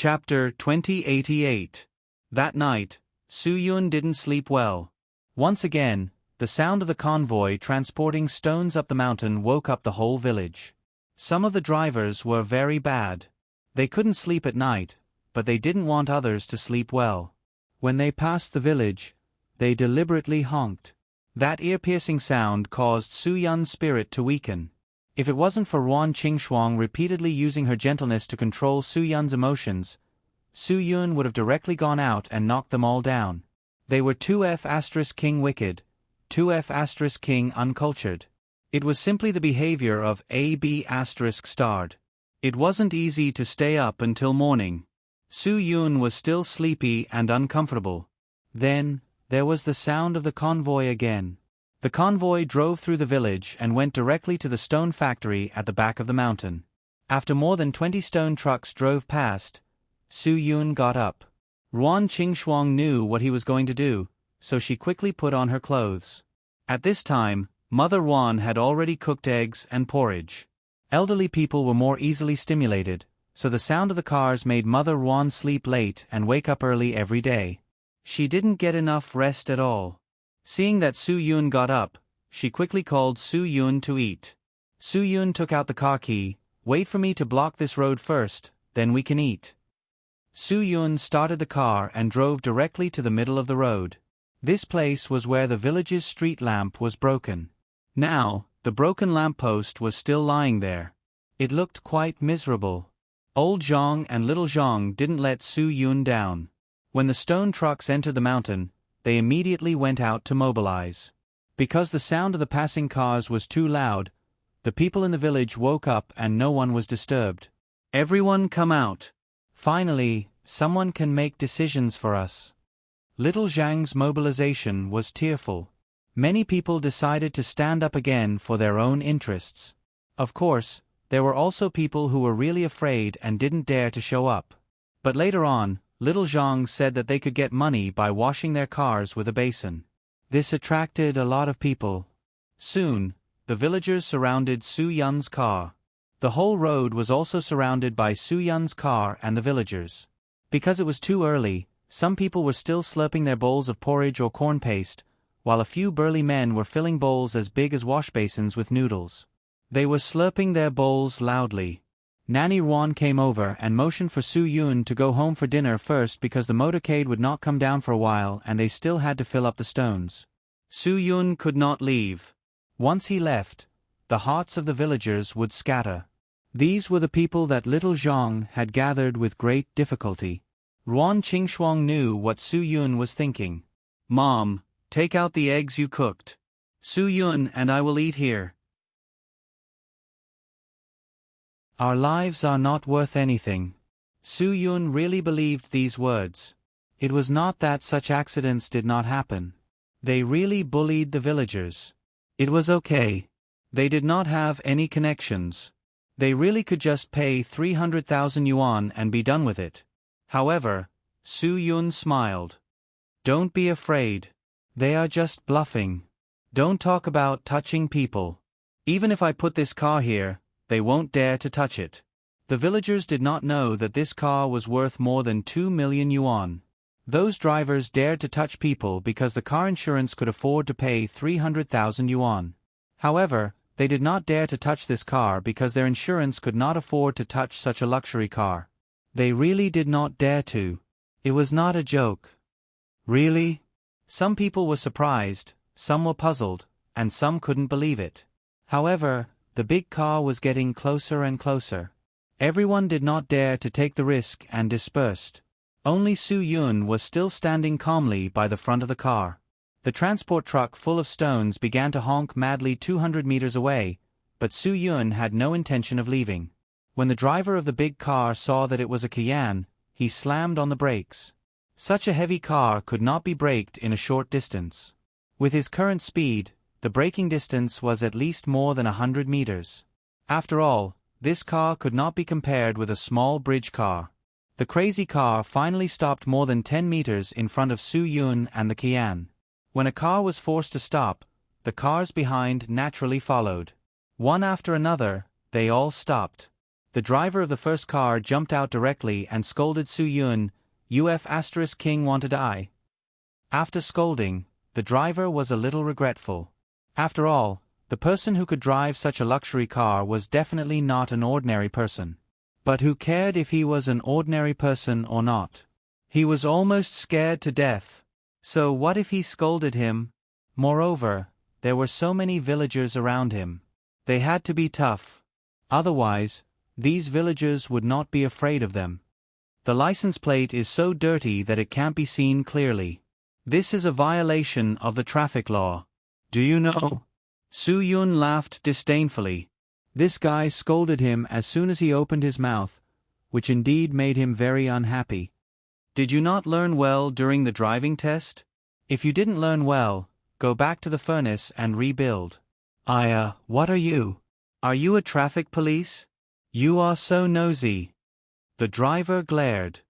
Chapter 2088. That night, Su Yun didn't sleep well. Once again, the sound of the convoy transporting stones up the mountain woke up the whole village. Some of the drivers were very bad. They couldn't sleep at night, but they didn't want others to sleep well. When they passed the village, they deliberately honked. That ear-piercing sound caused Su Yun's spirit to weaken. If it wasn't for Ruan Qingshuang repeatedly using her gentleness to control Su Yun's emotions, Su Yun would have directly gone out and knocked them all down. They were 2F** king wicked, 2F** king uncultured. It was simply the behavior of AB** starred. It wasn't easy to stay up until morning. Su Yun was still sleepy and uncomfortable. Then, there was the sound of the convoy again. The convoy drove through the village and went directly to the stone factory at the back of the mountain. After more than 20 stone trucks drove past, Su Yun got up. Ruan Qingshuang knew what he was going to do, so she quickly put on her clothes. At this time, Mother Ruan had already cooked eggs and porridge. Elderly people were more easily stimulated, so the sound of the cars made Mother Ruan sleep late and wake up early every day. She didn't get enough rest at all. Seeing that Su Yun got up, she quickly called Su Yun to eat. Su Yun took out the car key. "Wait for me to block this road first, then we can eat." Su Yun started the car and drove directly to the middle of the road. This place was where the village's street lamp was broken. Now, the broken lamppost was still lying there. It looked quite miserable. Old Zhang and Little Zhang didn't let Su Yun down. When the stone trucks entered the mountain, they immediately went out to mobilize. Because the sound of the passing cars was too loud, the people in the village woke up and no one was disturbed. "Everyone come out. Finally, someone can make decisions for us." Little Zhang's mobilization was tearful. Many people decided to stand up again for their own interests. Of course, there were also people who were really afraid and didn't dare to show up. But later on, Little Zhang said that they could get money by washing their cars with a basin. This attracted a lot of people. Soon, the villagers surrounded Su Yun's car. The whole road was also surrounded by Su Yun's car and the villagers. Because it was too early, some people were still slurping their bowls of porridge or corn paste, while a few burly men were filling bowls as big as wash basins with noodles. They were slurping their bowls loudly. Nanny Ruan came over and motioned for Su Yun to go home for dinner first because the motorcade would not come down for a while and they still had to fill up the stones. Su Yun could not leave. Once he left, the hearts of the villagers would scatter. These were the people that Little Zhang had gathered with great difficulty. Ruan Qingshuang knew what Su Yun was thinking. "Mom, take out the eggs you cooked. Su Yun and I will eat here. Our lives are not worth anything." Su Yun really believed these words. It was not that such accidents did not happen. They really bullied the villagers. It was okay. They did not have any connections. They really could just pay 300,000 yuan and be done with it. However, Su Yun smiled. "Don't be afraid. They are just bluffing. Don't talk about touching people. Even if I put this car here, they won't dare to touch it." The villagers did not know that this car was worth more than 2 million yuan. Those drivers dared to touch people because the car insurance could afford to pay 300,000 yuan. However, they did not dare to touch this car because their insurance could not afford to touch such a luxury car. They really did not dare to. It was not a joke. Really? Some people were surprised, some were puzzled, and some couldn't believe it. However, the big car was getting closer and closer. Everyone did not dare to take the risk and dispersed. Only Su Yun was still standing calmly by the front of the car. The transport truck full of stones began to honk madly 200 meters away, but Su Yun had no intention of leaving. When the driver of the big car saw that it was a Cayenne, he slammed on the brakes. Such a heavy car could not be braked in a short distance. With his current speed, the braking distance was at least more than 100 meters. After all, this car could not be compared with a small bridge car. The crazy car finally stopped more than 10 meters in front of Su Yun and the Cayenne. When a car was forced to stop, the cars behind naturally followed. One after another, they all stopped. The driver of the first car jumped out directly and scolded Su Yun, "Uf *King wanted I." After scolding, the driver was a little regretful. After all, the person who could drive such a luxury car was definitely not an ordinary person. But who cared if he was an ordinary person or not? He was almost scared to death. So what if he scolded him? Moreover, there were so many villagers around him. They had to be tough. Otherwise, these villagers would not be afraid of them. The license plate is so dirty that it can't be seen clearly. This is a violation of the traffic law. Do you know? Su Yun laughed disdainfully. This guy scolded him as soon as he opened his mouth, which indeed made him very unhappy. Did you not learn well during the driving test? If you didn't learn well, go back to the furnace and rebuild. What are you? Are you a traffic police? You are so nosy. The driver glared.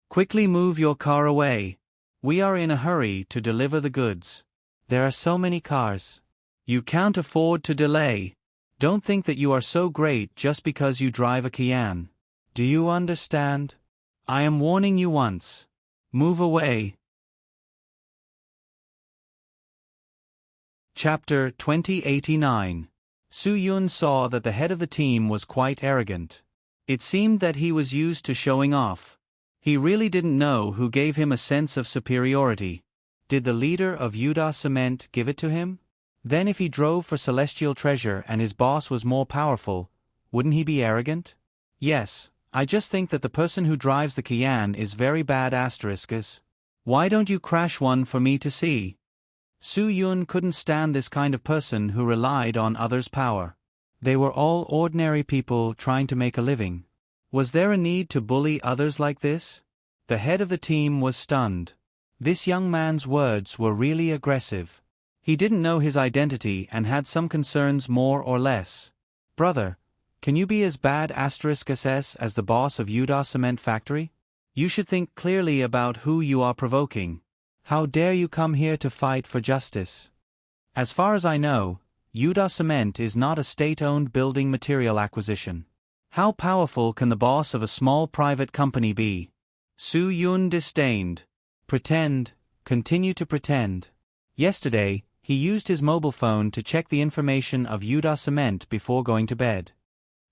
Quickly move your car away. We are in a hurry to deliver the goods. There are so many cars. You can't afford to delay. Don't think that you are so great just because you drive a Kian. Do you understand? I am warning you once. Move away. Chapter 2089. Su Yun saw that the head of the team was quite arrogant. It seemed that he was used to showing off. He really didn't know who gave him a sense of superiority. Did the leader of Yuda Cement give it to him? Then if he drove for Celestial Treasure and his boss was more powerful, wouldn't he be arrogant? Yes, I just think that the person who drives the Kian is very bad *. Why don't you crash one for me to see? Su Yun couldn't stand this kind of person who relied on others' power. They were all ordinary people trying to make a living. Was there a need to bully others like this? The head of the team was stunned. This young man's words were really aggressive. He didn't know his identity and had some concerns more or less. Brother, can you be as bad *SS as the boss of Yuda Cement Factory? You should think clearly about who you are provoking. How dare you come here to fight for justice? As far as I know, Yuda Cement is not a state-owned building material acquisition. How powerful can the boss of a small private company be? Su Yun disdained. Pretend, continue to pretend. Yesterday, he used his mobile phone to check the information of Yuda Cement before going to bed.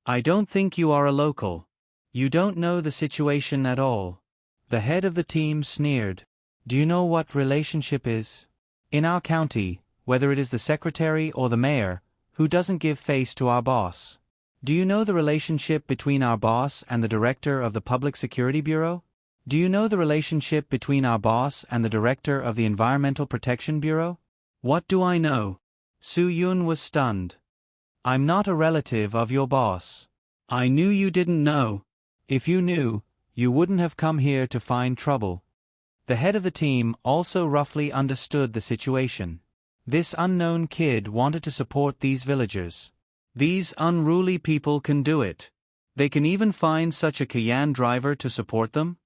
I don't think you are a local. You don't know the situation at all. The head of the team sneered. Do you know what relationship is? In our county, whether it is the secretary or the mayor, who doesn't give face to our boss? Do you know the relationship between our boss and the director of the Public Security Bureau? Do you know the relationship between our boss and the director of the Environmental Protection Bureau? What do I know? Su Yun was stunned. I'm not a relative of your boss. I knew you didn't know. If you knew, you wouldn't have come here to find trouble. The head of the team also roughly understood the situation. This unknown kid wanted to support these villagers. These unruly people can do it. They can even find such a Kian driver to support them?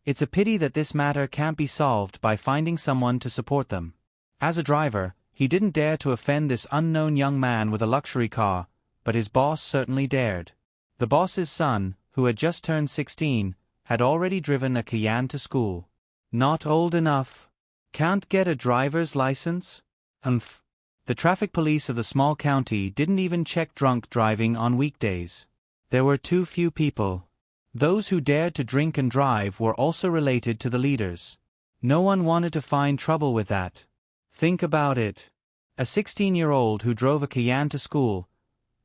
It's a pity that this matter can't be solved by finding someone to support them. As a driver, he didn't dare to offend this unknown young man with a luxury car, but his boss certainly dared. The boss's son, who had just turned 16, had already driven a Kian to school. Not old enough. Can't get a driver's license? The traffic police of the small county didn't even check drunk driving on weekdays. There were too few people. Those who dared to drink and drive were also related to the leaders. No one wanted to find trouble with that. Think about it. A 16-year-old who drove a Kian to school,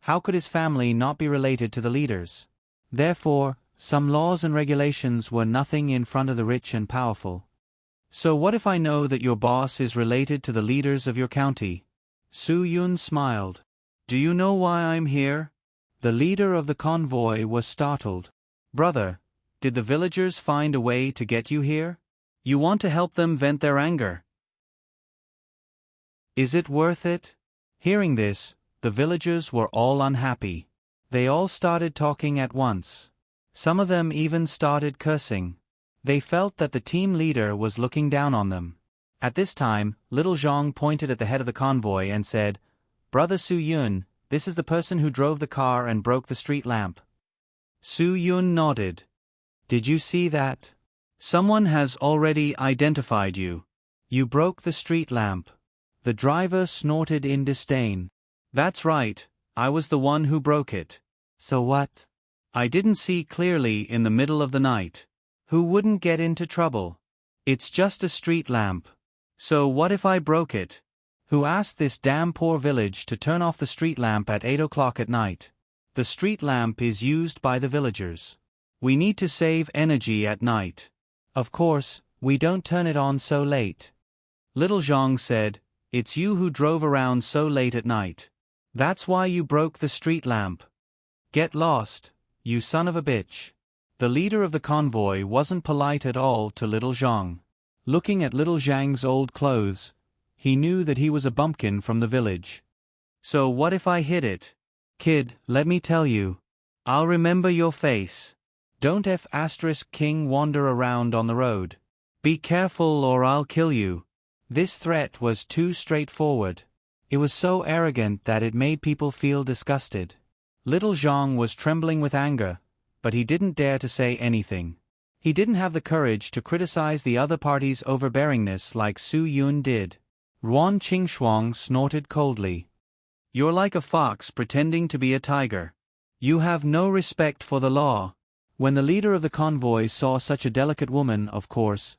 how could his family not be related to the leaders? Therefore, some laws and regulations were nothing in front of the rich and powerful. So what if I know that your boss is related to the leaders of your county? Su Yun smiled. Do you know why I'm here? The leader of the convoy was startled. Brother, did the villagers find a way to get you here? You want to help them vent their anger. Is it worth it? Hearing this, the villagers were all unhappy. They all started talking at once. Some of them even started cursing. They felt that the team leader was looking down on them. At this time, little Zhang pointed at the head of the convoy and said, Brother Su Yun, this is the person who drove the car and broke the street lamp. Su Yun nodded. Did you see that? Someone has already identified you. You broke the street lamp. The driver snorted in disdain. That's right, I was the one who broke it. So what? I didn't see clearly in the middle of the night. Who wouldn't get into trouble? It's just a street lamp. So what if I broke it? Who asked this damn poor village to turn off the street lamp at 8 o'clock at night? The street lamp is used by the villagers. We need to save energy at night. Of course, we don't turn it on so late. Little Zhang said, It's you who drove around so late at night. That's why you broke the street lamp. Get lost, you son of a bitch. The leader of the convoy wasn't polite at all to Little Zhang. Looking at Little Zhang's old clothes, he knew that he was a bumpkin from the village. So what if I hit it? Kid, let me tell you. I'll remember your face. Don't King wander around on the road. Be careful or I'll kill you. This threat was too straightforward. It was so arrogant that it made people feel disgusted. Little Zhang was trembling with anger, but he didn't dare to say anything. He didn't have the courage to criticize the other party's overbearingness like Su Yun did. Ruan Qingxuang snorted coldly. You're like a fox pretending to be a tiger. You have no respect for the law. When the leader of the convoy saw such a delicate woman, of course,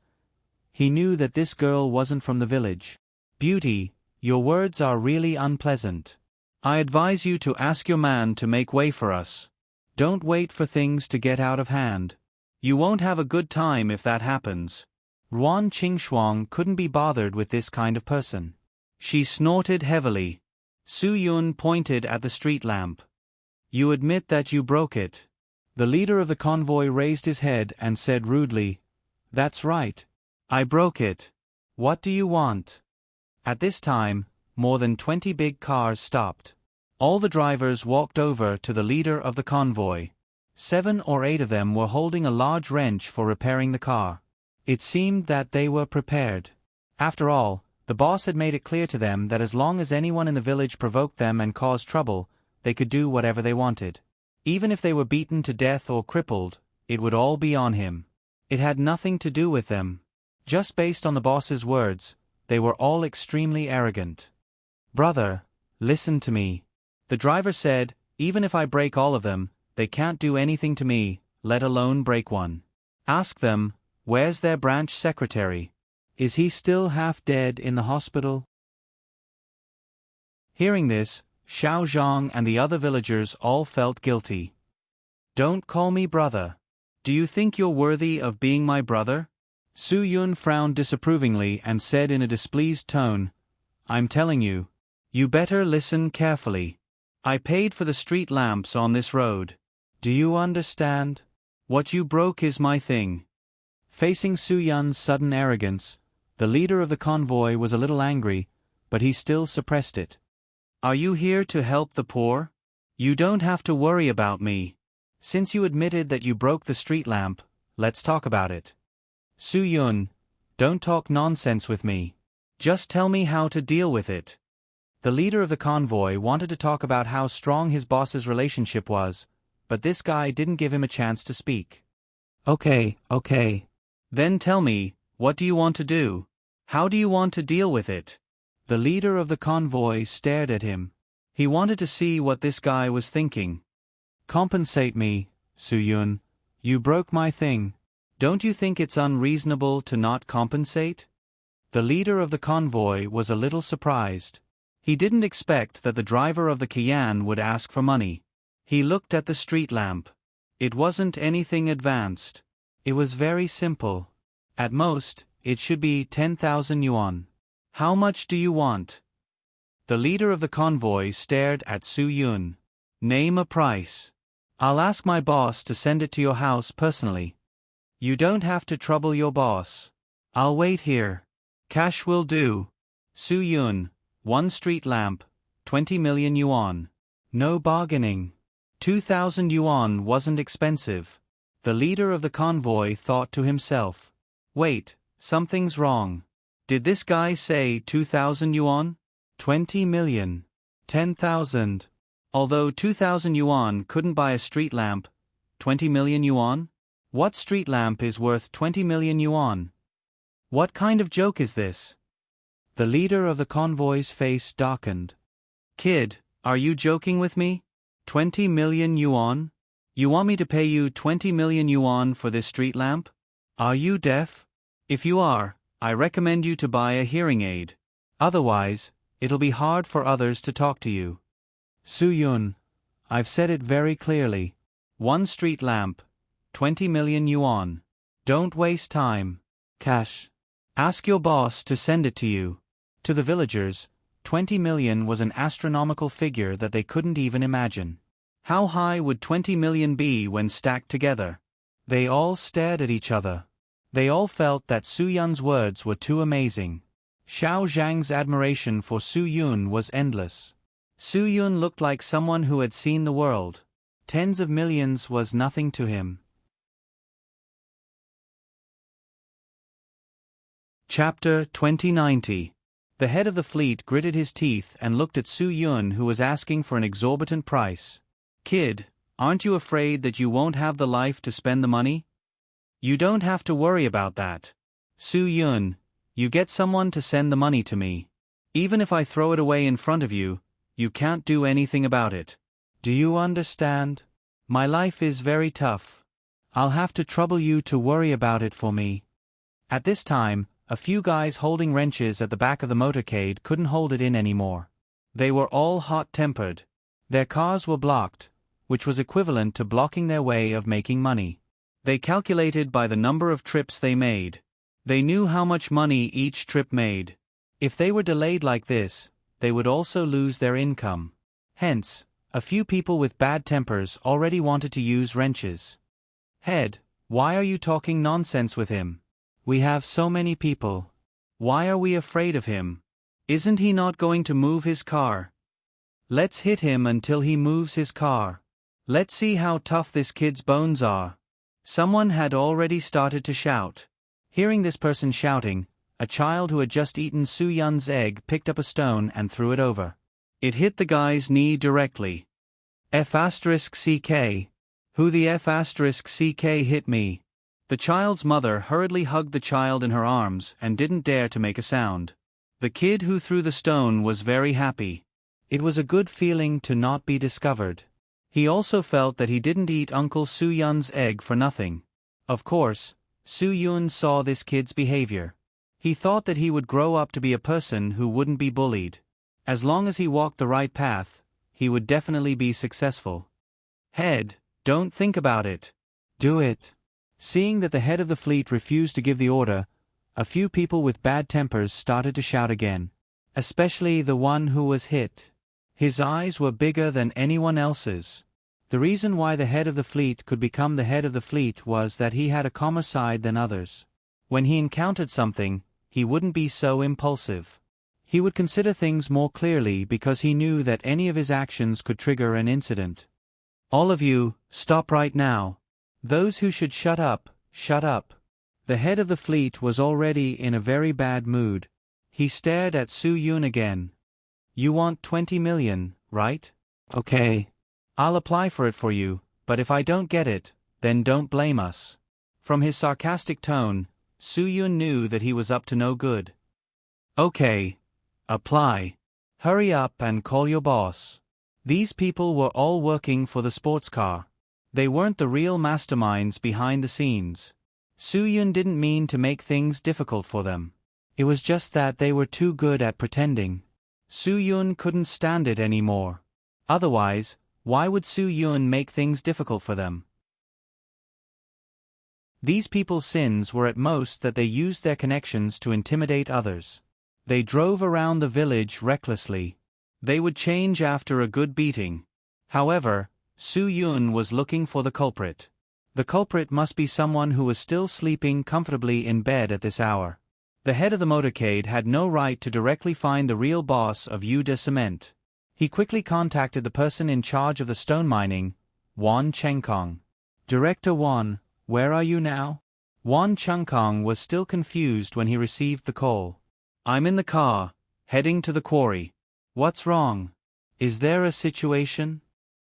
he knew that this girl wasn't from the village. Beauty, your words are really unpleasant. I advise you to ask your man to make way for us. Don't wait for things to get out of hand. You won't have a good time if that happens. Ruan Qingxuang couldn't be bothered with this kind of person. She snorted heavily. Su Yun pointed at the street lamp. You admit that you broke it. The leader of the convoy raised his head and said rudely, That's right. I broke it. What do you want? At this time, more than 20 big cars stopped. All the drivers walked over to the leader of the convoy. 7 or 8 of them were holding a large wrench for repairing the car. It seemed that they were prepared. After all, the boss had made it clear to them that as long as anyone in the village provoked them and caused trouble, they could do whatever they wanted. Even if they were beaten to death or crippled, it would all be on him. It had nothing to do with them. Just based on the boss's words, they were all extremely arrogant. Brother, listen to me. The driver said, even if I break all of them, they can't do anything to me, let alone break one. Ask them, where's their branch secretary? Is he still half dead in the hospital? Hearing this, Xiao Zhang and the other villagers all felt guilty. Don't call me brother. Do you think you're worthy of being my brother? Su Yun frowned disapprovingly and said in a displeased tone, I'm telling you, you better listen carefully. I paid for the street lamps on this road. Do you understand? What you broke is my thing. Facing Su Yun's sudden arrogance, the leader of the convoy was a little angry, but he still suppressed it. Are you here to help the poor? You don't have to worry about me. Since you admitted that you broke the street lamp, let's talk about it. Su Yun, don't talk nonsense with me. Just tell me how to deal with it. The leader of the convoy wanted to talk about how strong his boss's relationship was, but this guy didn't give him a chance to speak. Okay. Then tell me, what do you want to do? How do you want to deal with it? The leader of the convoy stared at him. He wanted to see what this guy was thinking. Compensate me, Su Yun. You broke my thing. Don't you think it's unreasonable to not compensate? The leader of the convoy was a little surprised. He didn't expect that the driver of the Kian would ask for money. He looked at the street lamp. It wasn't anything advanced. It was very simple. At most, it should be 10,000 yuan. How much do you want? The leader of the convoy stared at Su Yun. Name a price. I'll ask my boss to send it to your house personally. You don't have to trouble your boss. I'll wait here. Cash will do. Su Yun, 1 street lamp, 20 million yuan. No bargaining. 2,000 yuan wasn't expensive. The leader of the convoy thought to himself. Wait, something's wrong. Did this guy say 2,000 yuan? 20 million. 10,000. Although 2,000 yuan couldn't buy a street lamp, 20 million yuan? What street lamp is worth 20 million yuan? What kind of joke is this? The leader of the convoy's face darkened. Kid, are you joking with me? 20 million yuan? You want me to pay you 20 million yuan for this street lamp? Are you deaf? If you are, I recommend you to buy a hearing aid. Otherwise, it'll be hard for others to talk to you. Su-yun, I've said it very clearly. One street lamp, 20 million yuan. Don't waste time. Cash. Ask your boss to send it to you. To the villagers, 20 million was an astronomical figure that they couldn't even imagine. How high would 20 million be when stacked together? They all stared at each other. They all felt that Su-yun's words were too amazing. Xiao Zhang's admiration for Su-yun was endless. Su-yun looked like someone who had seen the world. Tens of millions was nothing to him. Chapter 2090. The head of the fleet gritted his teeth and looked at Su-yun, who was asking for an exorbitant price. Kid, aren't you afraid that you won't have the life to spend the money? You don't have to worry about that. Su-yun, you get someone to send the money to me. Even if I throw it away in front of you, you can't do anything about it. Do you understand? My life is very tough. I'll have to trouble you to worry about it for me. At this time, a few guys holding wrenches at the back of the motorcade couldn't hold it in anymore. They were all hot-tempered. Their cars were blocked, which was equivalent to blocking their way of making money. They calculated by the number of trips they made. They knew how much money each trip made. If they were delayed like this, they would also lose their income. Hence, a few people with bad tempers already wanted to use wrenches. Head, why are you talking nonsense with him? We have so many people. Why are we afraid of him? Isn't he not going to move his car? Let's hit him until he moves his car. Let's see how tough this kid's bones are. Someone had already started to shout. Hearing this person shouting, a child who had just eaten Su-yun's egg picked up a stone and threw it over. It hit the guy's knee directly. F***CK. Who the F***CK hit me? The child's mother hurriedly hugged the child in her arms and didn't dare to make a sound. The kid who threw the stone was very happy. It was a good feeling to not be discovered. He also felt that he didn't eat Uncle Su-yun's egg for nothing. Of course, Su-yun saw this kid's behavior. He thought that he would grow up to be a person who wouldn't be bullied. As long as he walked the right path, he would definitely be successful. Head, don't think about it. Do it. Seeing that the head of the fleet refused to give the order, a few people with bad tempers started to shout again. Especially the one who was hit. His eyes were bigger than anyone else's. The reason why the head of the fleet could become the head of the fleet was that he had a calmer side than others. When he encountered something, he wouldn't be so impulsive. He would consider things more clearly because he knew that any of his actions could trigger an incident. All of you, stop right now. Those who should shut up, shut up. The head of the fleet was already in a very bad mood. He stared at Su-yun again. You want 20 million, right? Okay. I'll apply for it for you, but if I don't get it, then don't blame us. From his sarcastic tone, Su-yun knew that he was up to no good. Okay. Apply. Hurry up and call your boss. These people were all working for the sports car. They weren't the real masterminds behind the scenes. Su-yun didn't mean to make things difficult for them. It was just that they were too good at pretending. Su-yun couldn't stand it anymore. Otherwise, why would Su-yun make things difficult for them? These people's sins were at most that they used their connections to intimidate others. They drove around the village recklessly. They would change after a good beating. However, Su-yun was looking for the culprit. The culprit must be someone who was still sleeping comfortably in bed at this hour. The head of the motorcade had no right to directly find the real boss of Yuda Cement. He quickly contacted the person in charge of the stone mining, Wan Chengkong. Director Wan, where are you now? Wan Chengkong was still confused when he received the call. I'm in the car, heading to the quarry. What's wrong? Is there a situation?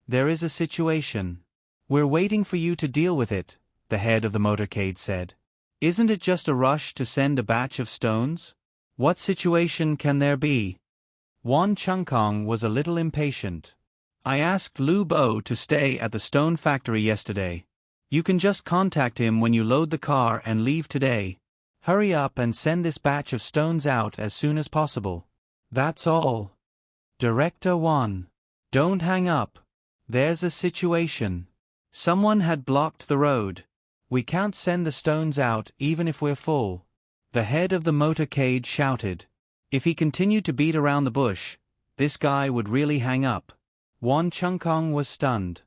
There is a situation. We're waiting for you to deal with it, the head of the motorcade said. Isn't it just a rush to send a batch of stones? What situation can there be? Wan Chungkong was a little impatient. I asked Lu Bo to stay at the stone factory yesterday. You can just contact him when you load the car and leave today. Hurry up and send this batch of stones out as soon as possible. That's all. Director Wan. Don't hang up. There's a situation. Someone had blocked the road. We can't send the stones out even if we're full. The head of the motorcade shouted. If he continued to beat around the bush, this guy would really hang up. Wan Chungkong was stunned.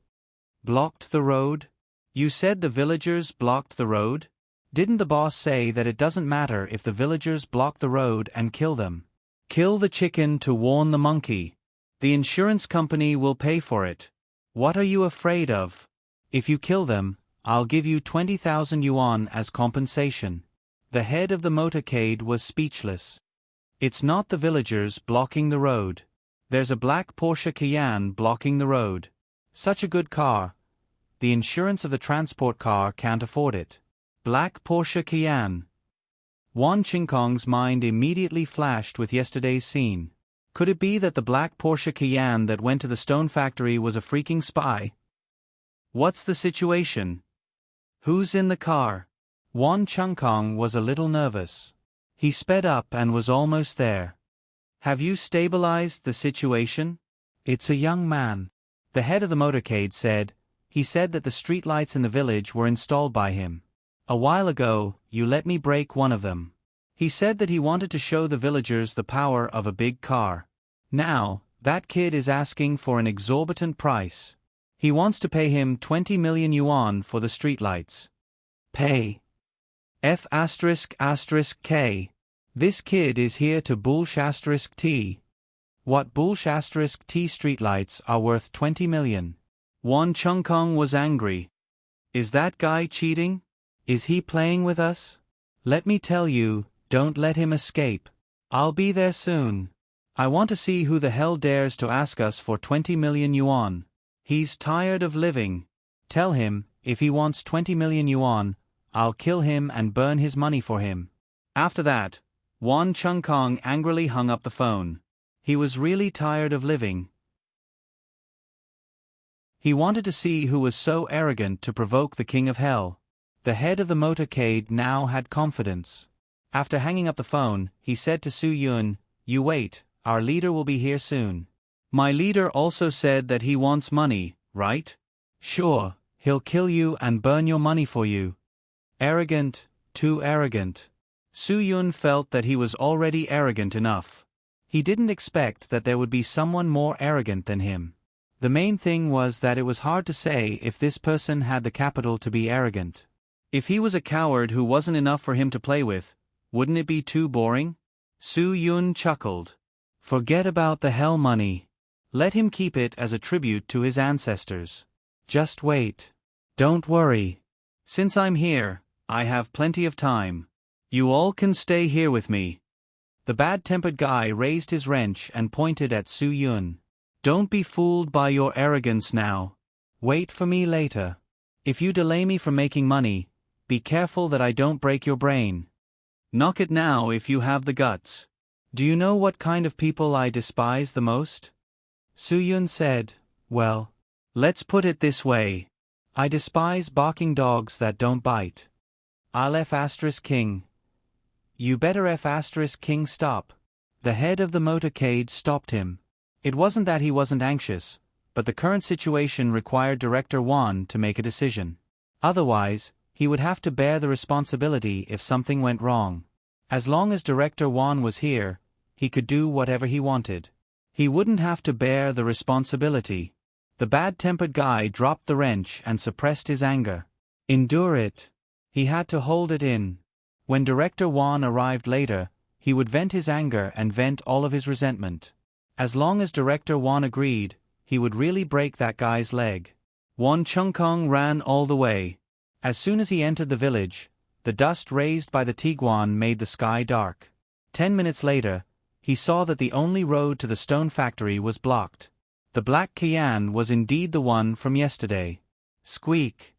Blocked the road? You said the villagers blocked the road? Didn't the boss say that it doesn't matter if the villagers block the road and kill them? Kill the chicken to warn the monkey. The insurance company will pay for it. What are you afraid of? If you kill them, I'll give you 20,000 yuan as compensation. The head of the motorcade was speechless. It's not the villagers blocking the road. There's a black Porsche Cayenne blocking the road. Such a good car. The insurance of the transport car can't afford it. Black Porsche Cayenne. Wan Chungkong's mind immediately flashed with yesterday's scene. Could it be that the black Porsche Cayenne that went to the stone factory was a freaking spy? What's the situation? Who's in the car? Wan Chungkong was a little nervous. He sped up and was almost there. Have you stabilized the situation? It's a young man. The head of the motorcade said. He said that the streetlights in the village were installed by him. A while ago, you let me break one of them. He said that he wanted to show the villagers the power of a big car. Now, that kid is asking for an exorbitant price. He wants to pay him 20 million yuan for the streetlights. Pay. F***K. This kid is here to bullsh*T. What bullsh*T streetlights are worth 20 million? Wan Chungkong was angry. Is that guy cheating? Is he playing with us? Let me tell you, don't let him escape. I'll be there soon. I want to see who the hell dares to ask us for 20 million yuan. He's tired of living. Tell him, if he wants 20 million yuan, I'll kill him and burn his money for him. After that, Wan Chungkong angrily hung up the phone. He was really tired of living. He wanted to see who was so arrogant to provoke the king of hell. The head of the motorcade now had confidence. After hanging up the phone, he said to Su Yun, "You wait, our leader will be here soon." My leader also said that he wants money, right? Sure, he'll kill you and burn your money for you. Arrogant, too arrogant. Su Yun felt that he was already arrogant enough. He didn't expect that there would be someone more arrogant than him. The main thing was that it was hard to say if this person had the capital to be arrogant. If he was a coward who wasn't enough for him to play with, wouldn't it be too boring? Su Yun chuckled. Forget about the hell money. Let him keep it as a tribute to his ancestors. Just wait. Don't worry. Since I'm here, I have plenty of time. You all can stay here with me. The bad-tempered guy raised his wrench and pointed at Su Yun. Don't be fooled by your arrogance now. Wait for me later. If you delay me from making money, be careful that I don't break your brain. Knock it now if you have the guts. Do you know what kind of people I despise the most? Su Yun said, well, let's put it this way. I despise barking dogs that don't bite. I'll F***King. You better F***King stop. The head of the motorcade stopped him. It wasn't that he wasn't anxious, but the current situation required Director Wan to make a decision. Otherwise, he would have to bear the responsibility if something went wrong. As long as Director Wan was here, he could do whatever he wanted. He wouldn't have to bear the responsibility. The bad-tempered guy dropped the wrench and suppressed his anger. Endure it. He had to hold it in. When Director Wan arrived later, he would vent his anger and vent all of his resentment. As long as Director Wan agreed, he would really break that guy's leg. Wan Chungkong ran all the way. As soon as he entered the village, the dust raised by the Tiguan made the sky dark. 10 minutes later, he saw that the only road to the stone factory was blocked. The black Cayenne was indeed the one from yesterday. Squeak.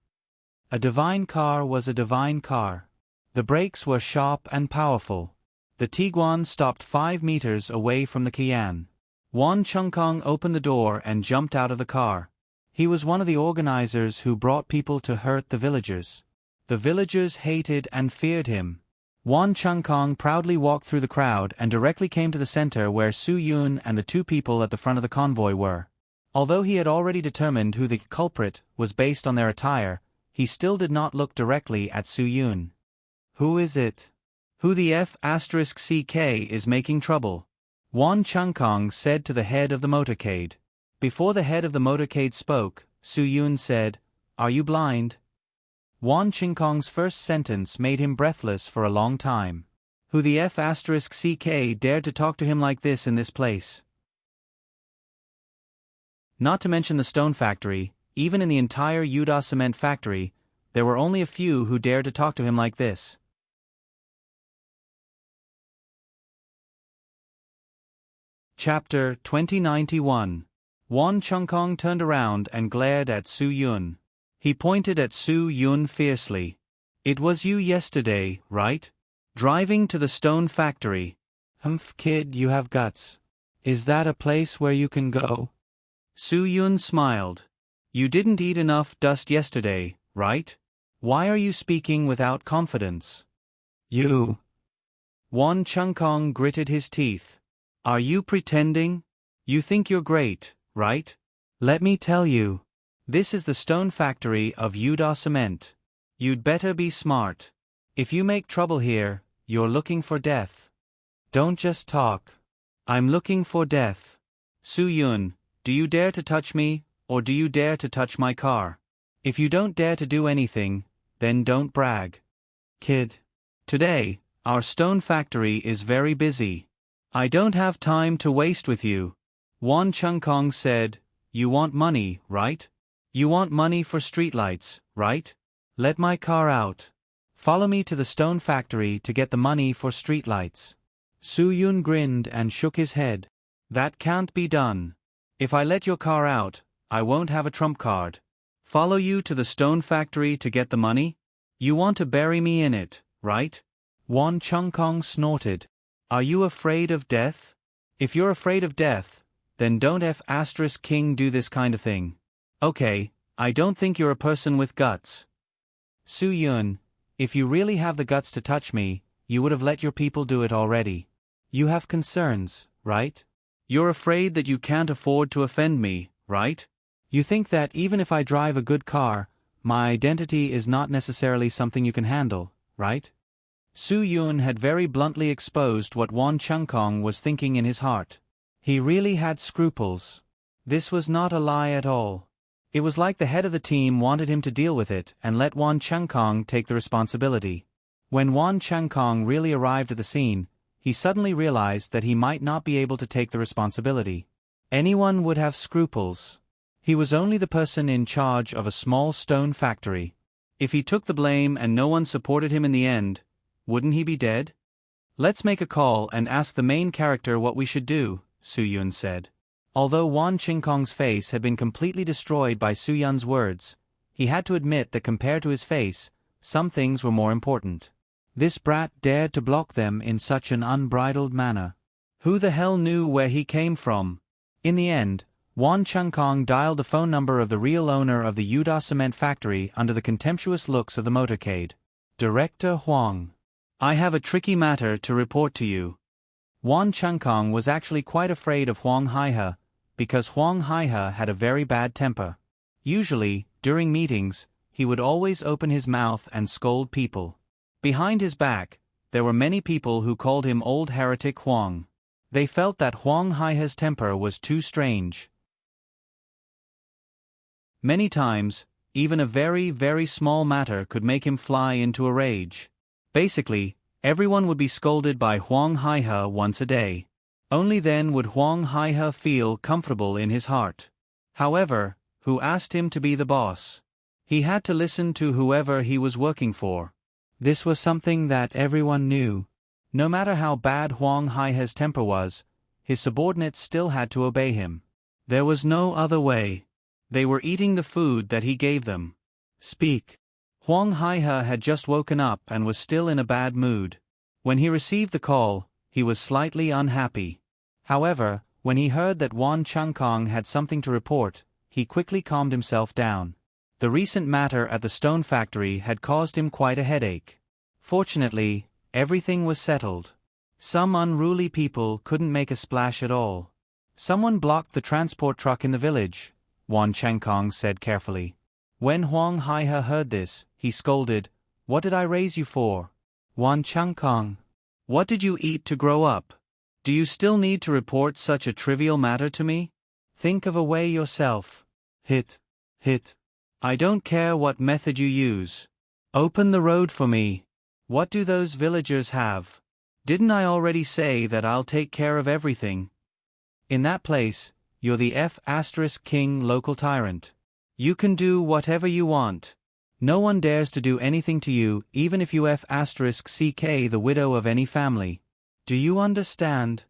A divine car was a divine car. The brakes were sharp and powerful. The Tiguan stopped 5 meters away from the Kian. Wan Chungkong opened the door and jumped out of the car. He was one of the organizers who brought people to hurt the villagers. The villagers hated and feared him. Wan Chungkong proudly walked through the crowd and directly came to the center where Su Yun and the 2 people at the front of the convoy were. Although he had already determined who the culprit was based on their attire, he still did not look directly at Su Yun. Who is it? Who the F*CK is making trouble? Wan Chungkong said to the head of the motorcade. Before the head of the motorcade spoke, Su Yun said, "Are you blind?" Wan Chungkong's first sentence made him breathless for a long time. Who the F*CK dared to talk to him like this in this place? Not to mention the stone factory, even in the entire Yuda cement factory, there were only a few who dared to talk to him like this. Chapter 2091. Wan Chungkong turned around and glared at Su Yun. He pointed at Su Yun fiercely. "It was you yesterday, right? Driving to the stone factory. Humph, kid, you have guts. Is that a place where you can go?" Su Yun smiled. "You didn't eat enough dust yesterday, right? Why are you speaking without confidence?" "You." Wan Chungkong gritted his teeth. "Are you pretending? You think you're great, right? Let me tell you. This is the stone factory of Yuda Cement. You'd better be smart. If you make trouble here, you're looking for death. Don't just talk. I'm looking for death. Su Yun, do you dare to touch me, or do you dare to touch my car? If you don't dare to do anything, then don't brag. Kid. Today, our stone factory is very busy. I don't have time to waste with you." Wan Chungkong said, "You want money, right? You want money for streetlights, right? Let my car out. Follow me to the stone factory to get the money for streetlights." Su Yun grinned and shook his head. "That can't be done. If I let your car out, I won't have a trump card. Follow you to the stone factory to get the money? You want to bury me in it, right?" Wan Chungkong snorted. "Are you afraid of death? If you're afraid of death, then don't F*King do this kind of thing. Okay, I don't think you're a person with guts. Su Yun, if you really have the guts to touch me, you would have let your people do it already. You have concerns, right? You're afraid that you can't afford to offend me, right? You think that even if I drive a good car, my identity is not necessarily something you can handle, right?" Su Yun had very bluntly exposed what Wan Chungkong was thinking in his heart. He really had scruples. This was not a lie at all. It was like the head of the team wanted him to deal with it and let Wan Chungkong take the responsibility. When Wan Chungkong really arrived at the scene, he suddenly realized that he might not be able to take the responsibility. Anyone would have scruples. He was only the person in charge of a small stone factory. If he took the blame and no one supported him in the end, wouldn't he be dead? "Let's make a call and ask the main character what we should do," Su Yun said. Although Wan Chungkong's face had been completely destroyed by Su Yun's words, he had to admit that compared to his face, some things were more important. This brat dared to block them in such an unbridled manner. Who the hell knew where he came from? In the end, Wan Chungkong dialed the phone number of the real owner of the Yuda cement factory under the contemptuous looks of the motorcade. "Director Huang. I have a tricky matter to report to you." Wan Chungkong was actually quite afraid of Huang Haihe, because Huang Haihe had a very bad temper. Usually, during meetings, he would always open his mouth and scold people. Behind his back, there were many people who called him Old Heretic Huang. They felt that Huang Haihe's temper was too strange. Many times, even a very, very small matter could make him fly into a rage. Basically, everyone would be scolded by Huang Haihe once a day. Only then would Huang Haihe feel comfortable in his heart. However, who asked him to be the boss? He had to listen to whoever he was working for. This was something that everyone knew. No matter how bad Huang Haihe's temper was, his subordinates still had to obey him. There was no other way. They were eating the food that he gave them. Speak. Huang Haihe had just woken up and was still in a bad mood. When he received the call, he was slightly unhappy. However, when he heard that Wan Changkong had something to report, he quickly calmed himself down. The recent matter at the stone factory had caused him quite a headache. Fortunately, everything was settled. Some unruly people couldn't make a splash at all. Someone blocked the transport truck in the village, Wan Changkong said carefully. When Huang Haihe heard this, he scolded, "What did I raise you for? Wan Changkong, what did you eat to grow up? Do you still need to report such a trivial matter to me? Think of a way yourself. Hit. I don't care what method you use. Open the road for me. What do those villagers have? Didn't I already say that I'll take care of everything? In that place, you're the F*king local tyrant. You can do whatever you want. No one dares to do anything to you, even if you F*ck the widow of any family. Do you understand?"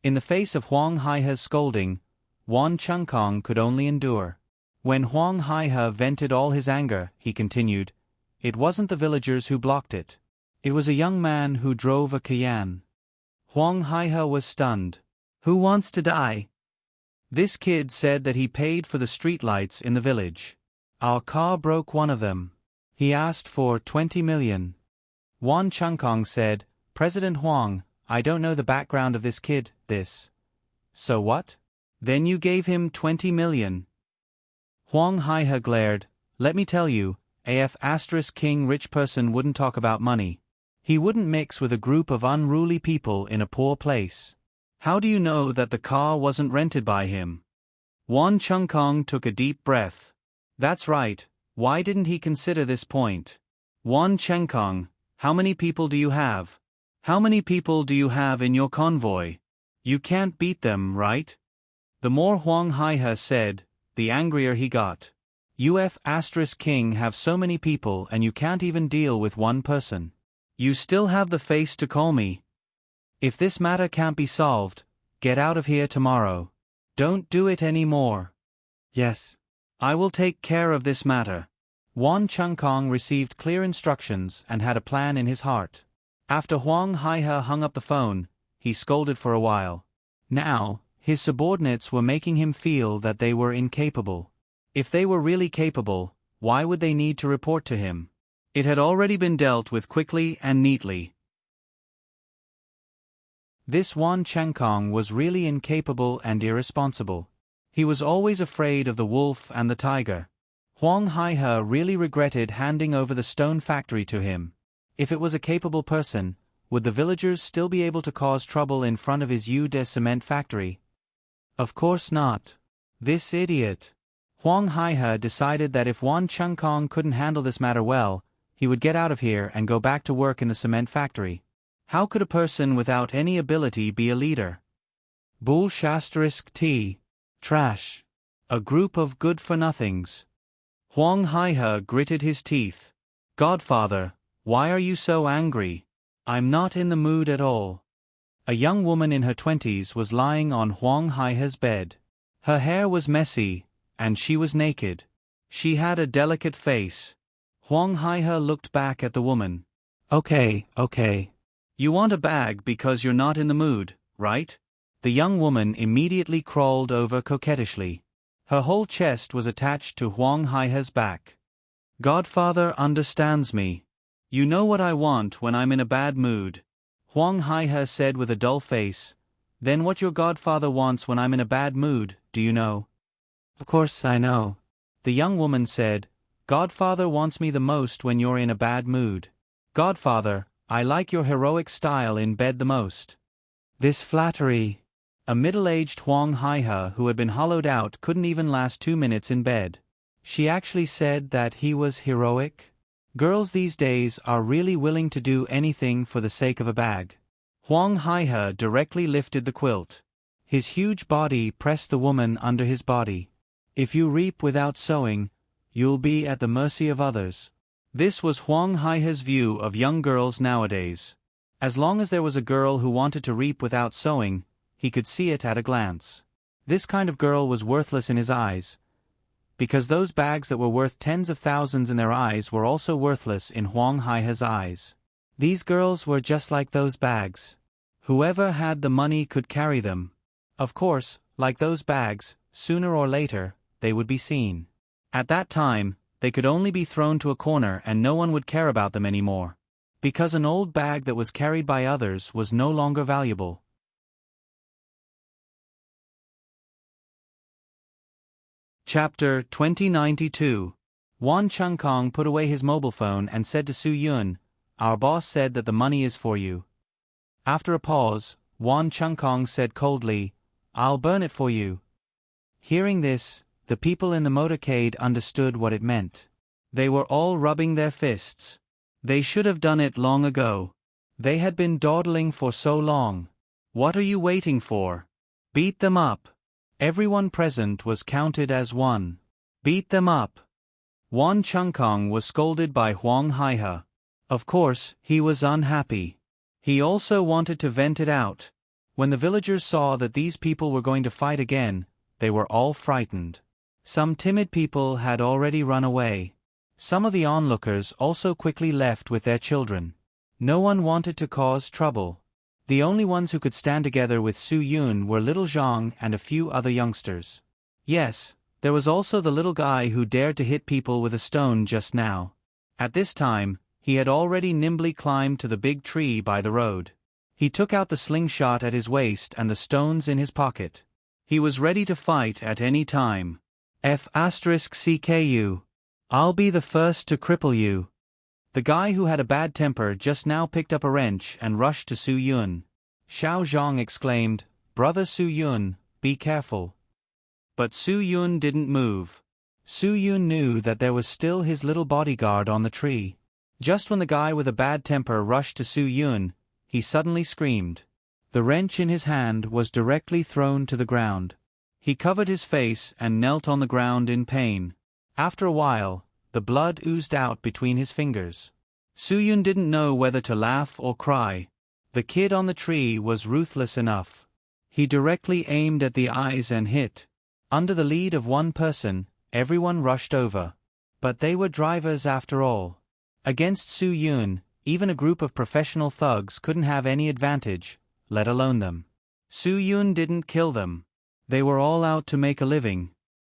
In the face of Huang Haihe's scolding, Wan Changkong could only endure. When Huang Haihe vented all his anger, he continued, "It wasn't the villagers who blocked it. It was a young man who drove a Cayenne." Huang Haihe was stunned. "Who wants to die?" "This kid said that he paid for the streetlights in the village. Our car broke one of them. He asked for 20 million. Wan Changkong said, "President Huang, I don't know the background of this kid, this." "So what? Then you gave him 20 million. Huang Haihe glared. "Let me tell you, king rich person wouldn't talk about money. He wouldn't mix with a group of unruly people in a poor place. How do you know that the car wasn't rented by him?" Wan Changkong took a deep breath. That's right, why didn't he consider this point? "Wan Changkong, how many people do you have? How many people do you have in your convoy? You can't beat them, right?" The more Huang Haihe said, the angrier he got. "You king have so many people and you can't even deal with one person. You still have the face to call me. If this matter can't be solved, get out of here tomorrow. Don't do it any more." "Yes. I will take care of this matter." Wan Changkong received clear instructions and had a plan in his heart. After Huang Haihe hung up the phone, he scolded for a while. Now, his subordinates were making him feel that they were incapable. If they were really capable, why would they need to report to him? It had already been dealt with quickly and neatly. This Wan Changkong was really incapable and irresponsible. He was always afraid of the wolf and the tiger. Huang Haihe really regretted handing over the stone factory to him. If it was a capable person, would the villagers still be able to cause trouble in front of his de cement factory? Of course not. This idiot. Huang Haihe decided that if Wan Changkong couldn't handle this matter well, he would get out of here and go back to work in the cement factory. How could a person without any ability be a leader? Bull*t. Trash. A group of good-for-nothings. Huang Haihe gritted his teeth. "Godfather, why are you so angry? I'm not in the mood at all." A young woman in her 20s was lying on Huang Haihe's bed. Her hair was messy, and she was naked. She had a delicate face. Huang Haihe looked back at the woman. Okay. You want a bag because you're not in the mood, right?" The young woman immediately crawled over coquettishly. Her whole chest was attached to Huang Haihe's back. "Godfather understands me. You know what I want when I'm in a bad mood," Huang Haihe said with a dull face. "Then what your godfather wants when I'm in a bad mood, do you know?" "Of course I know." The young woman said, "Godfather wants me the most when you're in a bad mood. Godfather, I like your heroic style in bed the most." This flattery. A middle-aged Huang Haihe who had been hollowed out couldn't even last 2 minutes in bed. She actually said that he was heroic? Girls these days are really willing to do anything for the sake of a bag. Huang Haihe directly lifted the quilt. His huge body pressed the woman under his body. If you reap without sowing, you'll be at the mercy of others. This was Huang Haihe's view of young girls nowadays. As long as there was a girl who wanted to reap without sowing, he could see it at a glance. This kind of girl was worthless in his eyes. because those bags that were worth tens of thousands in their eyes were also worthless in Huang Haihe's eyes. These girls were just like those bags. Whoever had the money could carry them. Of course, like those bags, sooner or later, they would be seen. At that time, they could only be thrown to a corner and no one would care about them anymore. Because an old bag that was carried by others was no longer valuable. Chapter 2092. Wan Chengkong put away his mobile phone and said to Su Yun, "Our boss said that the money is for you." After a pause, Wan Chengkong said coldly, "I'll burn it for you." Hearing this, the people in the motorcade understood what it meant. They were all rubbing their fists. They should have done it long ago. They had been dawdling for so long. What are you waiting for? Beat them up. Everyone present was counted as one. Beat them up. Wan Chengkong was scolded by Huang Haihe. Of course, he was unhappy. He also wanted to vent it out. When the villagers saw that these people were going to fight again, they were all frightened. Some timid people had already run away. Some of the onlookers also quickly left with their children. No one wanted to cause trouble. The only ones who could stand together with Su Yun were little Zhang and a few other youngsters. Yes, there was also the little guy who dared to hit people with a stone just now. At this time, he had already nimbly climbed to the big tree by the road. He took out the slingshot at his waist and the stones in his pocket. He was ready to fight at any time. F*CKU. I'll be the first to cripple you. The guy who had a bad temper just now picked up a wrench and rushed to Su Yun. Xiao Zhang exclaimed, "Brother Su Yun, be careful." But Su Yun didn't move. Su Yun knew that there was still his little bodyguard on the tree. Just when the guy with a bad temper rushed to Su Yun, he suddenly screamed. The wrench in his hand was directly thrown to the ground. He covered his face and knelt on the ground in pain. After a while, the blood oozed out between his fingers. Su Yun didn't know whether to laugh or cry. The kid on the tree was ruthless enough. He directly aimed at the eyes and hit. Under the lead of one person, everyone rushed over. But they were drivers after all. Against Su Yun, even a group of professional thugs couldn't have any advantage, let alone them. Su Yun didn't kill them. They were all out to make a living.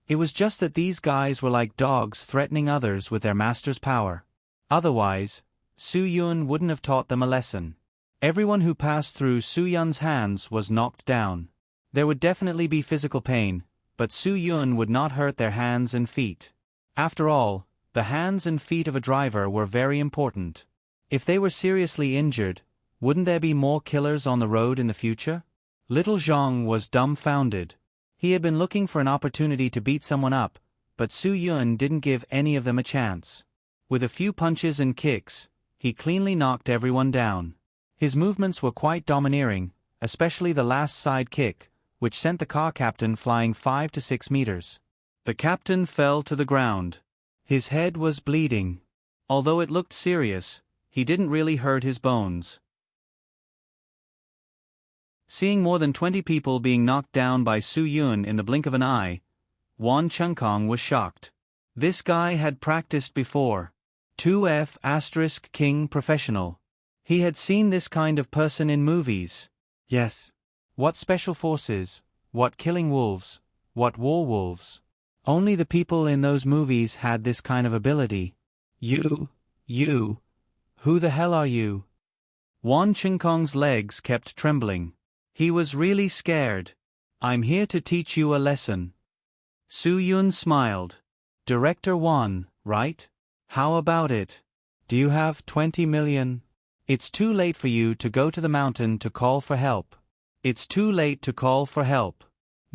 It was just that these guys were like dogs threatening others with their master's power. Otherwise, Su Yun wouldn't have taught them a lesson. Everyone who passed through Su Yun's hands was knocked down. There would definitely be physical pain, but Su Yun would not hurt their hands and feet. After all, the hands and feet of a driver were very important. If they were seriously injured, wouldn't there be more killers on the road in the future? Little Zhang was dumbfounded. He had been looking for an opportunity to beat someone up, but Su Yun didn't give any of them a chance. With a few punches and kicks, he cleanly knocked everyone down. His movements were quite domineering, especially the last side kick, which sent the car captain flying 5 to 6 meters. The captain fell to the ground. His head was bleeding. Although it looked serious, he didn't really hurt his bones. Seeing more than 20 people being knocked down by Su Yun in the blink of an eye, Wan Chengkong was shocked. This guy had practiced before. 2F** King Professional. He had seen this kind of person in movies. Yes. What special forces, what killing wolves, what war wolves. Only the people in those movies had this kind of ability. You, who the hell are you? Wan Chengkong's legs kept trembling. He was really scared. I'm here to teach you a lesson. Su Yun smiled. Director Wan, right? How about it? Do you have 20 million? It's too late for you to go to the mountain to call for help. It's too late to call for help.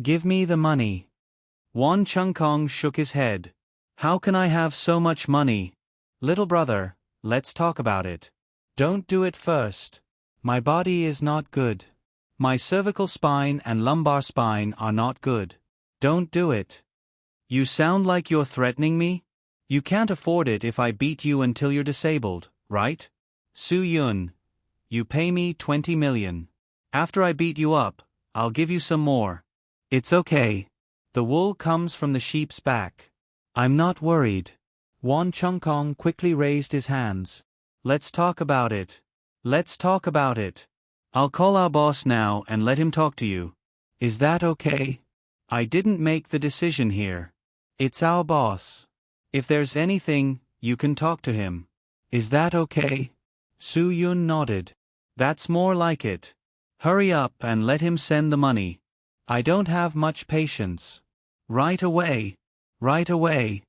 Give me the money. Wan Chengkong shook his head. How can I have so much money? Little brother, let's talk about it. Don't do it first. My body is not good. My cervical spine and lumbar spine are not good. Don't do it. You sound like you're threatening me? You can't afford it if I beat you until you're disabled, right? Su Yun, you pay me 20 million. After I beat you up, I'll give you some more. It's okay. The wool comes from the sheep's back. I'm not worried. Wang Chungkong quickly raised his hands. Let's talk about it. Let's talk about it. I'll call our boss now and let him talk to you. Is that okay? I didn't make the decision here. It's our boss. If there's anything, you can talk to him. Is that okay? Su Yun nodded. That's more like it. Hurry up and let him send the money. I don't have much patience. Right away. Right away.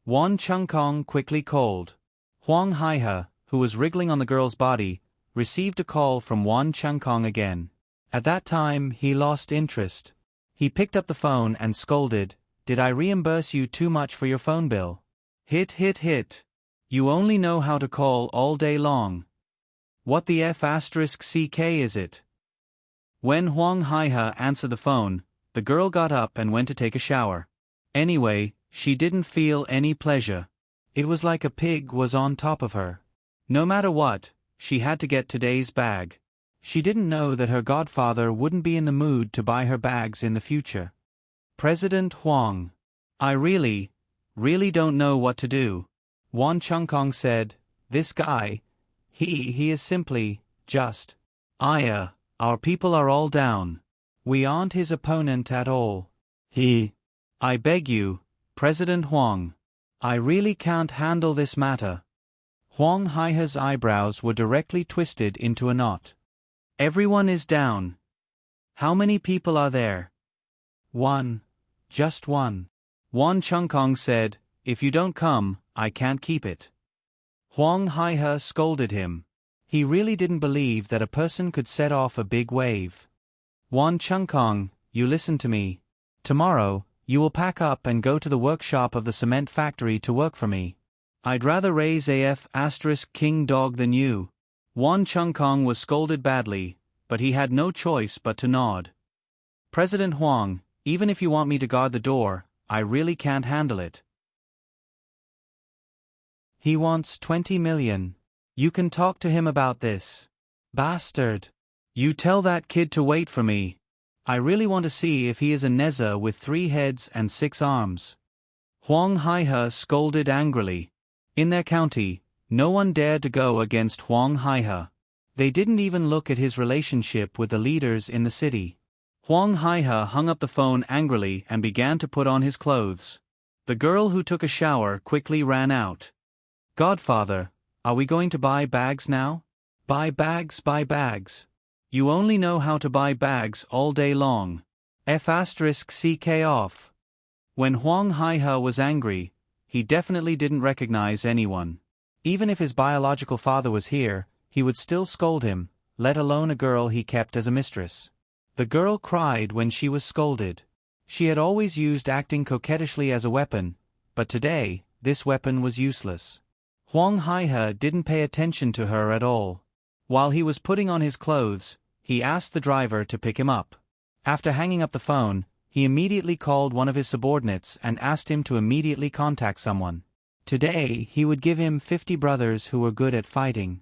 Wan Chungkong quickly called. Huang Haihe, who was wriggling on the girl's body, received a call from Wan Chungkong again. At that time, he lost interest. He picked up the phone and scolded, "Did I reimburse you too much for your phone bill? Hit. You only know how to call all day long. What the F***ck is it?" When Huang Haihe answered the phone, the girl got up and went to take a shower. Anyway, she didn't feel any pleasure. It was like a pig was on top of her. No matter what, she had to get today's bag. She didn't know that her godfather wouldn't be in the mood to buy her bags in the future. President Huang. I really don't know what to do. Wan Chungkong said, "This guy, he is simply, just. Our people are all down. We aren't his opponent at all. I beg you, President Huang. I really can't handle this matter." Huang Haihe's eyebrows were directly twisted into a knot. Everyone is down. How many people are there? One. Just one. Wan Chungkong said, "If you don't come, I can't keep it." Huang Haihe scolded him. He really didn't believe that a person could set off a big wave. Wan Chungkong, you listen to me. Tomorrow, you will pack up and go to the workshop of the cement factory to work for me. I'd rather raise **king dog than you." Wan Chungkong was scolded badly, but he had no choice but to nod. President Huang, even if you want me to guard the door, I really can't handle it. He wants 20 million. You can talk to him about this. Bastard. You tell that kid to wait for me. I really want to see if he is a Neza with 3 heads and 6 arms. Huang Haihe scolded angrily. In their county, no one dared to go against Huang Haihe. They didn't even look at his relationship with the leaders in the city. Huang Haihe hung up the phone angrily and began to put on his clothes. The girl who took a shower quickly ran out. "Godfather, are we going to buy bags now?" Buy bags. You only know how to buy bags all day long. **ck off. When Huang Haihe was angry, he definitely didn't recognize anyone. Even if his biological father was here, he would still scold him, let alone a girl he kept as a mistress. The girl cried when she was scolded. She had always used acting coquettishly as a weapon, but today, this weapon was useless. Huang Haihe didn't pay attention to her at all. While he was putting on his clothes, he asked the driver to pick him up. After hanging up the phone, he immediately called one of his subordinates and asked him to immediately contact someone. Today, he would give him 50 brothers who were good at fighting.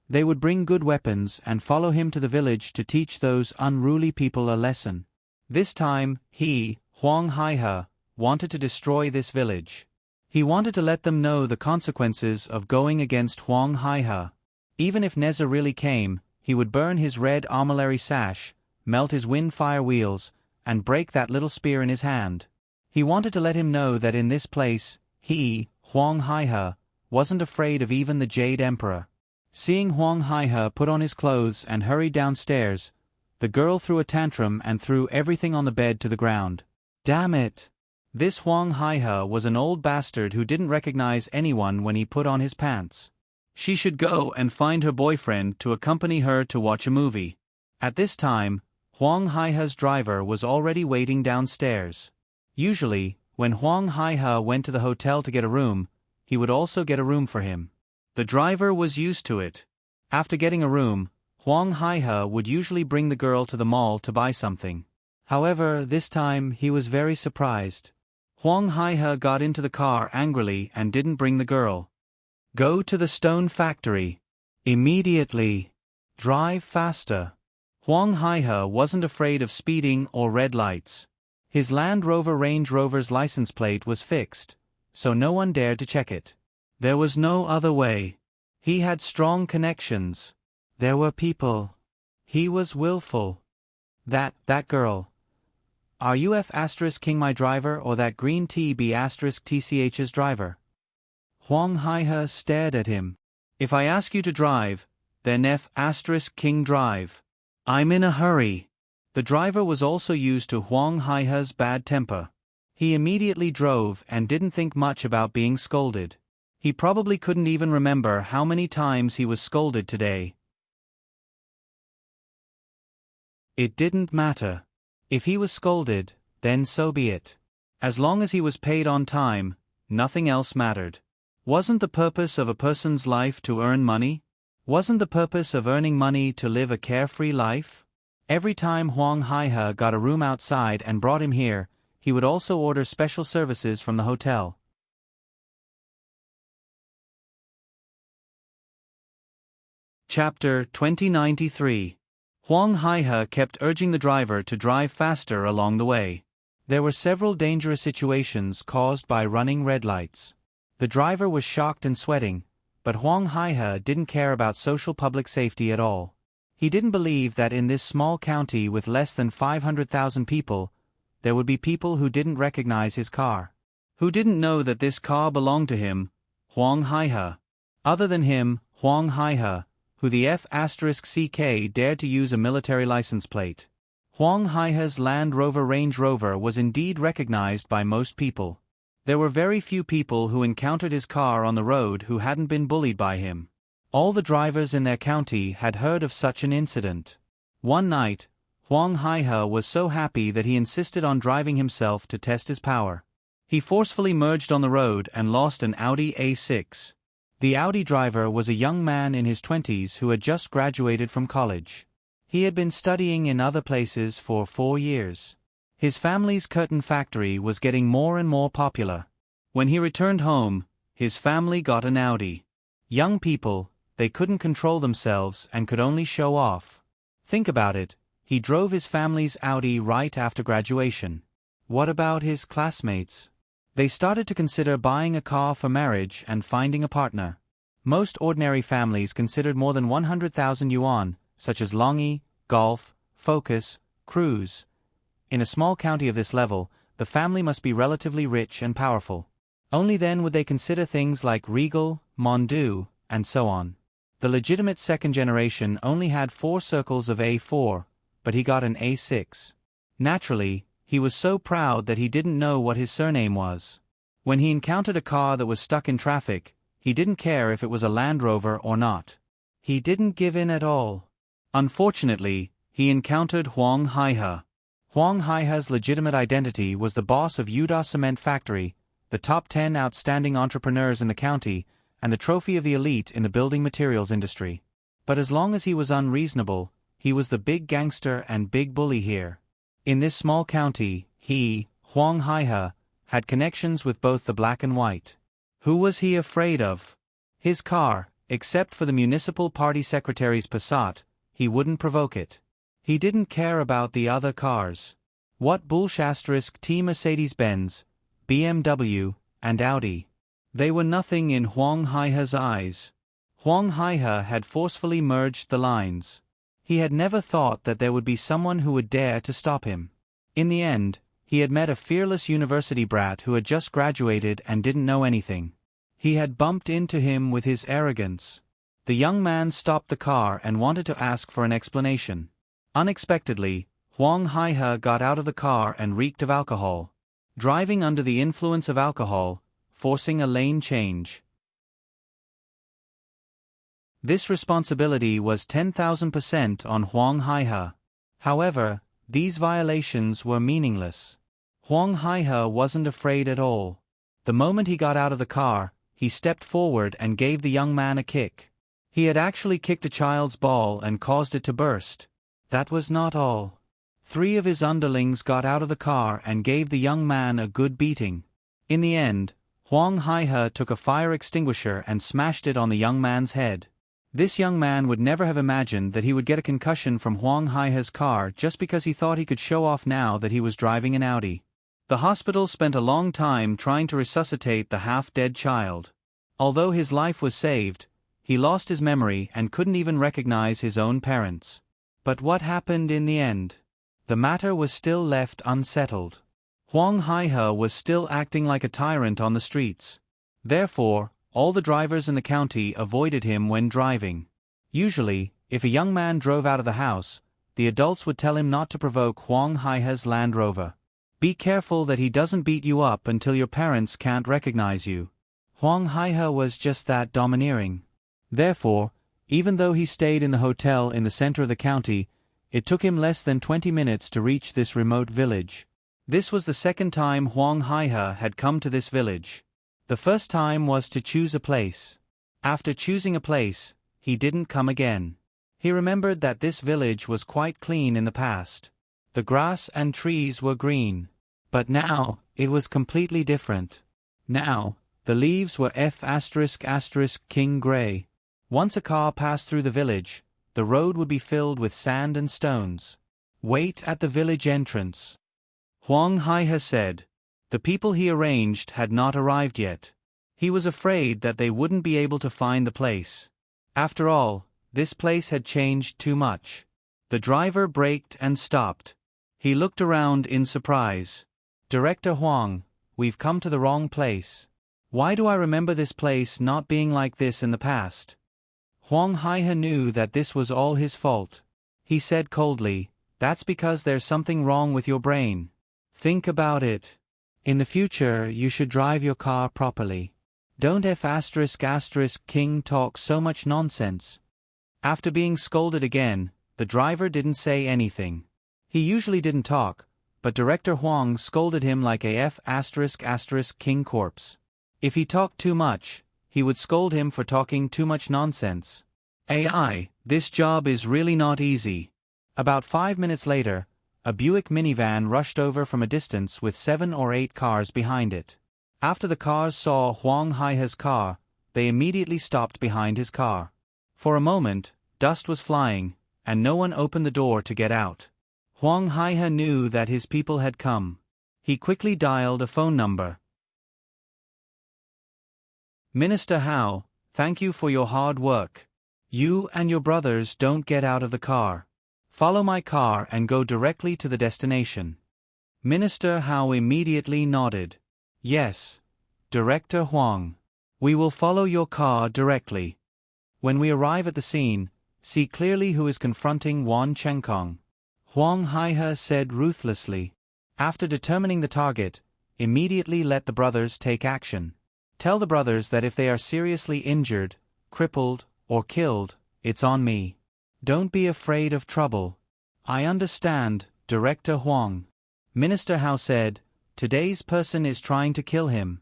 They would bring good weapons and follow him to the village to teach those unruly people a lesson. This time, he, Huang Haihe, wanted to destroy this village. He wanted to let them know the consequences of going against Huang Haihe. Even if Neza really came, he would burn his red armillary sash, melt his wind-fire wheels, and break that little spear in his hand. He wanted to let him know that in this place, he, Huang Haihe, wasn't afraid of even the Jade Emperor. Seeing Huang Haihe put on his clothes and hurried downstairs, the girl threw a tantrum and threw everything on the bed to the ground. Damn it! This Huang Haihe was an old bastard who didn't recognize anyone when he put on his pants. She should go and find her boyfriend to accompany her to watch a movie. At this time, Huang Haihe's driver was already waiting downstairs. Usually, when Huang Haihe went to the hotel to get a room, he would also get a room for him. The driver was used to it. After getting a room, Huang Haihe would usually bring the girl to the mall to buy something. However, this time he was very surprised. Huang Haihe got into the car angrily and didn't bring the girl. Go to the stone factory. Immediately. Drive faster. Huang Haihe wasn't afraid of speeding or red lights. His Land Rover Range Rover's license plate was fixed, so no one dared to check it. There was no other way. He had strong connections. There were people. He was willful. That girl. Are you F asterisk King my driver or that green T B asterisk TCH's driver? Huang Haihe stared at him. If I ask you to drive, then F asterisk King drive. I'm in a hurry. The driver was also used to Huang Haihe's bad temper. He immediately drove and didn't think much about being scolded. He probably couldn't even remember how many times he was scolded today. It didn't matter. If he was scolded, then so be it. As long as he was paid on time, nothing else mattered. Wasn't the purpose of a person's life to earn money? Wasn't the purpose of earning money to live a carefree life? Every time Huang Haihe got a room outside and brought him here, he would also order special services from the hotel. Chapter 2093. Huang Haihe kept urging the driver to drive faster along the way. There were several dangerous situations caused by running red lights. The driver was shocked and sweating, but Huang Haihe didn't care about social public safety at all. He didn't believe that in this small county with less than 500,000 people, there would be people who didn't recognize his car. Who didn't know that this car belonged to him, Huang Haihe. Other than him, Huang Haihe, who the F asterisk CK dared to use a military license plate. Huang Haihe's Land Rover Range Rover was indeed recognized by most people. There were very few people who encountered his car on the road who hadn't been bullied by him. All the drivers in their county had heard of such an incident. One night, Huang Haihe was so happy that he insisted on driving himself to test his power. He forcefully merged on the road and lost an Audi A6. The Audi driver was a young man in his 20s who had just graduated from college. He had been studying in other places for 4 years. His family's curtain factory was getting more and more popular. When he returned home, his family got an Audi. Young people, they couldn't control themselves and could only show off. Think about it, he drove his family's Audi right after graduation. What about his classmates? They started to consider buying a car for marriage and finding a partner. Most ordinary families considered more than 100,000 yuan, such as Longi, Golf, Focus, Cruise. In a small county of this level, the family must be relatively rich and powerful. Only then would they consider things like Regal, Mondu, and so on. The legitimate second generation only had 4 circles of A4, but he got an A6. Naturally, he was so proud that he didn't know what his surname was. When he encountered a car that was stuck in traffic, he didn't care if it was a Land Rover or not. He didn't give in at all. Unfortunately, he encountered Huang Haihe. Huang Haihe's legitimate identity was the boss of Yuda Cement Factory, the top 10 outstanding entrepreneurs in the county, and the trophy of the elite in the building materials industry. But as long as he was unreasonable, he was the big gangster and big bully here. In this small county, he, Huang Haihe, had connections with both the black and white. Who was he afraid of? His car, except for the municipal party secretary's Passat, he wouldn't provoke it. He didn't care about the other cars. What bullshit T Mercedes-Benz, BMW, and Audi? They were nothing in Huang Haihe's eyes. Huang Haihe had forcefully merged the lines. He had never thought that there would be someone who would dare to stop him. In the end, he had met a fearless university brat who had just graduated and didn't know anything. He had bumped into him with his arrogance. The young man stopped the car and wanted to ask for an explanation. Unexpectedly, Huang Haihe got out of the car and reeked of alcohol. Driving under the influence of alcohol, forcing a lane change. This responsibility was 10,000% on Huang Haihe. However, these violations were meaningless. Huang Haihe wasn't afraid at all. The moment he got out of the car, he stepped forward and gave the young man a kick. He had actually kicked a child's ball and caused it to burst. That was not all. 3 of his underlings got out of the car and gave the young man a good beating. In the end, Huang Haihe took a fire extinguisher and smashed it on the young man's head. This young man would never have imagined that he would get a concussion from Huang Haihe's car just because he thought he could show off now that he was driving an Audi. The hospital spent a long time trying to resuscitate the half-dead child. Although his life was saved, he lost his memory and couldn't even recognize his own parents. But what happened in the end? The matter was still left unsettled. Huang Haihe was still acting like a tyrant on the streets. Therefore, all the drivers in the county avoided him when driving. Usually, if a young man drove out of the house, the adults would tell him not to provoke Huang Haihe's Land Rover. Be careful that he doesn't beat you up until your parents can't recognize you. Huang Haihe was just that domineering. Therefore, even though he stayed in the hotel in the center of the county, it took him less than 20 minutes to reach this remote village. This was the second time Huang Haihe had come to this village. The first time was to choose a place. After choosing a place, he didn't come again. He remembered that this village was quite clean in the past. The grass and trees were green. But now, it was completely different. Now, the leaves were ****King gray. Once a car passed through the village, the road would be filled with sand and stones. Wait at the village entrance. Huang Haihe said. The people he arranged had not arrived yet. He was afraid that they wouldn't be able to find the place. After all, this place had changed too much. The driver braked and stopped. He looked around in surprise. Director Huang, we've come to the wrong place. Why do I remember this place not being like this in the past? Huang Haihe knew that this was all his fault. He said coldly, that's because there's something wrong with your brain. Think about it. In the future, you should drive your car properly. Don't ****King talk so much nonsense. After being scolded again, the driver didn't say anything. He usually didn't talk, but Director Huang scolded him like a ****King corpse. If he talked too much, he would scold him for talking too much nonsense. This job is really not easy. About 5 minutes later, a Buick minivan rushed over from a distance with 7 or 8 cars behind it. After the cars saw Huang Haihe's car, they immediately stopped behind his car. For a moment, dust was flying, and no one opened the door to get out. Huang Haihe knew that his people had come. He quickly dialed a phone number. Minister Hao, thank you for your hard work. You and your brothers don't get out of the car. Follow my car and go directly to the destination. Minister Hao immediately nodded. Yes, Director Huang. We will follow your car directly. When we arrive at the scene, see clearly who is confronting Wan Chengkong. Huang Haihe said ruthlessly. After determining the target, immediately let the brothers take action. Tell the brothers that if they are seriously injured, crippled, or killed, it's on me. Don't be afraid of trouble. I understand, Director Huang. Minister Hao said, today's person is trying to kill him.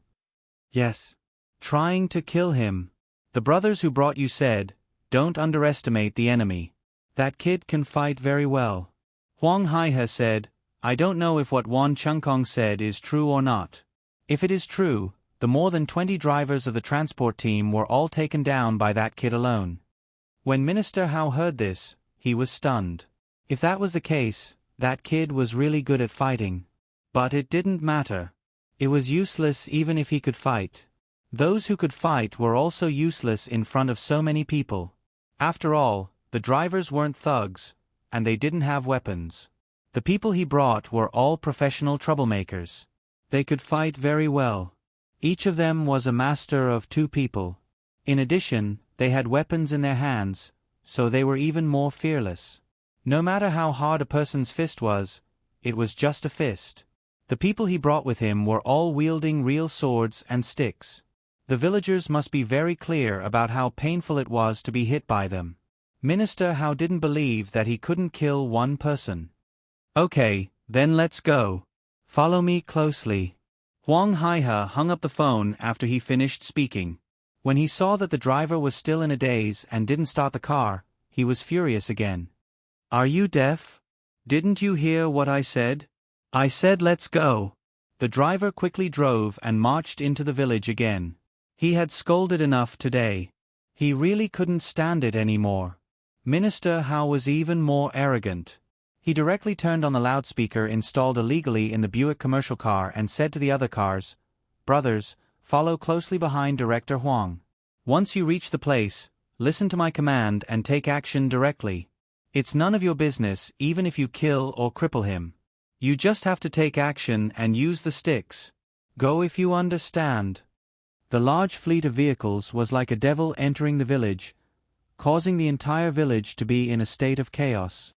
Yes. Trying to kill him. The brothers who brought you said, don't underestimate the enemy. That kid can fight very well. Huang Haihe said, I don't know if what Wan Chengkong said is true or not. If it is true, the more than 20 drivers of the transport team were all taken down by that kid alone. When Minister Hao heard this, he was stunned. If that was the case, that kid was really good at fighting. But it didn't matter. It was useless even if he could fight. Those who could fight were also useless in front of so many people. After all, the drivers weren't thugs, and they didn't have weapons. The people he brought were all professional troublemakers. They could fight very well. Each of them was a master of 2 people. In addition, they had weapons in their hands, so they were even more fearless. No matter how hard a person's fist was, it was just a fist. The people he brought with him were all wielding real swords and sticks. The villagers must be very clear about how painful it was to be hit by them. Minister Hao didn't believe that he couldn't kill one person. Okay, then let's go. Follow me closely. Huang Haihe hung up the phone after he finished speaking. When he saw that the driver was still in a daze and didn't start the car, he was furious again. Are you deaf? Didn't you hear what I said? I said let's go. The driver quickly drove and marched into the village again. He had scolded enough today. He really couldn't stand it anymore. Minister Hao was even more arrogant. He directly turned on the loudspeaker installed illegally in the Buick commercial car and said to the other cars, "Brothers, follow closely behind Director Huang. Once you reach the place, listen to my command and take action directly. It's none of your business even if you kill or cripple him. You just have to take action and use the sticks. Go if you understand." The large fleet of vehicles was like a devil entering the village, causing the entire village to be in a state of chaos.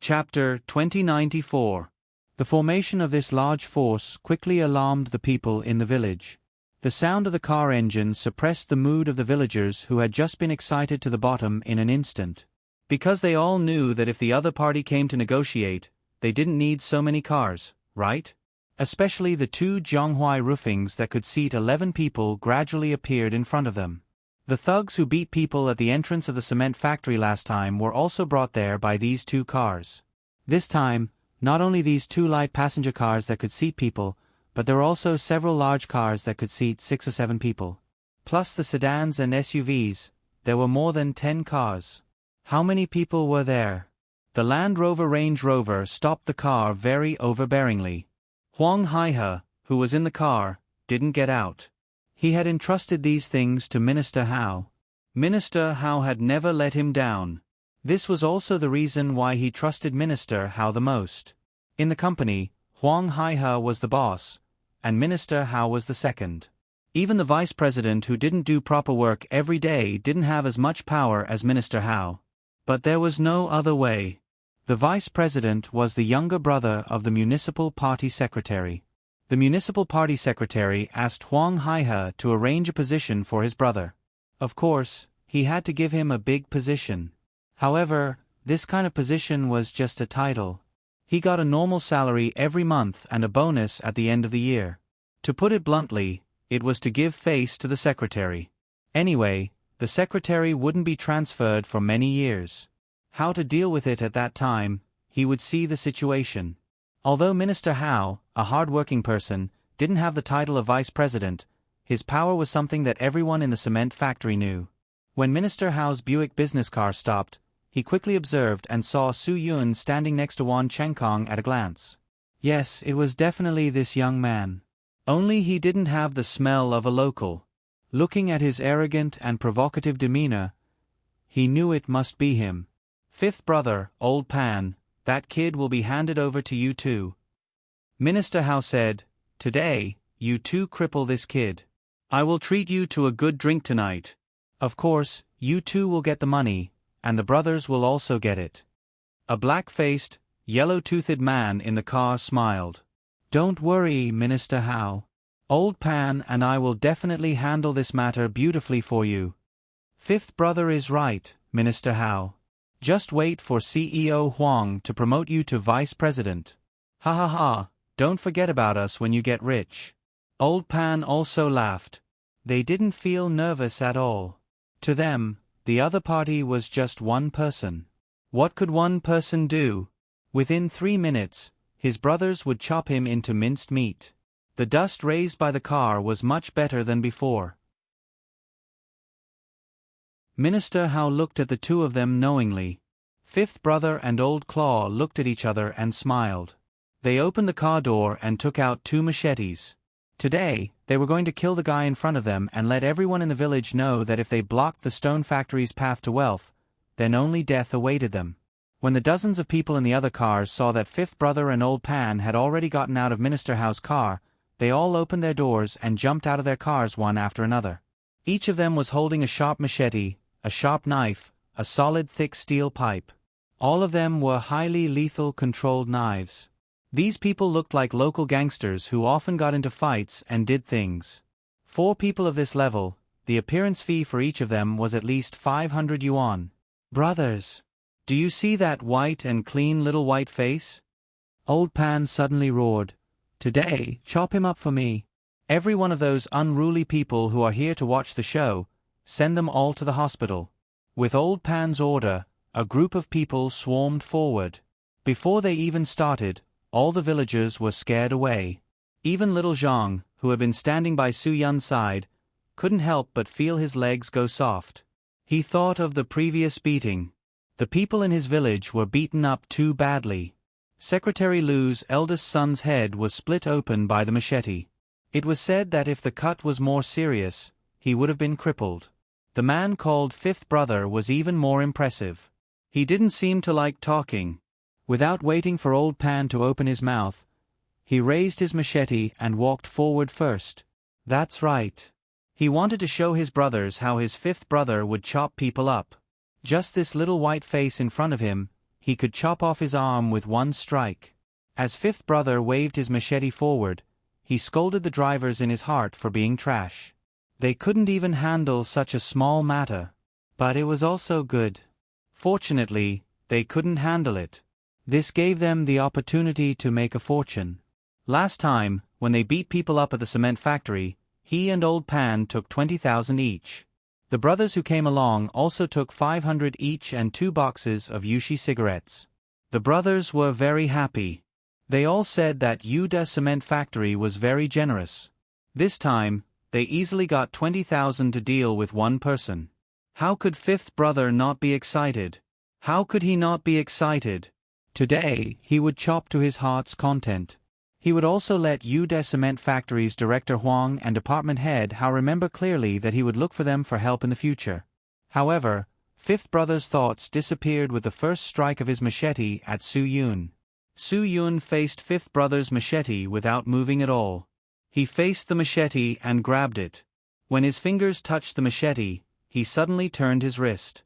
Chapter 2094. The formation of this large force quickly alarmed the people in the village. The sound of the car engine suppressed the mood of the villagers who had just been excited to the bottom in an instant. Because they all knew that if the other party came to negotiate, they didn't need so many cars, right? Especially the two Zhonghui roofings that could seat 11 people gradually appeared in front of them. The thugs who beat people at the entrance of the cement factory last time were also brought there by these two cars. This time, not only these two light passenger cars that could seat people, but there were also several large cars that could seat 6 or 7 people. Plus the sedans and SUVs, there were more than 10 cars. How many people were there? The Land Rover Range Rover stopped the car very overbearingly. Huang Haihe, who was in the car, didn't get out. He had entrusted these things to Minister Hao. Minister Hao had never let him down. This was also the reason why he trusted Minister Hao the most. In the company, Huang Haihe was the boss, and Minister Hao was the second. Even the vice president who didn't do proper work every day didn't have as much power as Minister Hao. But there was no other way. The vice president was the younger brother of the municipal party secretary. The municipal party secretary asked Huang Haihe to arrange a position for his brother. Of course, he had to give him a big position. However, this kind of position was just a title. He got a normal salary every month and a bonus at the end of the year. To put it bluntly, it was to give face to the secretary. Anyway, the secretary wouldn't be transferred for many years. How to deal with it at that time, he would see the situation. Although Minister Hao, a hard-working person, didn't have the title of vice president, his power was something that everyone in the cement factory knew. When Minister Hao's Buick business car stopped, he quickly observed and saw Su Yun standing next to Wan Chengkong at a glance. Yes, it was definitely this young man. Only he didn't have the smell of a local. Looking at his arrogant and provocative demeanor, he knew it must be him. "Fifth brother, Old Pan, that kid will be handed over to you too." Minister Hao said, "Today, you two cripple this kid. I will treat you to a good drink tonight. Of course, you two will get the money, and the brothers will also get it." A black-faced, yellow-toothed man in the car smiled. "Don't worry, Minister Hao. Old Pan and I will definitely handle this matter beautifully for you. Fifth brother is right, Minister Hao. Just wait for CEO Huang to promote you to vice president. Ha ha ha, don't forget about us when you get rich." Old Pan also laughed. They didn't feel nervous at all. To them, the other party was just one person. What could one person do? Within 3 minutes, his brothers would chop him into minced meat. The dust raised by the car was much better than before. Minister Hao looked at the two of them knowingly. Fifth brother and Old Claw looked at each other and smiled. They opened the car door and took out 2 machetes. Today, they were going to kill the guy in front of them and let everyone in the village know that if they blocked the stone factory's path to wealth, then only death awaited them. When the dozens of people in the other cars saw that Fifth brother and Old Pan had already gotten out of Minister Hao's car, they all opened their doors and jumped out of their cars one after another. Each of them was holding a sharp machete, a sharp knife, a solid thick steel pipe. All of them were highly lethal controlled knives. These people looked like local gangsters who often got into fights and did things. 4 people of this level, the appearance fee for each of them was at least 500 yuan. "Brothers, do you see that white and clean little white face?" Old Pan suddenly roared. "Today, chop him up for me. Every one of those unruly people who are here to watch the show, send them all to the hospital." With Old Pan's order, a group of people swarmed forward. Before they even started, all the villagers were scared away. Even little Zhang, who had been standing by Su Yun's side, couldn't help but feel his legs go soft. He thought of the previous beating. The people in his village were beaten up too badly. Secretary Lu's eldest son's head was split open by the machete. It was said that if the cut was more serious, he would have been crippled. The man called fifth brother was even more impressive. He didn't seem to like talking. Without waiting for old Pan to open his mouth, he raised his machete and walked forward first. That's right. He wanted to show his brothers how his fifth brother would chop people up. Just this little white face in front of him, he could chop off his arm with one strike. As fifth brother waved his machete forward, he scolded the drivers in his heart for being trash. They couldn't even handle such a small matter. But it was also good. Fortunately, they couldn't handle it. This gave them the opportunity to make a fortune. Last time, when they beat people up at the cement factory, he and old Pan took 20,000 each. The brothers who came along also took 500 each and 2 boxes of Yushi cigarettes. The brothers were very happy. They all said that Yuda cement factory was very generous. This time, they easily got 20,000 to deal with one person. How could fifth brother not be excited? How could he not be excited? Today, he would chop to his heart's content. He would also let Yuda Cement Factory's Director Huang and department head Hao remember clearly that he would look for them for help in the future. However, fifth brother's thoughts disappeared with the first strike of his machete at Su Yun. Su Yun faced fifth brother's machete without moving at all. He faced the machete and grabbed it. When his fingers touched the machete, he suddenly turned his wrist.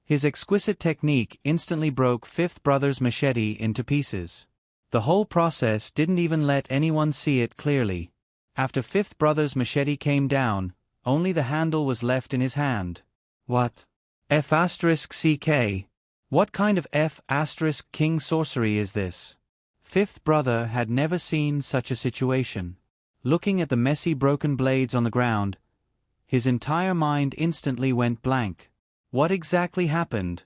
His exquisite technique instantly broke fifth brother's machete into pieces. The whole process didn't even let anyone see it clearly. After fifth brother's machete came down, only the handle was left in his hand. What? F***CK? What kind of F***king sorcery is this? Fifth brother had never seen such a situation. Looking at the messy broken blades on the ground, his entire mind instantly went blank. What exactly happened?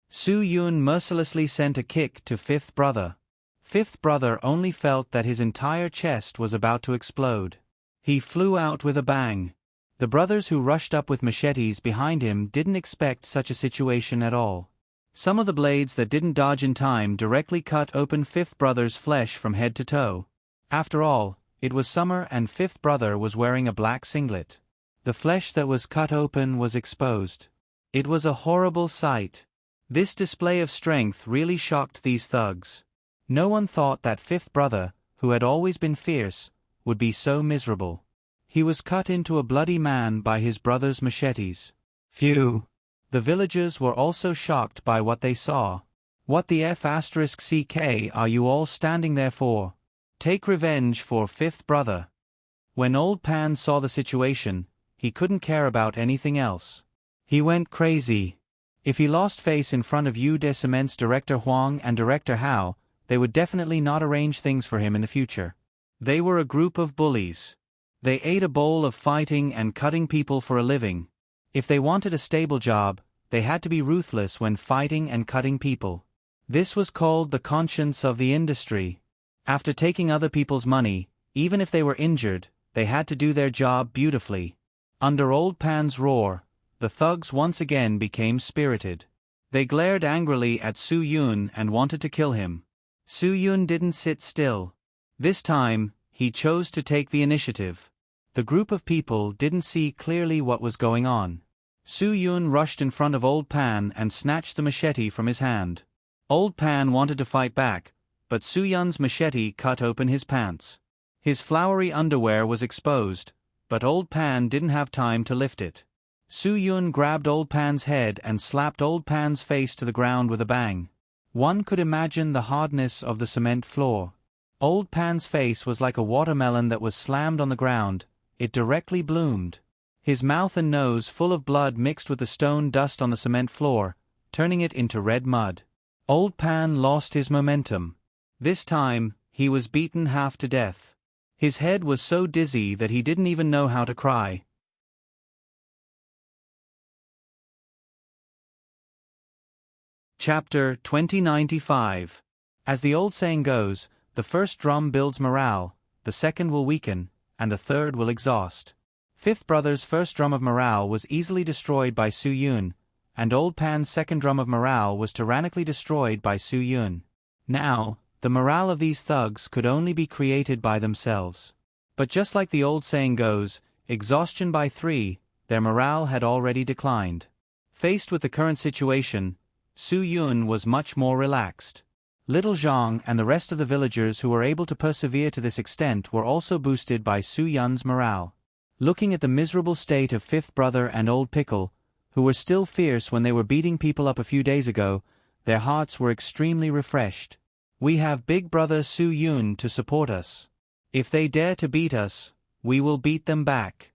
Su Yun mercilessly sent a kick to fifth brother. Fifth brother only felt that his entire chest was about to explode. He flew out with a bang. The brothers who rushed up with machetes behind him didn't expect such a situation at all. Some of the blades that didn't dodge in time directly cut open fifth brother's flesh from head to toe. After all, it was summer and fifth brother was wearing a black singlet. The flesh that was cut open was exposed. It was a horrible sight. This display of strength really shocked these thugs. No one thought that fifth brother, who had always been fierce, would be so miserable. He was cut into a bloody man by his brother's machetes. Phew! The villagers were also shocked by what they saw. What the F***CK are you all standing there for? Take revenge for fifth brother. When old Pan saw the situation, he couldn't care about anything else. He went crazy. If he lost face in front of Yuda Cement's Director Huang and Director Hao, they would definitely not arrange things for him in the future. They were a group of bullies. They ate a bowl of fighting and cutting people for a living. If they wanted a stable job, they had to be ruthless when fighting and cutting people. This was called the conscience of the industry. After taking other people's money, even if they were injured, they had to do their job beautifully. Under old Pan's roar, the thugs once again became spirited. They glared angrily at Su Yun and wanted to kill him. Su Yun didn't sit still. This time, he chose to take the initiative. The group of people didn't see clearly what was going on. Su Yun rushed in front of old Pan and snatched the machete from his hand. Old Pan wanted to fight back, but Su Yun's machete cut open his pants. His flowery underwear was exposed, but old Pan didn't have time to lift it. Su Yun grabbed old Pan's head and slapped old Pan's face to the ground with a bang. One could imagine the hardness of the cement floor. Old Pan's face was like a watermelon that was slammed on the ground. It directly bloomed. His mouth and nose full of blood mixed with the stone dust on the cement floor, turning it into red mud. Old Pan lost his momentum. This time, he was beaten half to death. His head was so dizzy that he didn't even know how to cry. Chapter 2095. As the old saying goes, the first drum builds morale, the second will weaken, and the third will exhaust. Fifth brother's first drum of morale was easily destroyed by Su Yun, and old Pan's second drum of morale was tyrannically destroyed by Su Yun. Now, the morale of these thugs could only be created by themselves. But just like the old saying goes, exhaustion by 3, their morale had already declined. Faced with the current situation, Su Yun was much more relaxed. Little Zhang and the rest of the villagers who were able to persevere to this extent were also boosted by Su Yun's morale. Looking at the miserable state of fifth brother and old Pickle, who were still fierce when they were beating people up a few days ago, their hearts were extremely refreshed. We have big brother Su Yun to support us. If they dare to beat us, we will beat them back.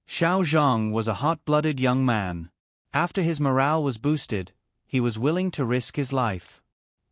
Xiao Zhang was a hot-blooded young man. After his morale was boosted, he was willing to risk his life.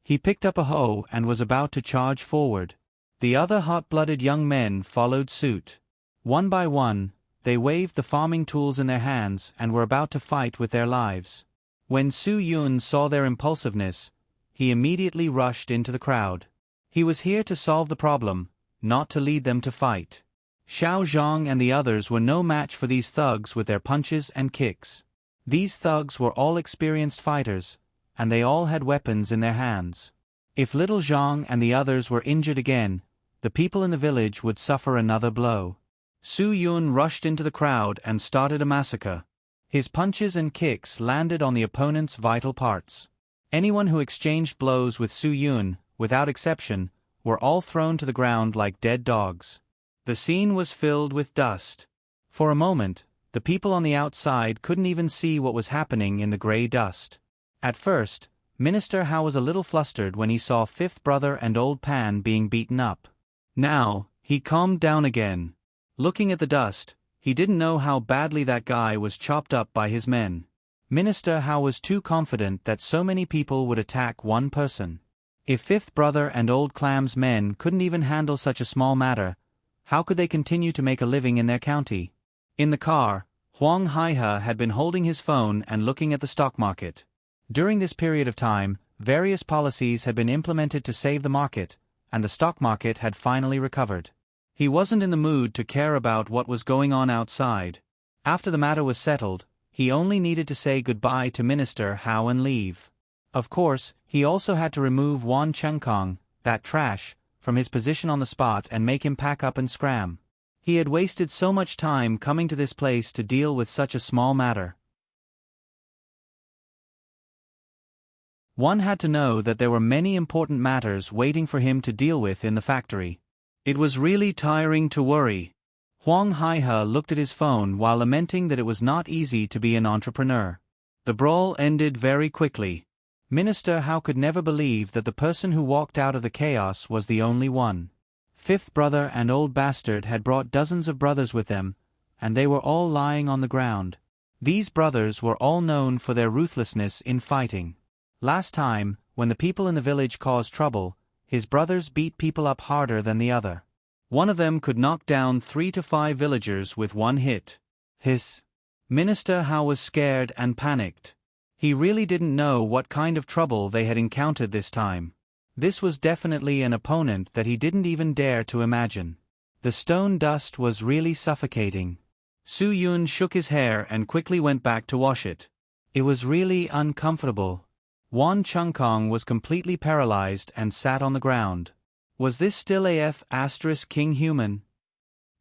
He picked up a hoe and was about to charge forward. The other hot-blooded young men followed suit. One by one, they waved the farming tools in their hands and were about to fight with their lives. When Su Yun saw their impulsiveness, he immediately rushed into the crowd. He was here to solve the problem, not to lead them to fight. Xiao Zhang and the others were no match for these thugs with their punches and kicks. These thugs were all experienced fighters, and they all had weapons in their hands. If little Zhang and the others were injured again, the people in the village would suffer another blow. Su Yun rushed into the crowd and started a massacre. His punches and kicks landed on the opponent's vital parts. Anyone who exchanged blows with Su Yun, without exception, were all thrown to the ground like dead dogs. The scene was filled with dust. For a moment, the people on the outside couldn't even see what was happening in the gray dust. At first, Minister Hao was a little flustered when he saw fifth brother and old Pan being beaten up. Now, he calmed down again. Looking at the dust, he didn't know how badly that guy was chopped up by his men. Minister Hao was too confident that so many people would attack one person. If fifth brother and old Clam's men couldn't even handle such a small matter, how could they continue to make a living in their county? In the car, Huang Haihe had been holding his phone and looking at the stock market. During this period of time, various policies had been implemented to save the market, and the stock market had finally recovered. He wasn't in the mood to care about what was going on outside. After the matter was settled, he only needed to say goodbye to Minister Hao and leave. Of course, he also had to remove Wan Chengkong, that trash, from his position on the spot and make him pack up and scram. He had wasted so much time coming to this place to deal with such a small matter. One had to know that there were many important matters waiting for him to deal with in the factory. It was really tiring to worry. Huang Haihe looked at his phone while lamenting that it was not easy to be an entrepreneur. The brawl ended very quickly. Minister Hao could never believe that the person who walked out of the chaos was the only one. Fifth brother and old bastard had brought dozens of brothers with them, and they were all lying on the ground. These brothers were all known for their ruthlessness in fighting. Last time, when the people in the village caused trouble, his brothers beat people up harder than the other. One of them could knock down 3 to 5 villagers with one hit. Minister Hao was scared and panicked. He really didn't know what kind of trouble they had encountered this time. This was definitely an opponent that he didn't even dare to imagine. The stone dust was really suffocating. Su Yun shook his hair and quickly went back to wash it. It was really uncomfortable. Wan Chengkong was completely paralyzed and sat on the ground. Was this still King human?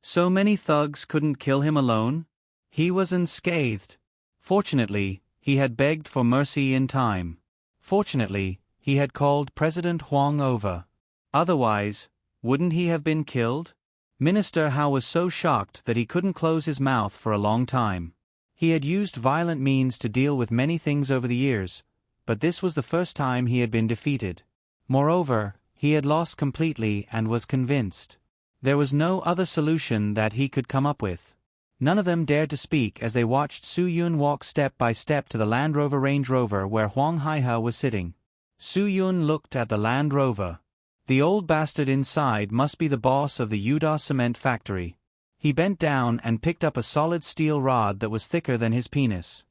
So many thugs couldn't kill him alone? He was unscathed. Fortunately, he had begged for mercy in time. Fortunately, he had called President Huang over. Otherwise, wouldn't he have been killed? Minister Hao was so shocked that he couldn't close his mouth for a long time. He had used violent means to deal with many things over the years, but this was the first time he had been defeated. Moreover, he had lost completely and was convinced. There was no other solution that he could come up with. None of them dared to speak as they watched Su Yun walk step by step to the Land Rover Range Rover where Huang Haihe was sitting. Su Yun looked at the Land Rover. The old bastard inside must be the boss of the Yuda cement factory. He bent down and picked up a solid steel rod that was thicker than his penis.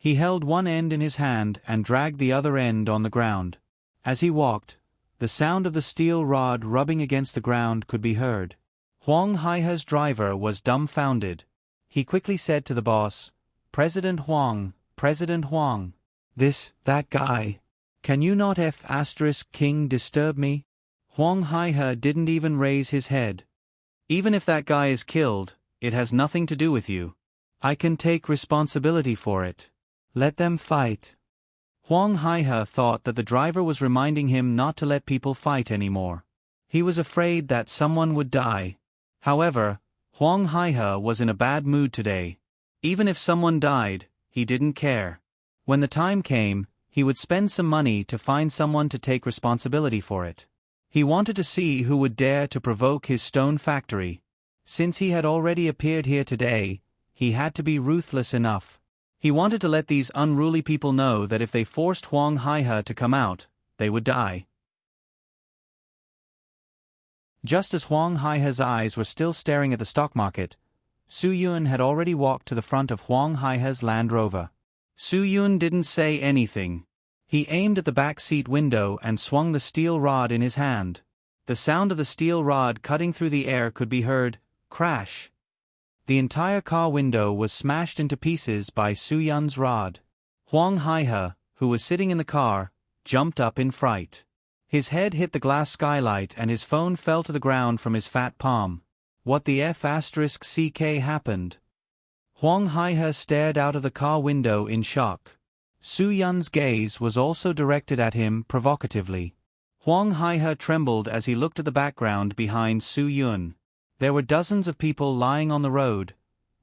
He held one end in his hand and dragged the other end on the ground. As he walked, the sound of the steel rod rubbing against the ground could be heard. Huang Haihe's driver was dumbfounded. He quickly said to the boss, President Huang, President Huang. That guy. Can you not King disturb me? Huang Haihe didn't even raise his head. Even if that guy is killed, it has nothing to do with you. I can take responsibility for it. Let them fight. Huang Haihe thought that the driver was reminding him not to let people fight anymore. He was afraid that someone would die. However, Huang Haihe was in a bad mood today. Even if someone died, he didn't care. When the time came, he would spend some money to find someone to take responsibility for it. He wanted to see who would dare to provoke his stone factory. Since he had already appeared here today, he had to be ruthless enough. He wanted to let these unruly people know that if they forced Huang Haihe to come out, they would die. Just as Huang Haihe's eyes were still staring at the stock market, Su Yun had already walked to the front of Huang Haihe's Land Rover. Su Yun didn't say anything. He aimed at the back seat window and swung the steel rod in his hand. The sound of the steel rod cutting through the air could be heard. Crash. The entire car window was smashed into pieces by Su Yun's rod. Huang Haihe, who was sitting in the car, jumped up in fright. His head hit the glass skylight and his phone fell to the ground from his fat palm. What the CK happened? Huang Haihe stared out of the car window in shock. Su Yun's gaze was also directed at him provocatively. Huang Haihe trembled as he looked at the background behind Su Yun. There were dozens of people lying on the road,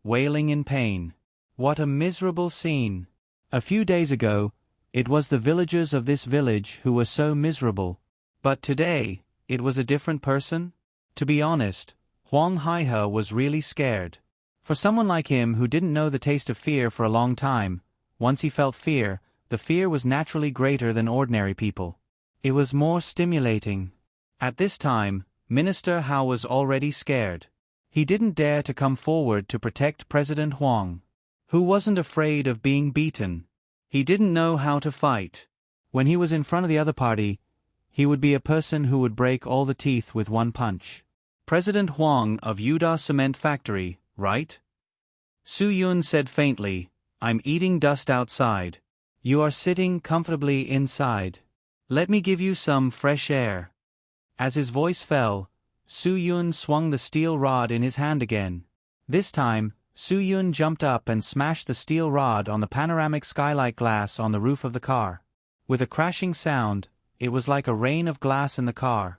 wailing in pain. What a miserable scene. A few days ago, it was the villagers of this village who were so miserable. But today, it was a different person? To be honest, Huang Haihe was really scared. For someone like him who didn't know the taste of fear for a long time, once he felt fear, the fear was naturally greater than ordinary people. It was more stimulating. At this time, Minister Hao was already scared. He didn't dare to come forward to protect President Huang, who wasn't afraid of being beaten. He didn't know how to fight. When he was in front of the other party, he would be a person who would break all the teeth with one punch. President Huang of Yuda Cement Factory, right? Su Yun said faintly, I'm eating dust outside. You are sitting comfortably inside. Let me give you some fresh air. As his voice fell, Su Yun swung the steel rod in his hand again. This time, Su Yun jumped up and smashed the steel rod on the panoramic skylight glass on the roof of the car. With a crashing sound, it was like a rain of glass in the car.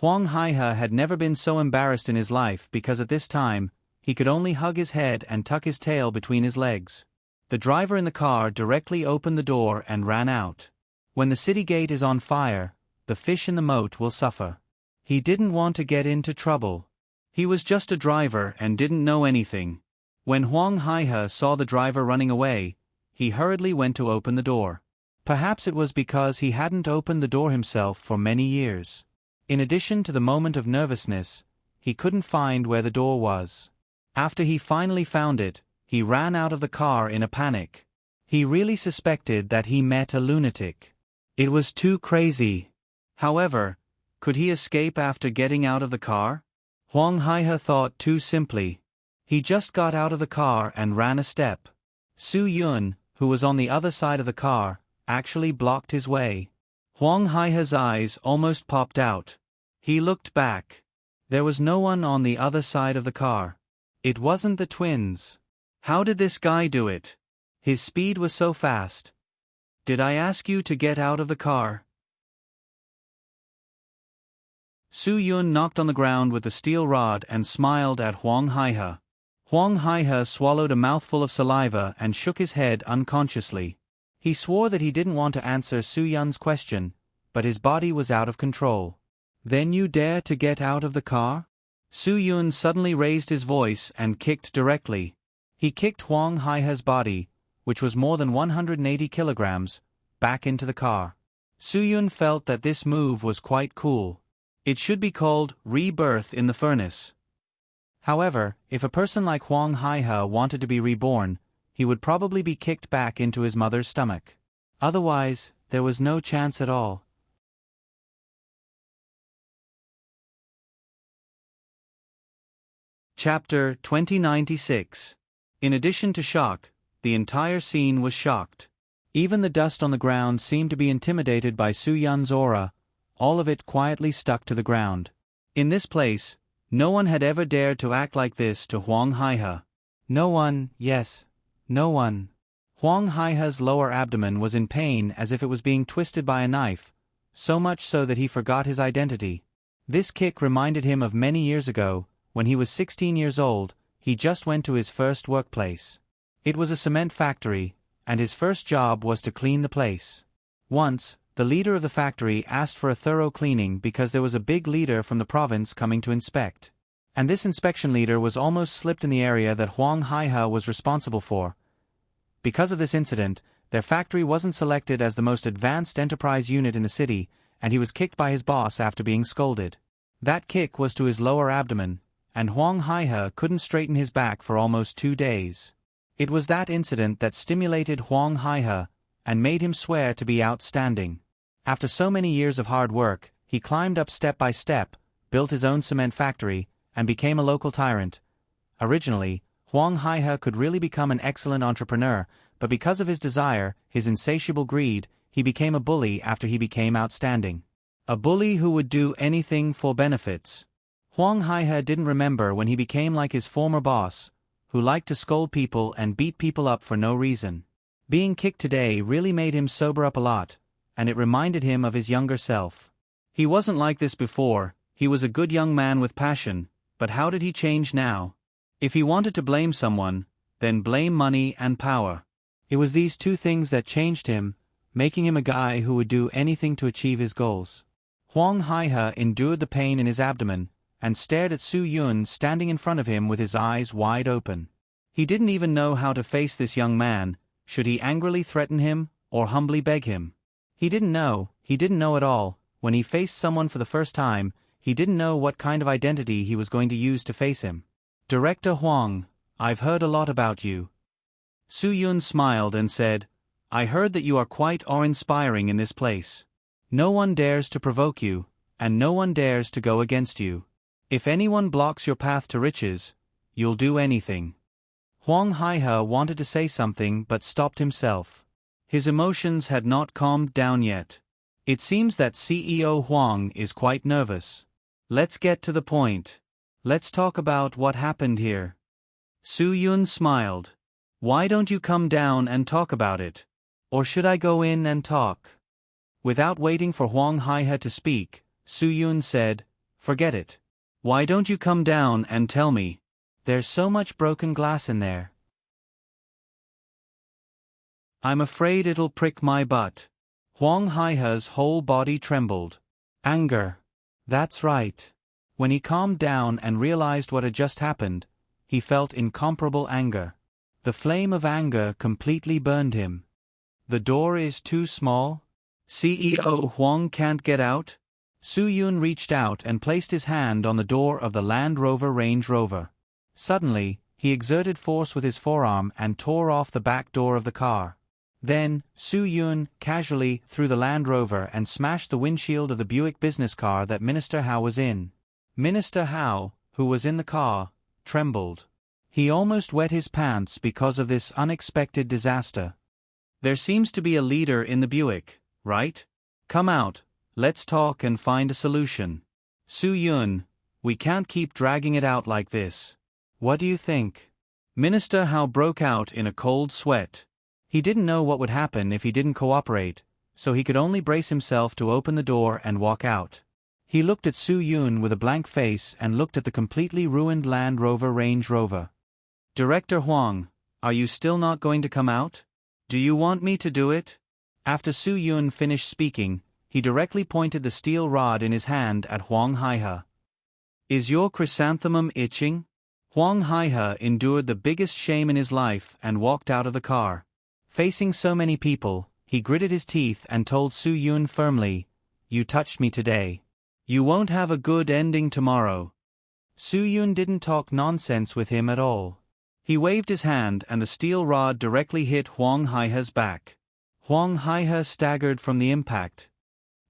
Huang Haihe had never been so embarrassed in his life because at this time, he could only hug his head and tuck his tail between his legs. The driver in the car directly opened the door and ran out. When the city gate is on fire, the fish in the moat will suffer. He didn't want to get into trouble. He was just a driver and didn't know anything. When Huang Haihe saw the driver running away, he hurriedly went to open the door. Perhaps it was because he hadn't opened the door himself for many years. In addition to the moment of nervousness, he couldn't find where the door was. After he finally found it, he ran out of the car in a panic. He really suspected that he met a lunatic. It was too crazy. However, could he escape after getting out of the car? Huang Haihe thought too simply. He just got out of the car and ran a step. Su Yun, who was on the other side of the car, actually blocked his way. Huang Haihe's eyes almost popped out. He looked back. There was no one on the other side of the car. It wasn't the twins. How did this guy do it? His speed was so fast. Did I ask you to get out of the car? Su Yun knocked on the ground with the steel rod and smiled at Huang Haihe. Huang Haihe swallowed a mouthful of saliva and shook his head unconsciously. He swore that he didn't want to answer Su Yun's question, but his body was out of control. Then you dare to get out of the car? Su Yun suddenly raised his voice and kicked directly. He kicked Huang Haihe's body, which was more than 180 kilograms, back into the car. Su Yun felt that this move was quite cool. It should be called rebirth in the furnace. However, if a person like Huang Haihe wanted to be reborn, he would probably be kicked back into his mother's stomach. Otherwise, there was no chance at all. Chapter 2096. In addition to shock, the entire scene was shocked. Even the dust on the ground seemed to be intimidated by Su Yun's aura, all of it quietly stuck to the ground. In this place, no one had ever dared to act like this to Huang Haihe. No one, yes, no one. Huang Haihe's lower abdomen was in pain as if it was being twisted by a knife, so much so that he forgot his identity. This kick reminded him of many years ago, when he was 16 years old. He just went to his first workplace. It was a cement factory, and his first job was to clean the place. Once, the leader of the factory asked for a thorough cleaning because there was a big leader from the province coming to inspect. And this inspection leader was almost slipped in the area that Huang Haihe was responsible for. Because of this incident, their factory wasn't selected as the most advanced enterprise unit in the city, and he was kicked by his boss after being scolded. That kick was to his lower abdomen, and Huang Haihe couldn't straighten his back for almost 2 days. It was that incident that stimulated Huang Haihe and made him swear to be outstanding. After so many years of hard work, he climbed up step by step, built his own cement factory, and became a local tyrant. Originally, Huang Haihe could really become an excellent entrepreneur, but because of his desire, his insatiable greed, he became a bully after he became outstanding. A bully who would do anything for benefits. Huang Haihe didn't remember when he became like his former boss, who liked to scold people and beat people up for no reason. Being kicked today really made him sober up a lot, and it reminded him of his younger self. He wasn't like this before. He was a good young man with passion, but how did he change now? If he wanted to blame someone, then blame money and power. It was these two things that changed him, making him a guy who would do anything to achieve his goals. Huang Haihe endured the pain in his abdomen, and stared at Su Yun standing in front of him with his eyes wide open. He didn't even know how to face this young man. Should he angrily threaten him, or humbly beg him? He didn't know at all. When he faced someone for the first time, he didn't know what kind of identity he was going to use to face him. Director Huang, I've heard a lot about you. Su Yun smiled and said, I heard that you are quite awe-inspiring in this place. No one dares to provoke you, and no one dares to go against you. If anyone blocks your path to riches, you'll do anything. Huang Haihe wanted to say something but stopped himself. His emotions had not calmed down yet. It seems that CEO Huang is quite nervous. Let's get to the point. Let's talk about what happened here. Su Yun smiled. Why don't you come down and talk about it? Or should I go in and talk? Without waiting for Huang Haihe to speak, Su Yun said, Forget it. Why don't you come down and tell me? There's so much broken glass in there. I'm afraid it'll prick my butt. Huang Haihe's whole body trembled. Anger. That's right. When he calmed down and realized what had just happened, he felt incomparable anger. The flame of anger completely burned him. The door is too small? CEO Huang can't get out? Su Yun reached out and placed his hand on the door of the Land Rover Range Rover. Suddenly, he exerted force with his forearm and tore off the back door of the car. Then, Su Yun casually threw the Land Rover and smashed the windshield of the Buick business car that Minister Hao was in. Minister Hao, who was in the car, trembled. He almost wet his pants because of this unexpected disaster. There seems to be a leader in the Buick, right? Come out. Let's talk and find a solution. Su Yun, we can't keep dragging it out like this. What do you think? Minister Hao broke out in a cold sweat. He didn't know what would happen if he didn't cooperate, so he could only brace himself to open the door and walk out. He looked at Su Yun with a blank face and looked at the completely ruined Land Rover Range Rover. Director Huang, are you still not going to come out? Do you want me to do it? After Su Yun finished speaking, he directly pointed the steel rod in his hand at Huang Haihe. Is your chrysanthemum itching? Huang Haihe endured the biggest shame in his life and walked out of the car. Facing so many people, he gritted his teeth and told Su Yun firmly, You touched me today. You won't have a good ending tomorrow. Su Yun didn't talk nonsense with him at all. He waved his hand and the steel rod directly hit Huang Haihe's back. Huang Haihe staggered from the impact.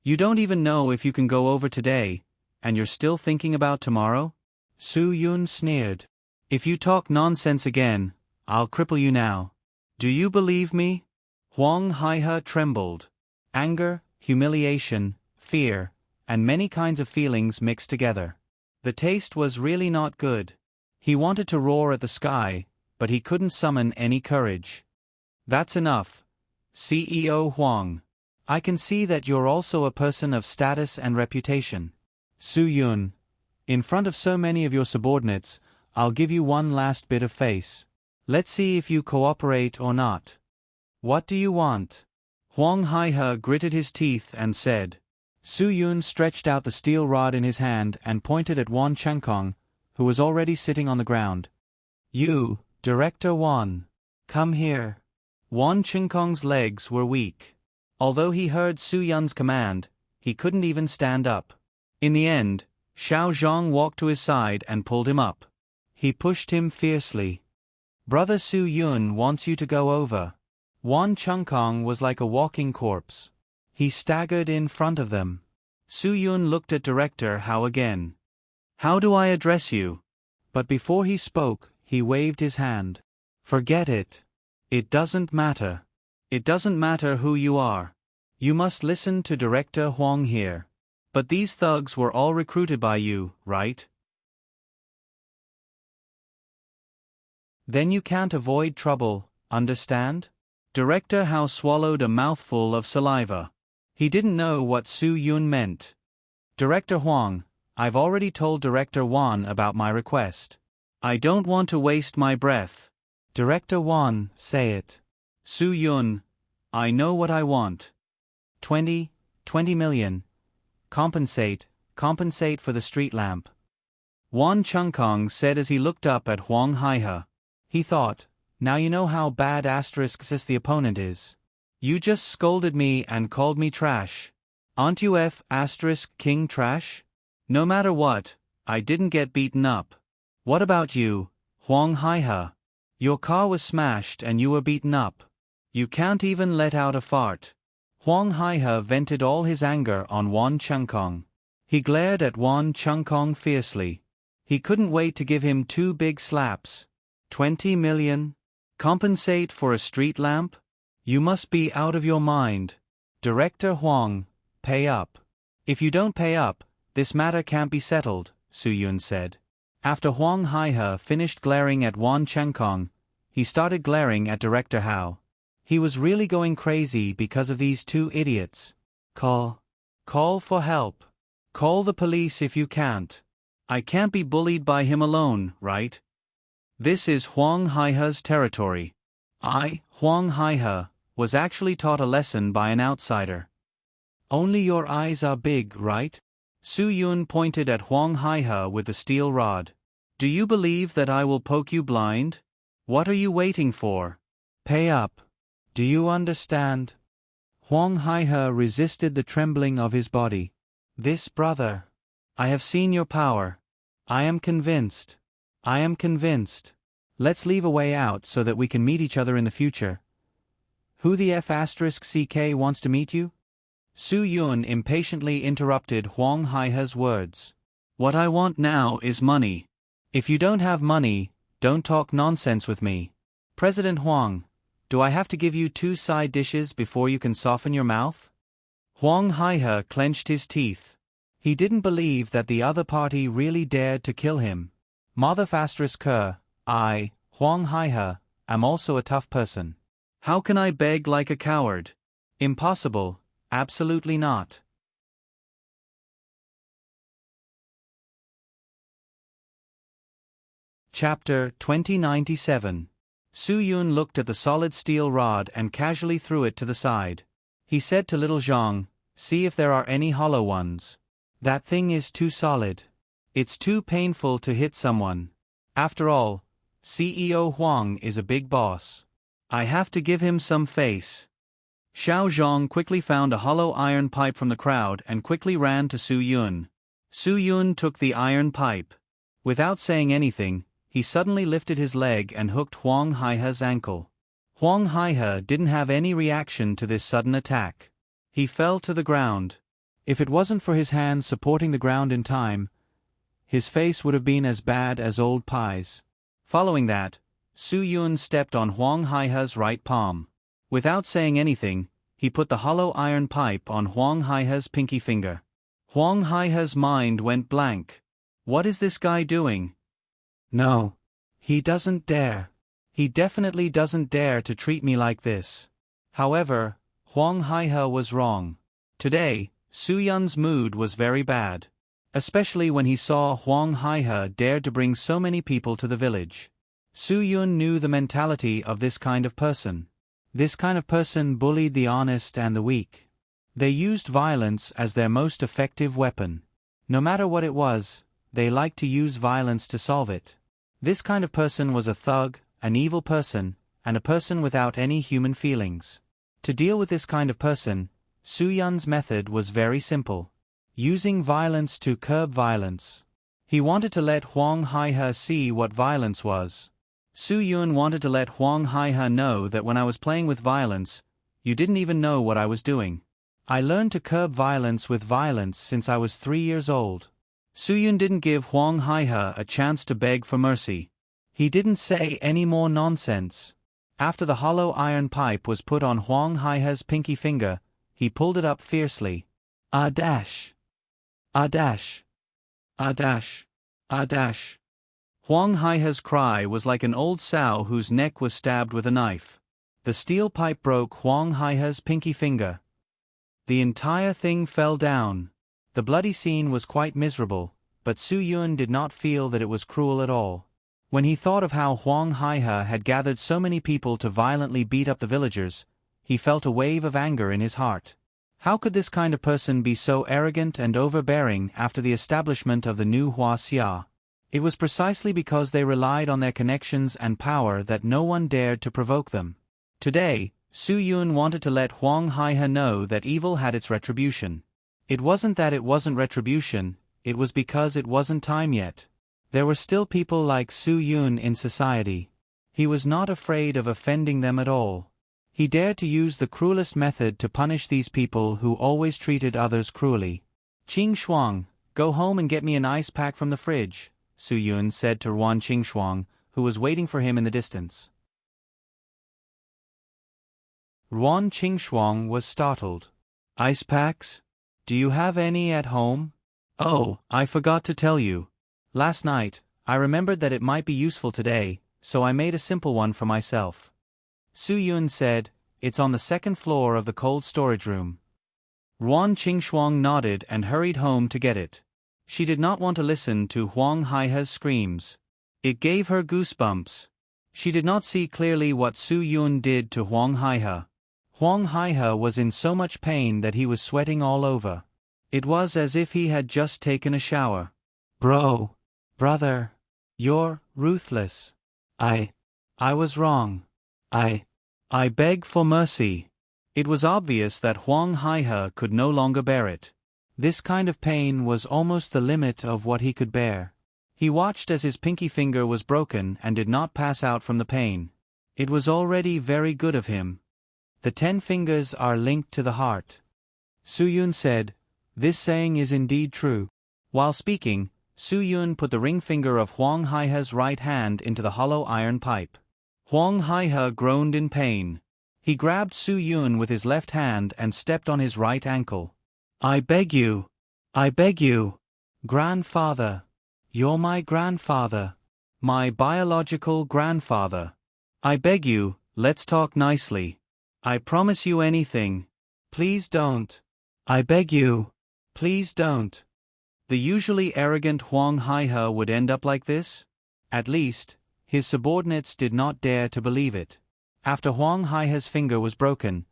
You don't even know if you can go over today, and you're still thinking about tomorrow? Su Yun sneered. If you talk nonsense again, I'll cripple you now. Do you believe me? Huang Haihe trembled. Anger, humiliation, fear, and many kinds of feelings mixed together. The taste was really not good. He wanted to roar at the sky, but he couldn't summon any courage. That's enough. CEO Huang. I can see that you're also a person of status and reputation. Su Yun. In front of so many of your subordinates, I'll give you one last bit of face. Let's see if you cooperate or not. What do you want? Huang Haihe gritted his teeth and said. Su Yun stretched out the steel rod in his hand and pointed at Wan Chengkong, who was already sitting on the ground. You, Director Wan. Come here. Wan Chengkong's legs were weak. Although he heard Su Yun's command, he couldn't even stand up. In the end, Xiao Zhang walked to his side and pulled him up. He pushed him fiercely. Brother Su Yun wants you to go over. Wan Chengkong was like a walking corpse. He staggered in front of them. Su Yun looked at Director Hao again. How do I address you? But before he spoke, he waved his hand. Forget it. It doesn't matter. It doesn't matter who you are. You must listen to Director Huang here. But these thugs were all recruited by you, right? Then you can't avoid trouble, understand? Director Hao swallowed a mouthful of saliva. He didn't know what Su Yun meant. Director Huang, I've already told Director Wan about my request. I don't want to waste my breath. Director Wan, say it. Su Yun, I know what I want. 20 million. Compensate for the street lamp. Wan Chengkong said as he looked up at Huang Haihe. He thought, now you know how bad *6 the opponent is. You just scolded me and called me trash. Aren't you King trash? No matter what, I didn't get beaten up. What about you, Huang Haihe? Your car was smashed and you were beaten up. You can't even let out a fart. Huang Haihe vented all his anger on Wan Chengkong. He glared at Wan Chengkong fiercely. He couldn't wait to give him 2 big slaps. 20 million? Compensate for a street lamp? You must be out of your mind. Director Huang, pay up. If you don't pay up, this matter can't be settled, Su Yun said. After Huang Haihe finished glaring at Wan Chengkong, he started glaring at Director Hao. He was really going crazy because of these 2 idiots. Call for help. Call the police if you can't. I can't be bullied by him alone, right? This is Huang Haihe's territory. I, Huang Haihe, was actually taught a lesson by an outsider. Only your eyes are big, right? Su Yun pointed at Huang Haihe with the steel rod. Do you believe that I will poke you blind? What are you waiting for? Pay up. Do you understand? Huang Haihe resisted the trembling of his body. This brother. I have seen your power. I am convinced. Let's leave a way out so that we can meet each other in the future. Who the *CK wants to meet you? Su Yun impatiently interrupted Huang Haihe's words. What I want now is money. If you don't have money, don't talk nonsense with me. President Huang, do I have to give you 2 side dishes before you can soften your mouth? Huang Haihe clenched his teeth. He didn't believe that the other party really dared to kill him. Mother *Kerr, I, Huang Haihe, am also a tough person. How can I beg like a coward? Impossible, absolutely not. Chapter 2097. Su Yun looked at the solid steel rod and casually threw it to the side. He said to little Zhang, see if there are any hollow ones. That thing is too solid. It's too painful to hit someone. After all, CEO Huang is a big boss. I have to give him some face. Xiao Zhang quickly found a hollow iron pipe from the crowd and quickly ran to Su Yun. Su Yun took the iron pipe. Without saying anything, he suddenly lifted his leg and hooked Huang Haihe's ankle. Huang Haihe didn't have any reaction to this sudden attack. He fell to the ground. If it wasn't for his hands supporting the ground in time, his face would have been as bad as old pies. Following that, Su Yun stepped on Huang Haihe's right palm. Without saying anything, he put the hollow iron pipe on Huang Haihe's pinky finger. Huang Haihe's mind went blank. What is this guy doing? No. He doesn't dare. He definitely doesn't dare to treat me like this. However, Huang Haihe was wrong. Today, Su Yun's mood was very bad. Especially when he saw Huang Haihe dared to bring so many people to the village. Su Yun knew the mentality of this kind of person. This kind of person bullied the honest and the weak. They used violence as their most effective weapon. No matter what it was, they liked to use violence to solve it. This kind of person was a thug, an evil person, and a person without any human feelings. To deal with this kind of person, Su Yun's method was very simple. Using violence to curb violence. He wanted to let Huang Haihe see what violence was. Su Yun wanted to let Huang Haihe know that when I was playing with violence, you didn't even know what I was doing. I learned to curb violence with violence since I was 3 years old. Su Yun didn't give Huang Haihe a chance to beg for mercy. He didn't say any more nonsense. After the hollow iron pipe was put on Huang Haihe's pinky finger, he pulled it up fiercely. Ah dash. Ah dash. Ah dash. Ah dash. Huang Haihe's cry was like an old sow whose neck was stabbed with a knife. The steel pipe broke Huang Haihe's pinky finger. The entire thing fell down. The bloody scene was quite miserable, but Su Yun did not feel that it was cruel at all. When he thought of how Huang Haihe had gathered so many people to violently beat up the villagers, he felt a wave of anger in his heart. How could this kind of person be so arrogant and overbearing after the establishment of the new Huaxia? It was precisely because they relied on their connections and power that no one dared to provoke them. Today, Su Yun wanted to let Huang Haihe know that evil had its retribution. It wasn't that it wasn't retribution, it was because it wasn't time yet. There were still people like Su Yun in society. He was not afraid of offending them at all. He dared to use the cruelest method to punish these people who always treated others cruelly. Qing Shuang, go home and get me an ice pack from the fridge, Su Yun said to Ruan Qing, who was waiting for him in the distance. Ruan Qing was startled. Ice packs? Do you have any at home? Oh, I forgot to tell you. Last night, I remembered that it might be useful today, so I made a simple one for myself. Su Yun said, it's on the second floor of the cold storage room. Ruan Qing nodded and hurried home to get it. She did not want to listen to Huang Haihe's screams. It gave her goosebumps. She did not see clearly what Su Yun did to Huang Haihe. Huang Haihe was in so much pain that he was sweating all over. It was as if he had just taken a shower. Brother, you're ruthless. I was wrong. I beg for mercy. It was obvious that Huang Haihe could no longer bear it. This kind of pain was almost the limit of what he could bear. He watched as his pinky finger was broken and did not pass out from the pain. It was already very good of him. The 10 fingers are linked to the heart. Su Yun said, this saying is indeed true. While speaking, Su Yun put the ring finger of Huang Haihe's right hand into the hollow iron pipe. Huang Haihe groaned in pain. He grabbed Su Yun with his left hand and stepped on his right ankle. I beg you. Grandfather. You're my grandfather. My biological grandfather. I beg you, let's talk nicely. I promise you anything. Please don't. I beg you. Please don't. The usually arrogant Huang Haihe would end up like this? At least, his subordinates did not dare to believe it. After Huang Haihe's finger was broken,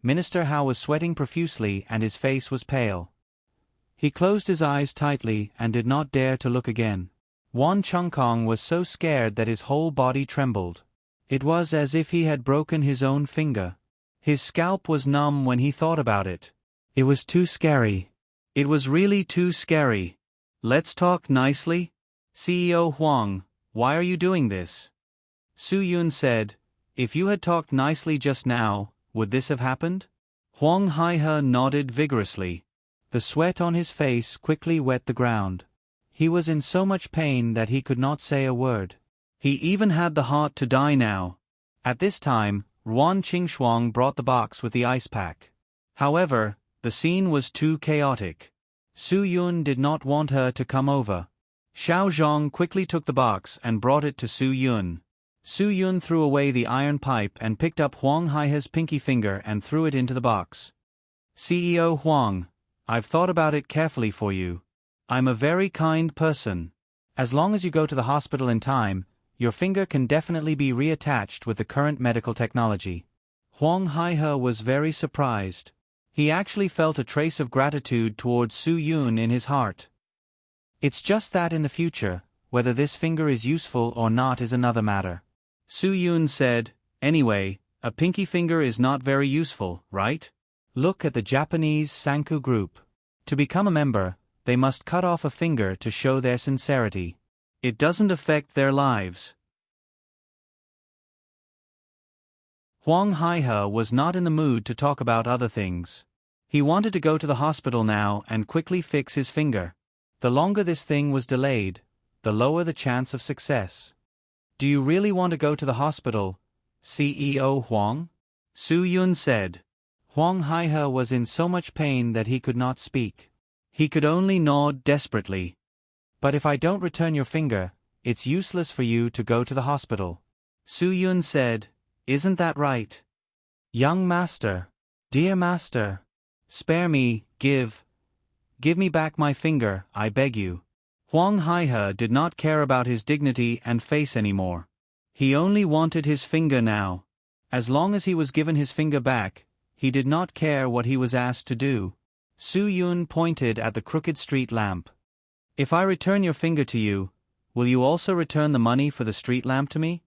Minister Hao was sweating profusely and his face was pale. He closed his eyes tightly and did not dare to look again. Wan Chongkong was so scared that his whole body trembled. It was as if he had broken his own finger. His scalp was numb when he thought about it. It was too scary. It was really too scary. Let's talk nicely? CEO Huang, why are you doing this? Su Yun said, if you had talked nicely just now, would this have happened? Huang Haihe nodded vigorously. The sweat on his face quickly wet the ground. He was in so much pain that he could not say a word. He even had the heart to die now. At this time, Ruan Qingxuang brought the box with the ice pack. However, the scene was too chaotic. Su Yun did not want her to come over. Xiao Zhang quickly took the box and brought it to Su Yun. Su Yun threw away the iron pipe and picked up Huang Haihe's pinky finger and threw it into the box. CEO Huang, I've thought about it carefully for you. I'm a very kind person. As long as you go to the hospital in time, your finger can definitely be reattached with the current medical technology. Huang Haihe was very surprised. He actually felt a trace of gratitude towards Su Yun in his heart. It's just that in the future, whether this finger is useful or not is another matter. Su Yun said, anyway, a pinky finger is not very useful, right? Look at the Japanese Sanku group. To become a member, they must cut off a finger to show their sincerity. It doesn't affect their lives. Huang Haihe was not in the mood to talk about other things. He wanted to go to the hospital now and quickly fix his finger. The longer this thing was delayed, the lower the chance of success. Do you really want to go to the hospital, CEO Huang? Su Yun said. Huang Haihe was in so much pain that he could not speak. He could only nod desperately. But if I don't return your finger, it's useless for you to go to the hospital. Su Yun said, isn't that right? Young master, dear master, spare me, give me back my finger, I beg you. Huang Haihe did not care about his dignity and face anymore. He only wanted his finger now. As long as he was given his finger back, he did not care what he was asked to do. Su Yun pointed at the crooked street lamp. If I return your finger to you, will you also return the money for the street lamp to me?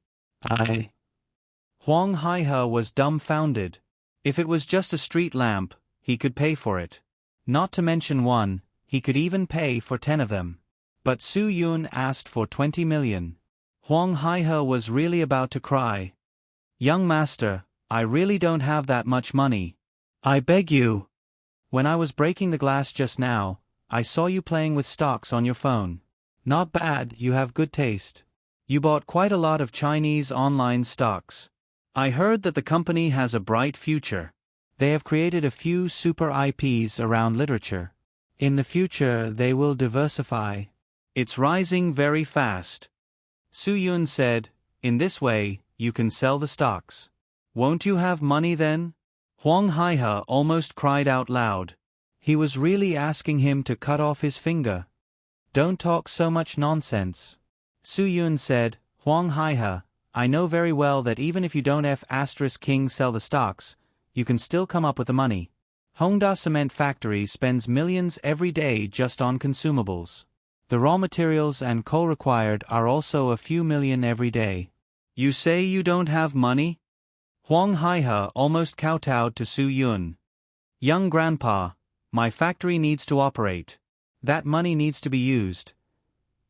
Huang Haihe was dumbfounded. If it was just a street lamp, he could pay for it. Not to mention one, he could even pay for 10 of them. But Su Yun asked for 20 million. Huang Haihe was really about to cry. Young master, I really don't have that much money. I beg you. When I was breaking the glass just now, I saw you playing with stocks on your phone. Not bad, you have good taste. You bought quite a lot of Chinese online stocks. I heard that the company has a bright future. They have created a few super IPs around literature. In the future, they will diversify. It's rising very fast. Su Yun said, in this way, you can sell the stocks. Won't you have money then? Huang Haihe almost cried out loud. He was really asking him to cut off his finger. Don't talk so much nonsense. Su Yun said, Huang Haihe, I know very well that even if you don't King sell the stocks, you can still come up with the money. Hongda Cement Factory spends millions every day just on consumables. The raw materials and coal required are also a few million every day. You say you don't have money? Huang Haihe almost kowtowed to Su Yun. Young grandpa, my factory needs to operate. That money needs to be used.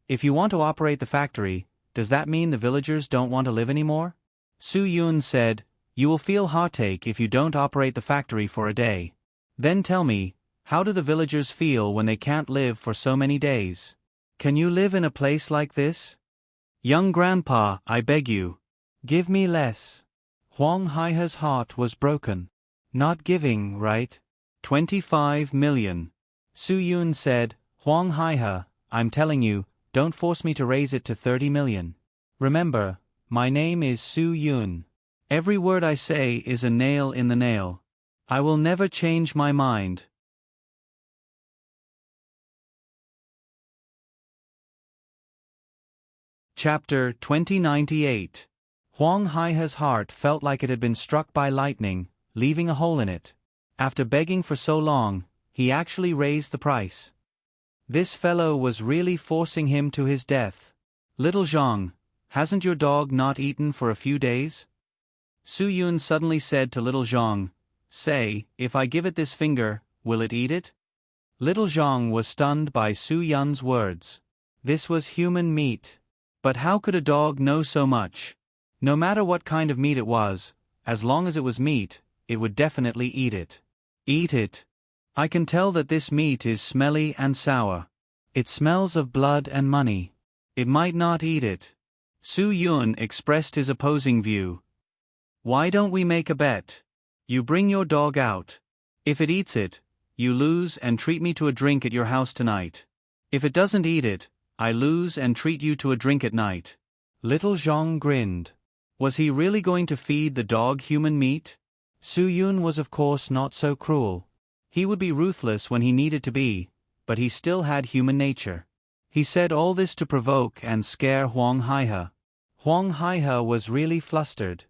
If you want to operate the factory, does that mean the villagers don't want to live anymore? Su Yun said, you will feel heartache if you don't operate the factory for a day. Then tell me, how do the villagers feel when they can't live for so many days? Can you live in a place like this? Young grandpa, I beg you. Give me less. Huang Haihe's heart was broken. Not giving, right? 25 million. Su Yun said, Huang Haihe, I'm telling you, don't force me to raise it to 30 million. Remember, my name is Su Yun. Every word I say is a nail in the nail. I will never change my mind. Chapter 2098. Huang Haihe's heart felt like it had been struck by lightning, leaving a hole in it. After begging for so long, he actually raised the price. This fellow was really forcing him to his death. Little Zhang, hasn't your dog not eaten for a few days? Su Yun suddenly said to Little Zhang, say, if I give it this finger, will it eat it? Little Zhang was stunned by Su Yun's words. This was human meat. But how could a dog know so much? No matter what kind of meat it was, as long as it was meat, it would definitely eat it. Eat it. I can tell that this meat is smelly and sour. It smells of blood and money. It might not eat it. Su Yun expressed his opposing view. Why don't we make a bet? You bring your dog out. If it eats it, you lose and treat me to a drink at your house tonight. If it doesn't eat it, I lose and treat you to a drink at night. Little Zhang grinned. Was he really going to feed the dog human meat? Su Yun was of course not so cruel. He would be ruthless when he needed to be, but he still had human nature. He said all this to provoke and scare Huang Haihe. Huang Haihe was really flustered.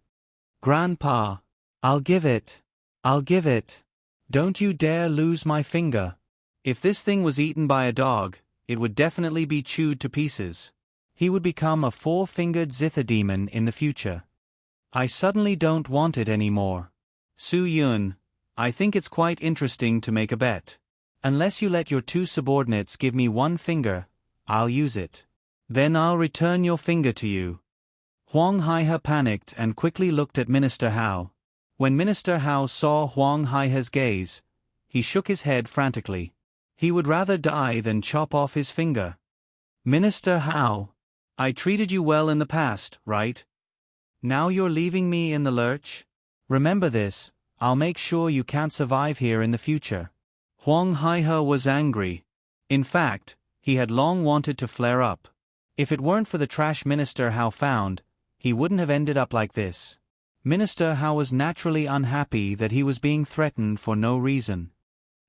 Grandpa, I'll give it. I'll give it. Don't you dare lose my finger. If this thing was eaten by a dog, it would definitely be chewed to pieces. He would become a four-fingered zither demon in the future. I suddenly don't want it anymore. Su Yun, I think it's quite interesting to make a bet. Unless you let your two subordinates give me one finger, I'll use it. Then I'll return your finger to you. Huang Haihe panicked and quickly looked at Minister Hao. When Minister Hao saw Huang Haihe's gaze, he shook his head frantically. He would rather die than chop off his finger. Minister Hao, I treated you well in the past, right? Now you're leaving me in the lurch? Remember this, I'll make sure you can't survive here in the future. Huang Haihe was angry. In fact, he had long wanted to flare up. If it weren't for the trash Minister Hao found, he wouldn't have ended up like this. Minister Hao was naturally unhappy that he was being threatened for no reason.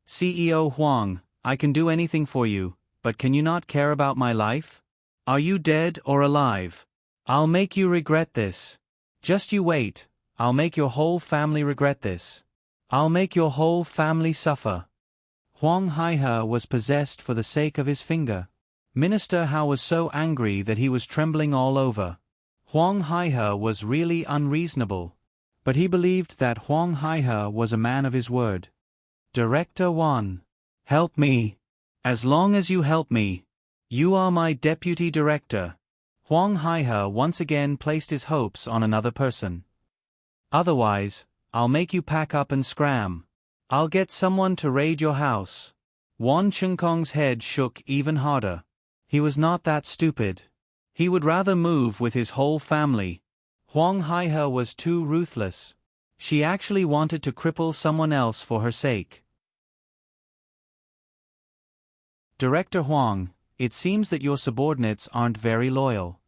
CEO Huang, I can do anything for you, but can you not care about my life? Are you dead or alive? I'll make you regret this. Just you wait, I'll make your whole family regret this. I'll make your whole family suffer. Huang Haihe was possessed for the sake of his finger. Minister Hao was so angry that he was trembling all over. Huang Haihe was really unreasonable, but he believed that Huang Haihe was a man of his word. Director 1. Help me. As long as you help me. You are my deputy director. Huang Haihe once again placed his hopes on another person. Otherwise, I'll make you pack up and scram. I'll get someone to raid your house. Wan Chengkong's head shook even harder. He was not that stupid. He would rather move with his whole family. Huang Haihe was too ruthless. She actually wanted to cripple someone else for her sake. Director Huang, it seems that your subordinates aren't very loyal.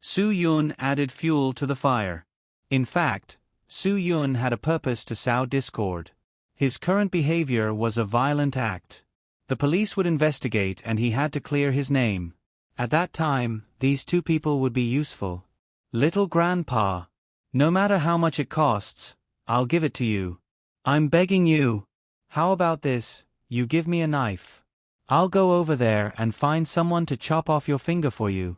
Su Yun added fuel to the fire. In fact, Su Yun had a purpose to sow discord. His current behavior was a violent act. The police would investigate and he had to clear his name. At that time, these two people would be useful. Little Grandpa, no matter how much it costs, I'll give it to you. I'm begging you. How about this, you give me a knife. I'll go over there and find someone to chop off your finger for you.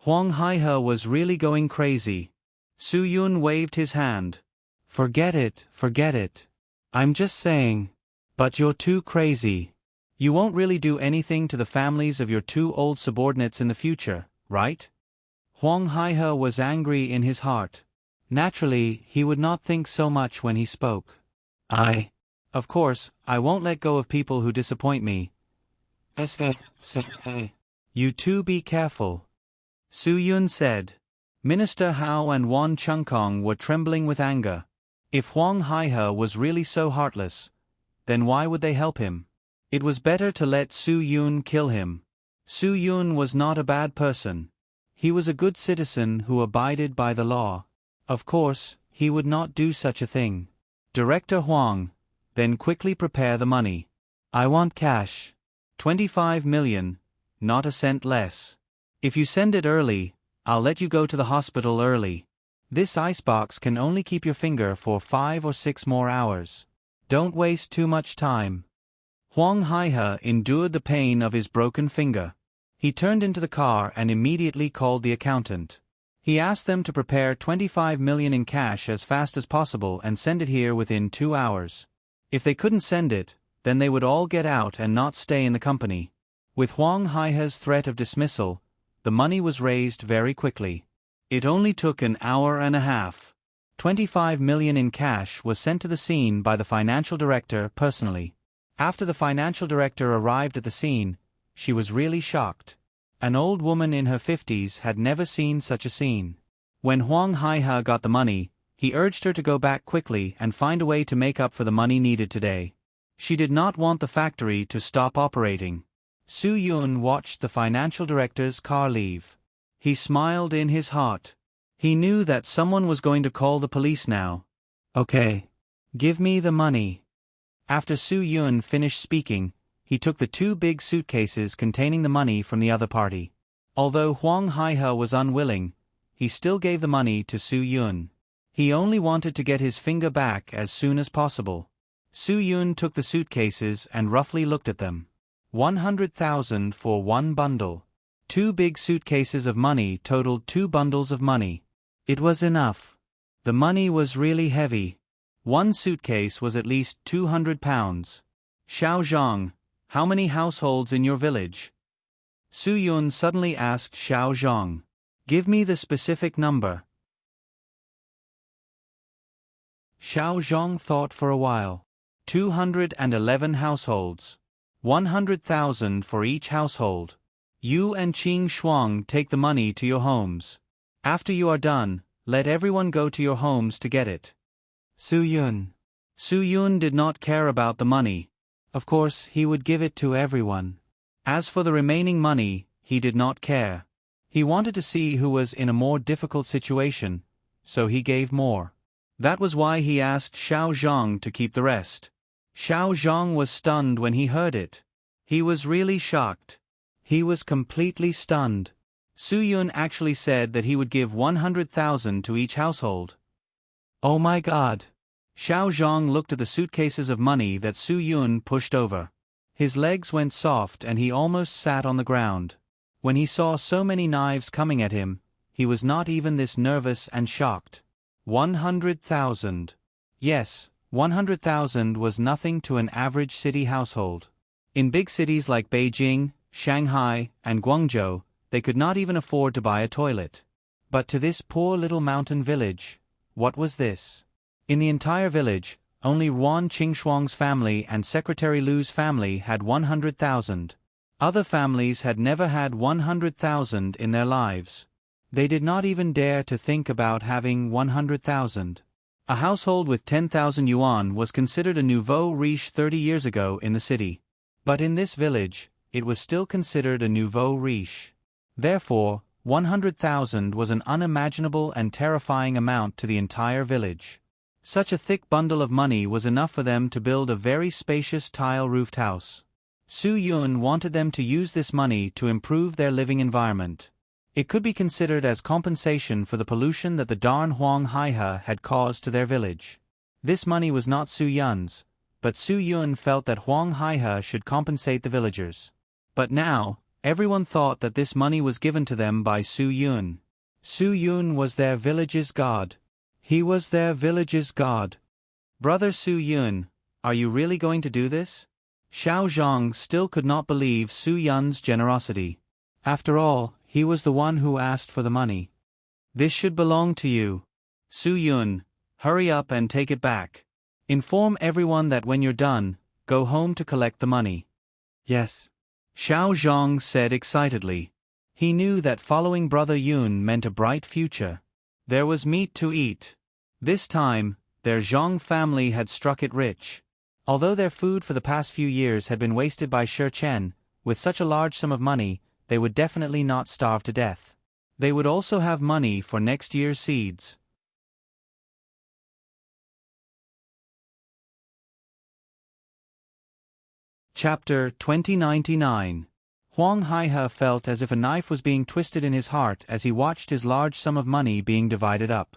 Huang Haihe was really going crazy. Su Yun waved his hand. Forget it, forget it. I'm just saying. But you're too crazy. You won't really do anything to the families of your two old subordinates in the future, right? Huang Haihe was angry in his heart. Naturally, he would not think so much when he spoke. Of course, I won't let go of people who disappoint me. You two be careful. Su Yun said. Minister Hao and Wan Chengkong were trembling with anger. If Huang Haihe was really so heartless, then why would they help him? It was better to let Su Yun kill him. Su Yun was not a bad person. He was a good citizen who abided by the law. Of course, he would not do such a thing. Director Huang, then quickly prepare the money. I want cash. 25 million, not a cent less. If you send it early, I'll let you go to the hospital early. This icebox can only keep your finger for 5 or 6 more hours. Don't waste too much time. Huang Haihe endured the pain of his broken finger. He turned into the car and immediately called the accountant. He asked them to prepare 25 million in cash as fast as possible and send it here within 2 hours. If they couldn't send it, then they would all get out and not stay in the company. With Huang Haihe's threat of dismissal, the money was raised very quickly. It only took an hour and a half. 25 million in cash was sent to the scene by the financial director personally. After the financial director arrived at the scene, she was really shocked. An old woman in her 50s had never seen such a scene. When Huang Haihe got the money, he urged her to go back quickly and find a way to make up for the money needed today. She did not want the factory to stop operating. Su Yun watched the financial director's car leave. He smiled in his heart. He knew that someone was going to call the police now. Okay. Give me the money. After Su Yun finished speaking, he took the 2 big suitcases containing the money from the other party. Although Huang Haihe was unwilling, he still gave the money to Su Yun. He only wanted to get his finger back as soon as possible. Su Yun took the suitcases and roughly looked at them. 100,000 for 1 bundle. 2 big suitcases of money totaled 2 bundles of money. It was enough. The money was really heavy. 1 suitcase was at least 200 pounds. Xiao Zhang, how many households in your village? Su Yun suddenly asked Xiao Zhang. Give me the specific number. Xiao Zhang thought for a while. 211 households. 100,000 for each household. You and Qing Shuang take the money to your homes. After you are done, let everyone go to your homes to get it. Su Yun. Su Yun did not care about the money. Of course, he would give it to everyone. As for the remaining money, he did not care. He wanted to see who was in a more difficult situation, so he gave more. That was why he asked Xiao Zhang to keep the rest. Xiao Zhang was stunned when he heard it. He was really shocked. He was completely stunned. Su Yun actually said that he would give 100,000 to each household. Oh my God! Xiao Zhang looked at the suitcases of money that Su Yun pushed over. His legs went soft and he almost sat on the ground. When he saw so many knives coming at him, he was not even this nervous and shocked. 100,000. Yes, 100,000 was nothing to an average city household. In big cities like Beijing, Shanghai, and Guangzhou, they could not even afford to buy a toilet. But to this poor little mountain village, what was this? In the entire village, only Yuan Qingxuang's family and Secretary Lu's family had 100,000. Other families had never had 100,000 in their lives. They did not even dare to think about having 100,000. A household with 10,000 yuan was considered a nouveau riche 30 years ago in the city. But in this village, it was still considered a nouveau riche. Therefore, 100,000 was an unimaginable and terrifying amount to the entire village. Such a thick bundle of money was enough for them to build a very spacious tile-roofed house. Su Yun wanted them to use this money to improve their living environment. It could be considered as compensation for the pollution that the darn Huang Haihe had caused to their village. This money was not Su Yun's, but Su Yun felt that Huang Haihe should compensate the villagers. But now, everyone thought that this money was given to them by Su Yun. Su Yun was their village's god. He was their village's god. Brother Su Yun, are you really going to do this? Xiao Zhang still could not believe Su Yun's generosity. After all, he was the one who asked for the money. This should belong to you. Su Yun, hurry up and take it back. Inform everyone that when you're done, go home to collect the money. Yes. Xiao Zhang said excitedly. He knew that following Brother Yun meant a bright future. There was meat to eat. This time, their Zhang family had struck it rich. Although their food for the past few years had been wasted by Shi Chen, with such a large sum of money, they would definitely not starve to death. They would also have money for next year's seeds. Chapter 2099. Huang Haihe felt as if a knife was being twisted in his heart as he watched his large sum of money being divided up.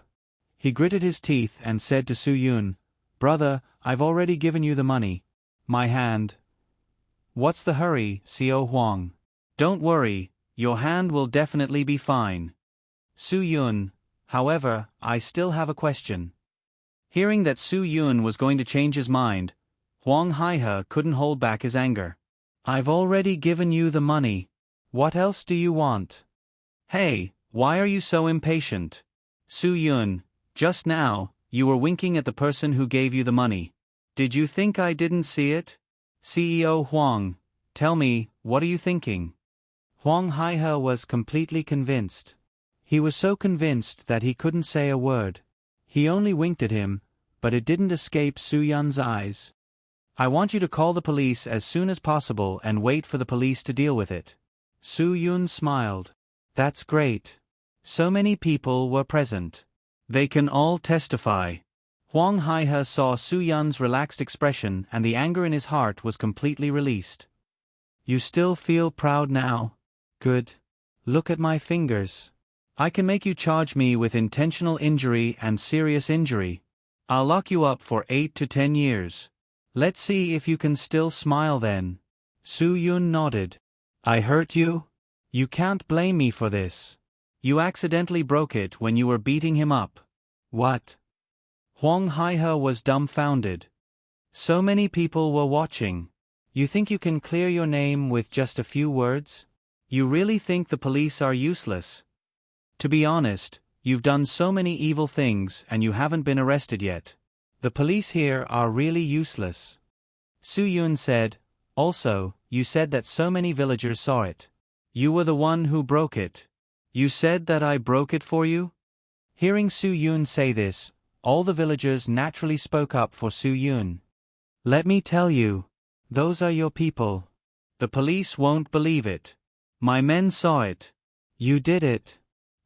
He gritted his teeth and said to Su Yun, "Brother, I've already given you the money. My hand." "What's the hurry, Xiao Huang? Don't worry, your hand will definitely be fine." Su Yun, however, I still have a question. Hearing that Su Yun was going to change his mind, Huang Haihe couldn't hold back his anger. "I've already given you the money. What else do you want?" "Hey, why are you so impatient? Su Yun, just now, you were winking at the person who gave you the money. Did you think I didn't see it? CEO Huang, tell me, what are you thinking?" Huang Haihe was completely convinced. He was so convinced that he couldn't say a word. He only winked at him, but it didn't escape Su Yun's eyes. I want you to call the police as soon as possible and wait for the police to deal with it. Su Yun smiled. That's great. So many people were present. They can all testify. Huang Haihe saw Su Yun's relaxed expression and the anger in his heart was completely released. You still feel proud now? Good. Look at my fingers. I can make you charge me with intentional injury and serious injury. I'll lock you up for 8 to 10 years. Let's see if you can still smile then. Su Yun nodded. I hurt you? You can't blame me for this. You accidentally broke it when you were beating him up. What? Huang Haihe was dumbfounded. So many people were watching. You think you can clear your name with just a few words? You really think the police are useless? To be honest, you've done so many evil things and you haven't been arrested yet. The police here are really useless. Su Yun said, also, you said that so many villagers saw it. You were the one who broke it. You said that I broke it for you? Hearing Su Yun say this, all the villagers naturally spoke up for Su Yun. Let me tell you. Those are your people. The police won't believe it. My men saw it. You did it.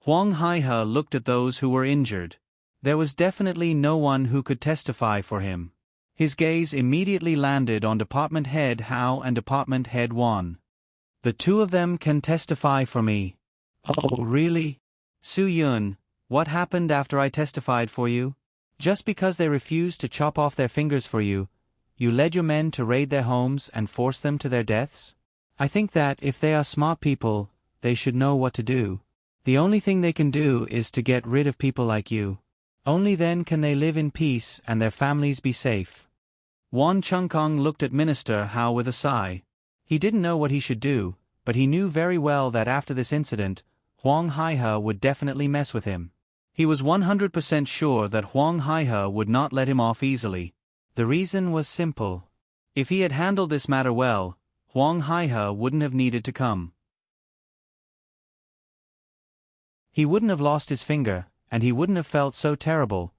Huang Haihe looked at those who were injured. There was definitely no one who could testify for him. His gaze immediately landed on Department Head Hao and Department Head Wan. The two of them can testify for me. Oh, really? Su Yun, what happened after I testified for you? Just because they refused to chop off their fingers for you, you led your men to raid their homes and force them to their deaths? I think that if they are smart people, they should know what to do. The only thing they can do is to get rid of people like you. Only then can they live in peace and their families be safe. Wan Chungkong looked at Minister Hao with a sigh. He didn't know what he should do, but he knew very well that after this incident, Huang Haihe would definitely mess with him. He was 100% sure that Huang Haihe would not let him off easily. The reason was simple. If he had handled this matter well, Huang Haihe wouldn't have needed to come. He wouldn't have lost his finger, and he wouldn't have felt so terrible.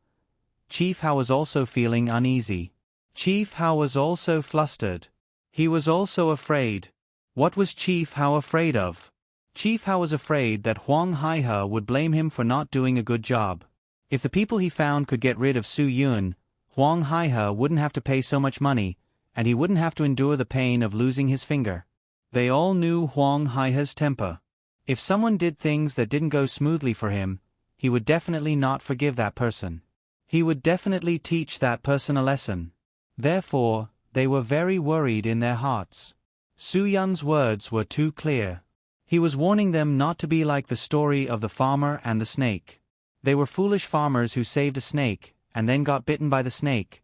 Chief Hao was also feeling uneasy. Chief Hao was also flustered. He was also afraid. What was Chief Hao afraid of? Chief Hao was afraid that Huang Haihe would blame him for not doing a good job. If the people he found could get rid of Su Yun, Huang Haihe wouldn't have to pay so much money, and he wouldn't have to endure the pain of losing his finger. They all knew Huang Haihe's temper. If someone did things that didn't go smoothly for him, he would definitely not forgive that person. He would definitely teach that person a lesson. Therefore, they were very worried in their hearts. Su Yun's words were too clear. He was warning them not to be like the story of the farmer and the snake. They were foolish farmers who saved a snake, and then got bitten by the snake.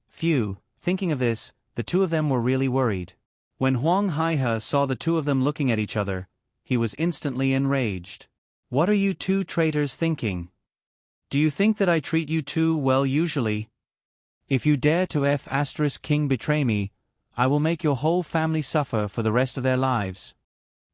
Phew, thinking of this, the two of them were really worried. When Huang Haihe saw the two of them looking at each other, he was instantly enraged. What are you two traitors thinking? Do you think that I treat you too well usually? If you dare to King betray me, I will make your whole family suffer for the rest of their lives.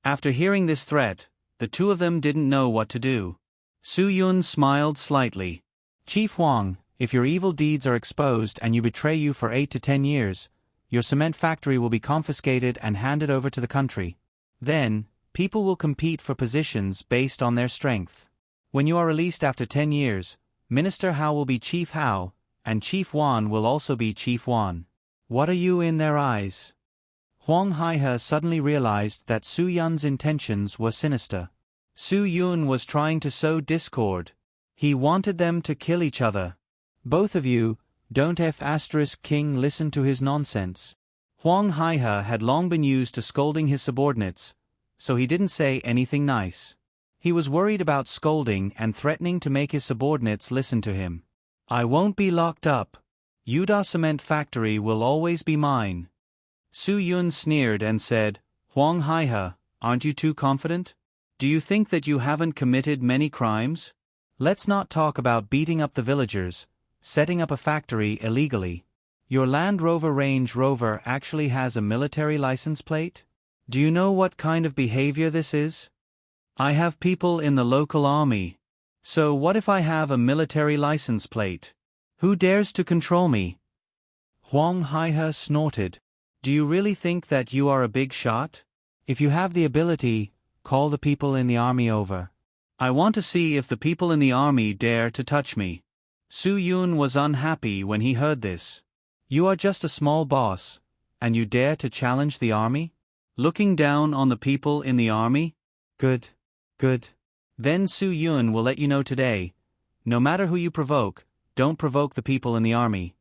After hearing this threat, the two of them didn't know what to do. Su Yun smiled slightly. Chief Huang, if your evil deeds are exposed and you betray you for 8 to 10 years, your cement factory will be confiscated and handed over to the country. Then, people will compete for positions based on their strength. When you are released after 10 years, Minister Hao will be Chief Hao, and Chief Wan will also be Chief Wan. What are you in their eyes? Huang Haihe suddenly realized that Su Yun's intentions were sinister. Su Yun was trying to sow discord. He wanted them to kill each other. Both of you, don't King listen to his nonsense. Huang Haihe had long been used to scolding his subordinates, so he didn't say anything nice. He was worried about scolding and threatening to make his subordinates listen to him. I won't be locked up. Yuda Cement Factory will always be mine. Su Yun sneered and said, Huang Haihe, aren't you too confident? Do you think that you haven't committed many crimes? Let's not talk about beating up the villagers, setting up a factory illegally. Your Land Rover Range Rover actually has a military license plate? Do you know what kind of behavior this is? I have people in the local army. So what if I have a military license plate? Who dares to control me? Huang Haihe snorted. Do you really think that you are a big shot? If you have the ability, call the people in the army over. I want to see if the people in the army dare to touch me. Su Yun was unhappy when he heard this. You are just a small boss, and you dare to challenge the army? Looking down on the people in the army? Good. Good. Then Su Yun will let you know today. No matter who you provoke, don't provoke the people in the army.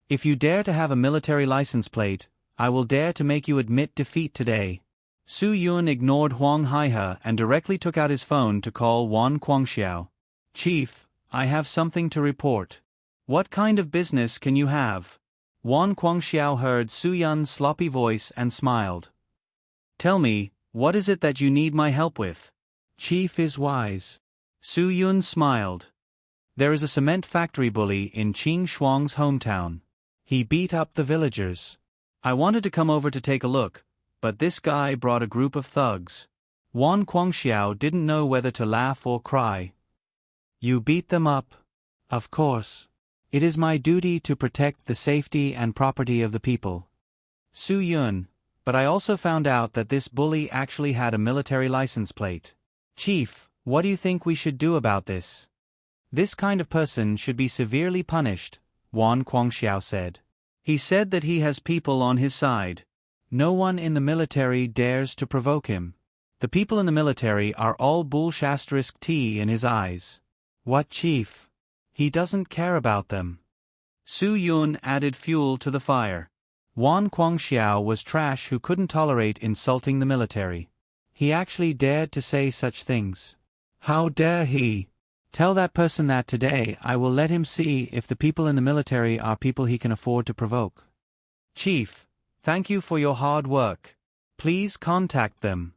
If you dare to have a military license plate, I will dare to make you admit defeat today. Su Yun ignored Huang Haihe and directly took out his phone to call Wan Guangxiao. Chief, I have something to report. What kind of business can you have? Wan Guangxiao heard Su Yun's sloppy voice and smiled. Tell me, what is it that you need my help with? Chief is wise. Su Yun smiled. There is a cement factory bully in Qing Shuang's hometown. He beat up the villagers. I wanted to come over to take a look, but this guy brought a group of thugs. Wan Guangxiao didn't know whether to laugh or cry. You beat them up? Of course. It is my duty to protect the safety and property of the people. Su Yun, but I also found out that this bully actually had a military license plate. Chief, what do you think we should do about this? This kind of person should be severely punished, Wan Guangxiao said. He said that he has people on his side. No one in the military dares to provoke him. The people in the military are all *T in his eyes. What, Chief? He doesn't care about them. Su Yun added fuel to the fire. Wan Guangxiao was trash who couldn't tolerate insulting the military. He actually dared to say such things. How dare he? Tell that person that today I will let him see if the people in the military are people he can afford to provoke. Chief, thank you for your hard work. Please contact them.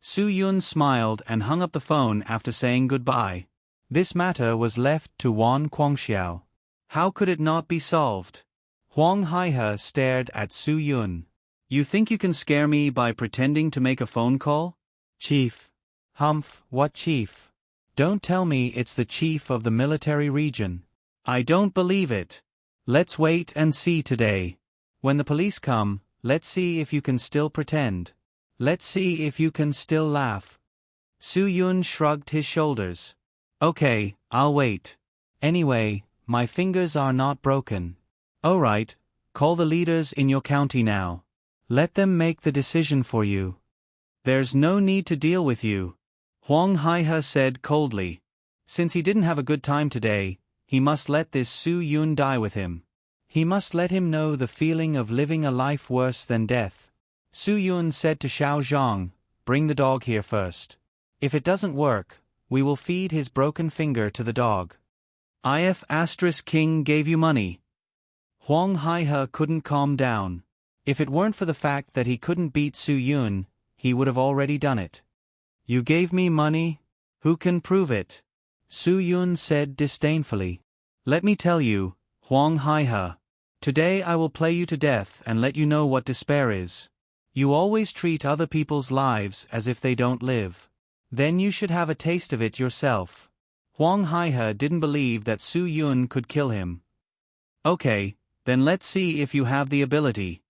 Su Yun smiled and hung up the phone after saying goodbye. This matter was left to Wan Guangxiao. How could it not be solved? Huang Haihe stared at Su Yun. You think you can scare me by pretending to make a phone call? Chief. Humph, what chief? Don't tell me it's the chief of the military region. I don't believe it. Let's wait and see today. When the police come, let's see if you can still pretend. Let's see if you can still laugh. Su Yun shrugged his shoulders. Okay, I'll wait. Anyway, my fingers are not broken. Alright, call the leaders in your county now. Let them make the decision for you. There's no need to deal with you, Huang Haihe said coldly. Since he didn't have a good time today, he must let this Su Yun die with him. He must let him know the feeling of living a life worse than death. Su Yun said to Xiao Zhang, bring the dog here first. If it doesn't work, we will feed his broken finger to the dog. If King gave you money. Huang Haihe couldn't calm down. If it weren't for the fact that he couldn't beat Su Yun, he would have already done it. You gave me money? Who can prove it? Su Yun said disdainfully. Let me tell you, Huang Haihe. Today I will play you to death and let you know what despair is. You always treat other people's lives as if they don't live. Then you should have a taste of it yourself. Huang Haihe didn't believe that Su Yun could kill him. Okay, then let's see if you have the ability.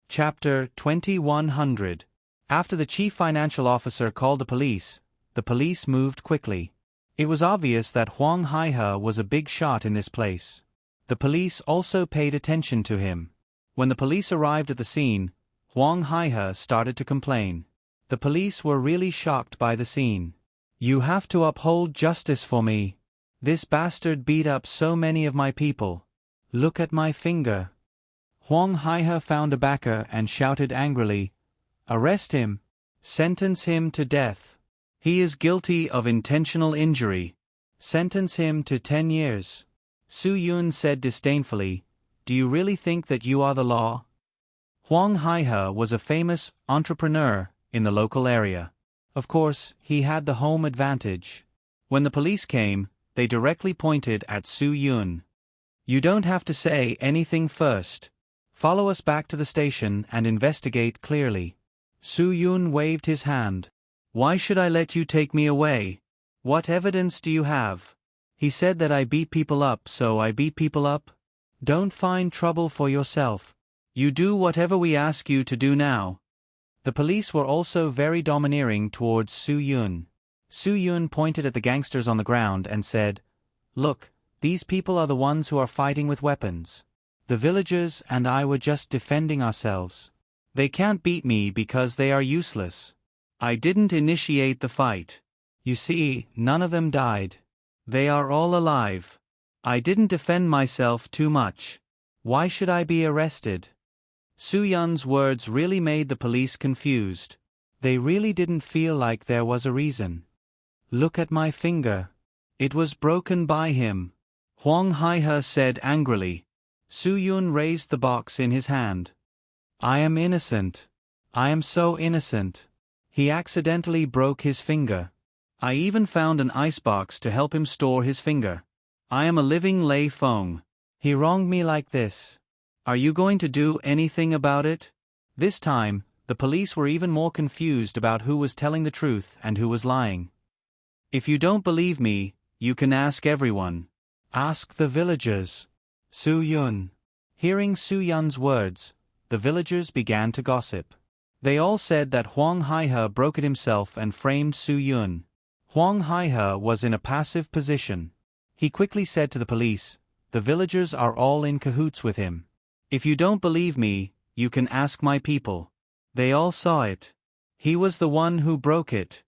Chapter 2100. After the chief financial officer called the police moved quickly. It was obvious that Huang Haihe was a big shot in this place. The police also paid attention to him. When the police arrived at the scene, Huang Haihe started to complain. The police were really shocked by the scene. You have to uphold justice for me. This bastard beat up so many of my people. Look at my finger. Huang Haihe found a backer and shouted angrily, arrest him. Sentence him to death. He is guilty of intentional injury. Sentence him to 10 years. Su Yun said disdainfully, do you really think that you are the law? Huang Haihe was a famous entrepreneur in the local area. Of course, he had the home advantage. When the police came, They directly pointed at Su Yun. You don't have to say anything first. Follow us back to the station and investigate clearly. Su Yun waved his hand. Why should I let you take me away? What evidence do you have? He said that I beat people up, so I beat people up. Don't find trouble for yourself. You do whatever we ask you to do now. The police were also very domineering towards Su Yun. Su Yun pointed at the gangsters on the ground and said, Look, these people are the ones who are fighting with weapons. The villagers and I were just defending ourselves. They can't beat me because they are useless. I didn't initiate the fight. You see, none of them died. They are all alive. I didn't defend myself too much. Why should I be arrested? Su Yun's words really made the police confused. They really didn't feel like there was a reason. Look at my finger. It was broken by him. Huang Haihe said angrily. Su Yun raised the box in his hand. I am innocent. I am so innocent. He accidentally broke his finger. I even found an icebox to help him store his finger. I am a living Lei Feng. He wronged me like this. Are you going to do anything about it? This time, the police were even more confused about who was telling the truth and who was lying. If you don't believe me, you can ask everyone. Ask the villagers. Su Yun. Hearing Su Yun's words, the villagers began to gossip. They all said that Huang Haihe broke it himself and framed Su Yun. Huang Haihe was in a passive position. He quickly said to the police, The villagers are all in cahoots with him. If you don't believe me, you can ask my people. They all saw it. He was the one who broke it.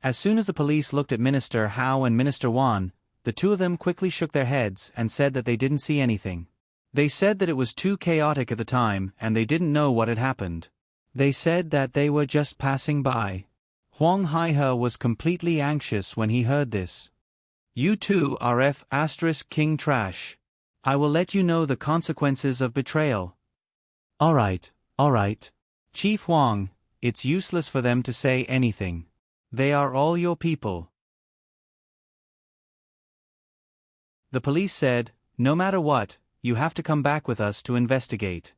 As soon as the police looked at Minister Hao and Minister Wan, the two of them quickly shook their heads and said that they didn't see anything. They said that it was too chaotic at the time and they didn't know what had happened. They said that they were just passing by. Huang Haihe was completely anxious when he heard this. You two are King Trash. I will let you know the consequences of betrayal. All right. Chief Huang, it's useless for them to say anything. They are all your people. The police said, No matter what, you have to come back with us to investigate.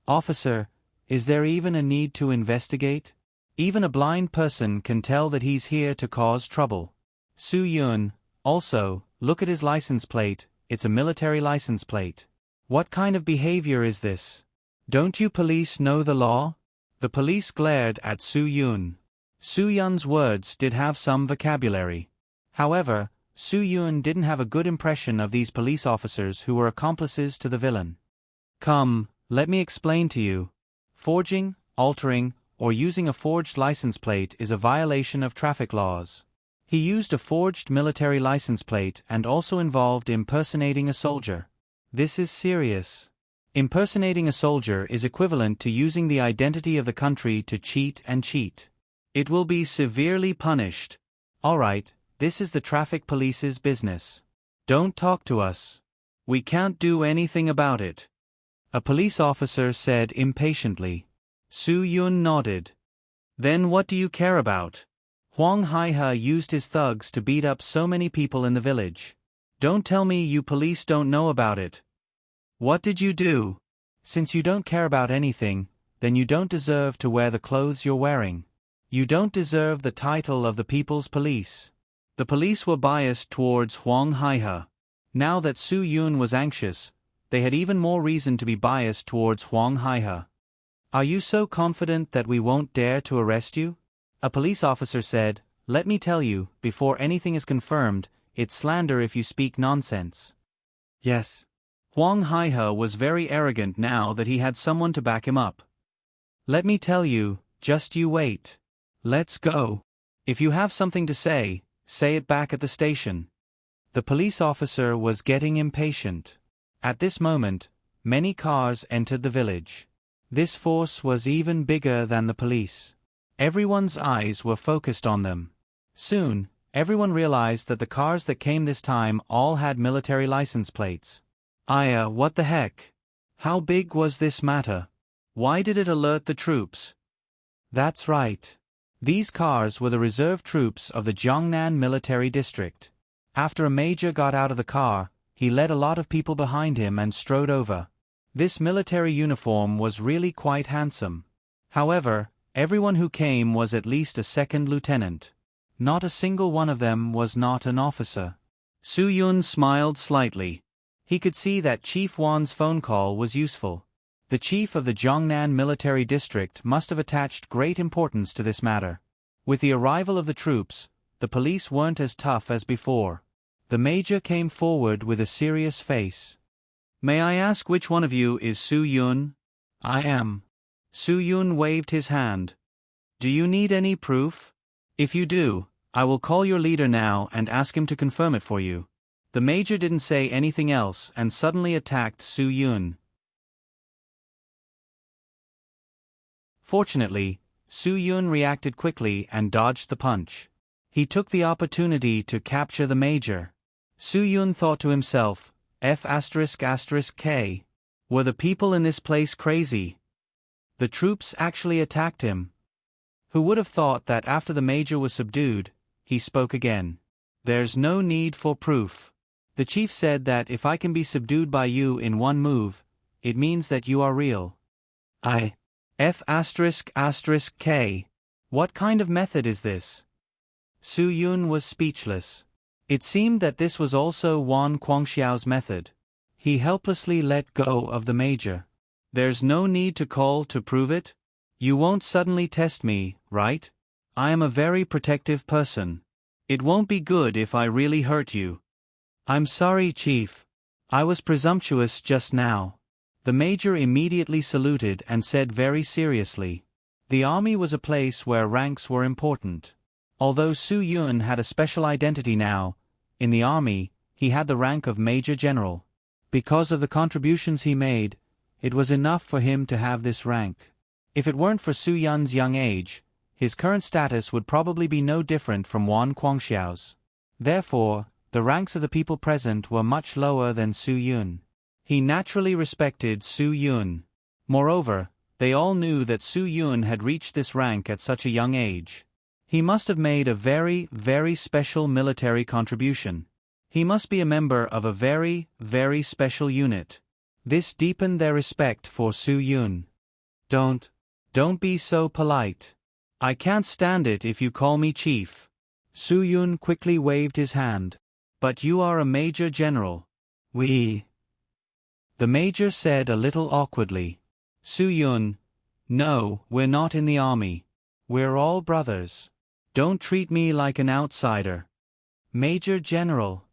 Officer, is there even a need to investigate? Even a blind person can tell that he's here to cause trouble. Su Yun, also, look at his license plate, it's a military license plate. What kind of behavior is this? Don't you police know the law? The police glared at Su Yun. Su Yun's words did have some vocabulary. However, Su Yun didn't have a good impression of these police officers who were accomplices to the villain. Come, let me explain to you. Forging, altering, or using a forged license plate is a violation of traffic laws. He used a forged military license plate and also involved impersonating a soldier. This is serious. Impersonating a soldier is equivalent to using the identity of the country to cheat and cheat. It will be severely punished. All right, this is the traffic police's business. Don't talk to us. We can't do anything about it. A police officer said impatiently. Su Yun nodded. Then what do you care about? Huang Haihe used his thugs to beat up so many people in the village. Don't tell me you police don't know about it. What did you do? Since you don't care about anything, then you don't deserve to wear the clothes you're wearing. You don't deserve the title of the people's police. The police were biased towards Huang Haihe. Now that Su Yun was anxious, they had even more reason to be biased towards Huang Haihe. Are you so confident that we won't dare to arrest you? A police officer said, Let me tell you, before anything is confirmed, it's slander if you speak nonsense. Yes. Huang Haihe was very arrogant now that he had someone to back him up. Let me tell you, just you wait. Let's go. If you have something to say it back at the station. The police officer was getting impatient. At this moment, many cars entered the village. This force was even bigger than the police. Everyone's eyes were focused on them. Soon, everyone realized that the cars that came this time all had military license plates. What the heck? How big was this matter? Why did it alert the troops? That's right. These cars were the reserve troops of the Jiangnan Military District. After a major got out of the car, he led a lot of people behind him and strode over. This military uniform was really quite handsome. However, everyone who came was at least a second lieutenant. Not a single one of them was not an officer. Su-yun smiled slightly. He could see that Chief Wan's phone call was useful. The chief of the Jiangnan military district must have attached great importance to this matter. With the arrival of the troops, the police weren't as tough as before. The major came forward with a serious face. "May I ask which one of you is Su-yun?" "I am." Su-yun waved his hand. "Do you need any proof? If you do, I will call your leader now and ask him to confirm it for you." The major didn't say anything else and suddenly attacked Su-yun. Fortunately, Su-yun reacted quickly and dodged the punch. He took the opportunity to capture the major. Su-yun thought to himself, F***K. Were the people in this place crazy? The troops actually attacked him. Who would have thought that after the major was subdued, he spoke again. "There's no need for proof. The chief said that if I can be subdued by you in one move, it means that you are real." F***K. What kind of method is this? Su-yun was speechless. It seemed that this was also Wan Quangxiao's method. He helplessly let go of the major. "There's no need to call to prove it. You won't suddenly test me, right? I am a very protective person. It won't be good if I really hurt you." "I'm sorry, Chief. I was presumptuous just now." The major immediately saluted and said very seriously. The army was a place where ranks were important. Although Su-yun had a special identity now, in the army, he had the rank of Major General. Because of the contributions he made, it was enough for him to have this rank. If it weren't for Su-yun's young age, his current status would probably be no different from Wan Quangxiao's. Therefore, the ranks of the people present were much lower than Su-yun. He naturally respected Su-yun. Moreover, they all knew that Su-yun had reached this rank at such a young age. He must have made a very, very special military contribution. He must be a member of a very, very special unit. This deepened their respect for Su-yun. Don't be so polite. I can't stand it if you call me chief." Su-yun quickly waved his hand. "But you are a major general." "We..." the major said a little awkwardly. "Su-yun, no, we're not in the army. We're all brothers. Don't treat me like an outsider." "Major General."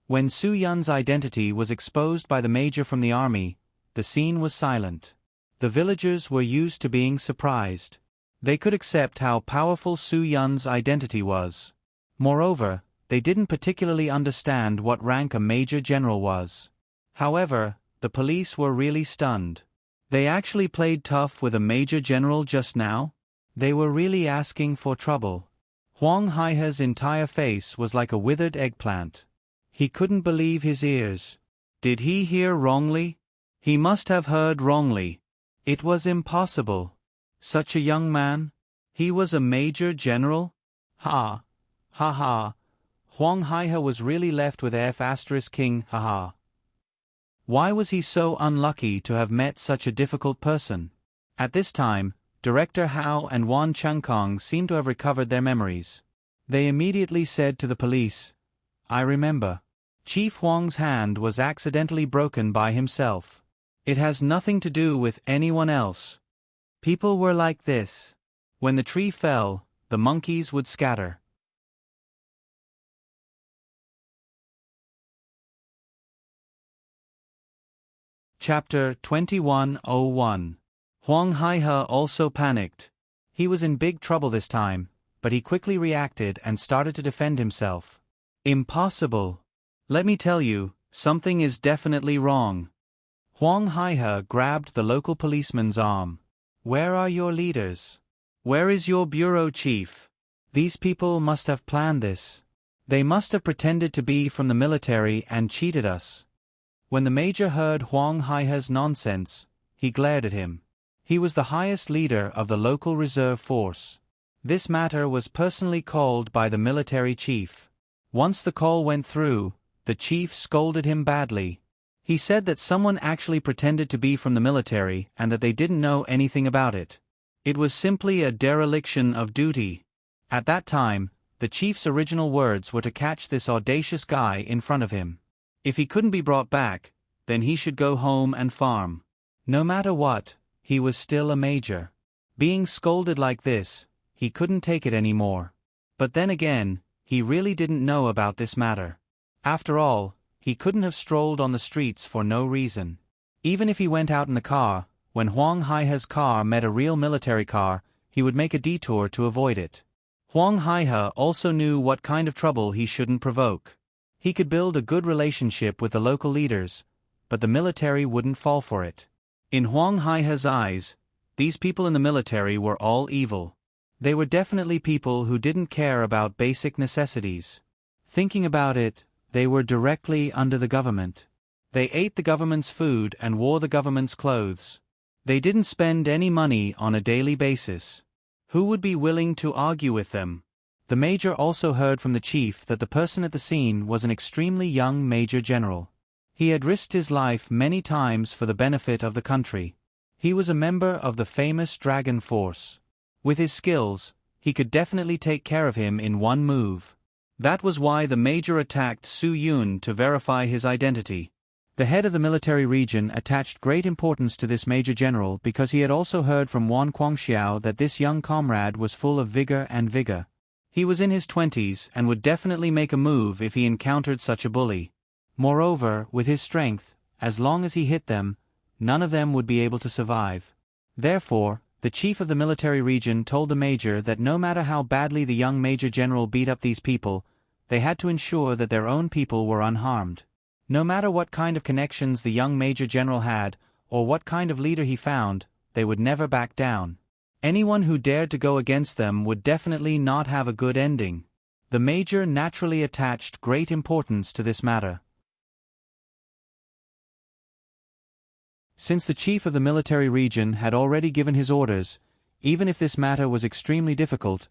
When Su-yun's identity was exposed by the major from the army, the scene was silent. The villagers were used to being surprised. They could accept how powerful Su-yun's identity was. Moreover, they didn't particularly understand what rank a major general was. However, the police were really stunned. They actually played tough with a major general just now? They were really asking for trouble. Huang Haihe's entire face was like a withered eggplant. He couldn't believe his ears. Did he hear wrongly? He must have heard wrongly. It was impossible. Such a young man? He was a major general? Ha! Ha ha! Huang Haihe was really left with F***king haha. Why was he so unlucky to have met such a difficult person? At this time, Director Hao and Wan Changkong seemed to have recovered their memories. They immediately said to the police, "I remember. Chief Huang's hand was accidentally broken by himself. It has nothing to do with anyone else. People were like this. When the tree fell, the monkeys would scatter." Chapter 2101. Huang Haihe also panicked. He was in big trouble this time, but he quickly reacted and started to defend himself. "Impossible. Let me tell you, something is definitely wrong." Huang Haihe grabbed the local policeman's arm. "Where are your leaders? Where is your bureau chief? These people must have planned this. They must have pretended to be from the military and cheated us." When the major heard Huang Haihe's nonsense, he glared at him. He was the highest leader of the local reserve force. This matter was personally called by the military chief. Once the call went through, the chief scolded him badly. He said that someone actually pretended to be from the military and that they didn't know anything about it. It was simply a dereliction of duty. At that time, the chief's original words were to catch this audacious guy in front of him. If he couldn't be brought back, then he should go home and farm. No matter what, he was still a major. Being scolded like this, he couldn't take it anymore. But then again, he really didn't know about this matter. After all, he couldn't have strolled on the streets for no reason. Even if he went out in the car, when Huang Haihe's car met a real military car, he would make a detour to avoid it. Huang Haihe also knew what kind of trouble he shouldn't provoke. He could build a good relationship with the local leaders, but the military wouldn't fall for it. In Huang Haihe's eyes, these people in the military were all evil. They were definitely people who didn't care about basic necessities. Thinking about it, they were directly under the government. They ate the government's food and wore the government's clothes. They didn't spend any money on a daily basis. Who would be willing to argue with them? The major also heard from the chief that the person at the scene was an extremely young major general. He had risked his life many times for the benefit of the country. He was a member of the famous Dragon Force. With his skills, he could definitely take care of him in one move. That was why the major attacked Su Yun to verify his identity. The head of the military region attached great importance to this major general because he had also heard from Wan Guangxiao that this young comrade was full of vigor. He was in his 20s and would definitely make a move if he encountered such a bully. Moreover, with his strength, as long as he hit them, none of them would be able to survive. Therefore, the chief of the military region told the major that no matter how badly the young major general beat up these people, they had to ensure that their own people were unharmed. No matter what kind of connections the young major general had, or what kind of leader he found, they would never back down. Anyone who dared to go against them would definitely not have a good ending. The major naturally attached great importance to this matter. Since the chief of the military region had already given his orders, even if this matter was extremely difficult,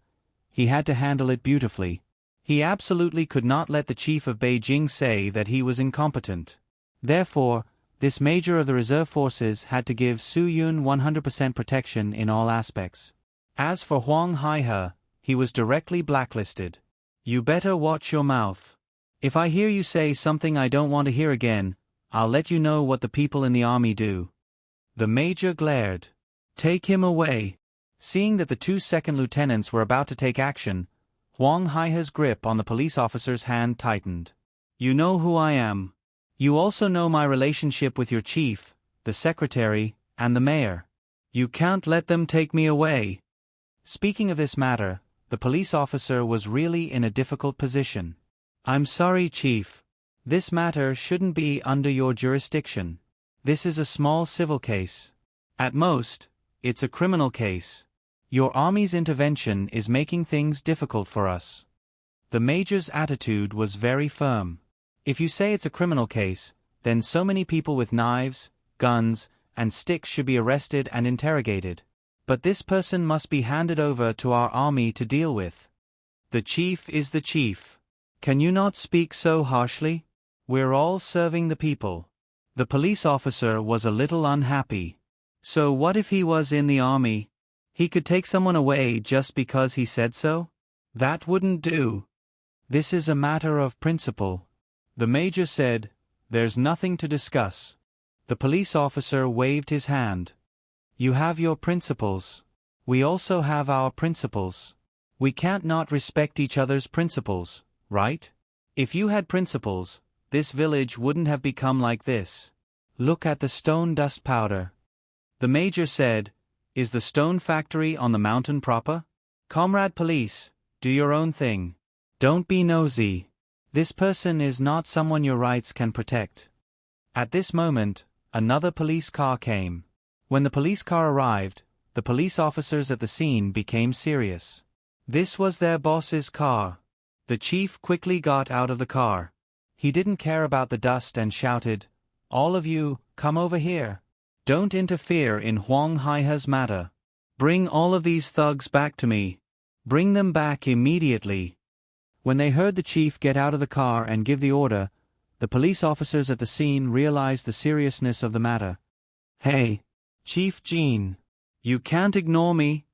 he had to handle it beautifully. He absolutely could not let the chief of Beijing say that he was incompetent. Therefore, this major of the reserve forces had to give Su Yun 100% protection in all aspects. As for Huang Haihe, he was directly blacklisted. You better watch your mouth. If I hear you say something I don't want to hear again, I'll let you know what the people in the army do. The major glared. Take him away. Seeing that the two second lieutenants were about to take action, Huang Haihe's grip on the police officer's hand tightened. You know who I am. You also know my relationship with your chief, the secretary, and the mayor. You can't let them take me away. Speaking of this matter, the police officer was really in a difficult position. I'm sorry, Chief. This matter shouldn't be under your jurisdiction. This is a small civil case. At most, it's a criminal case. Your army's intervention is making things difficult for us. The major's attitude was very firm. If you say it's a criminal case, then so many people with knives, guns, and sticks should be arrested and interrogated. But this person must be handed over to our army to deal with. The chief is the chief. Can you not speak so harshly? We're all serving the people. The police officer was a little unhappy. So what if he was in the army? He could take someone away just because he said so? That wouldn't do. This is a matter of principle. The major said, There's nothing to discuss. The police officer waved his hand. You have your principles. We also have our principles. We can't not respect each other's principles, right? If you had principles, this village wouldn't have become like this. Look at the stone dust powder. The major said, Is the stone factory on the mountain proper? Comrade police, do your own thing. Don't be nosy. This person is not someone your rights can protect. At this moment, another police car came. When the police car arrived, the police officers at the scene became serious. This was their boss's car. The chief quickly got out of the car. He didn't care about the dust and shouted, All of you, come over here. Don't interfere in Huang Haihe's matter. Bring all of these thugs back to me. Bring them back immediately. When they heard the chief get out of the car and give the order, the police officers at the scene realized the seriousness of the matter. "Hey, Chief Jean, you can't ignore me."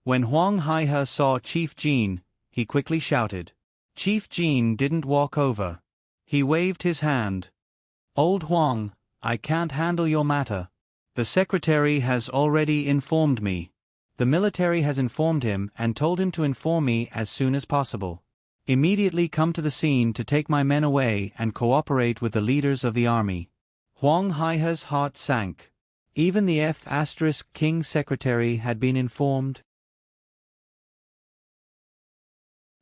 When Huang Haihe saw Chief Jean, he quickly shouted. Chief Jean didn't walk over. He waved his hand. "Old Huang, I can't handle your matter. The secretary has already informed me. The military has informed him and told him to inform me as soon as possible. Immediately come to the scene to take my men away and cooperate with the leaders of the army." Huang Haihe's heart sank. Even the F***king secretary had been informed.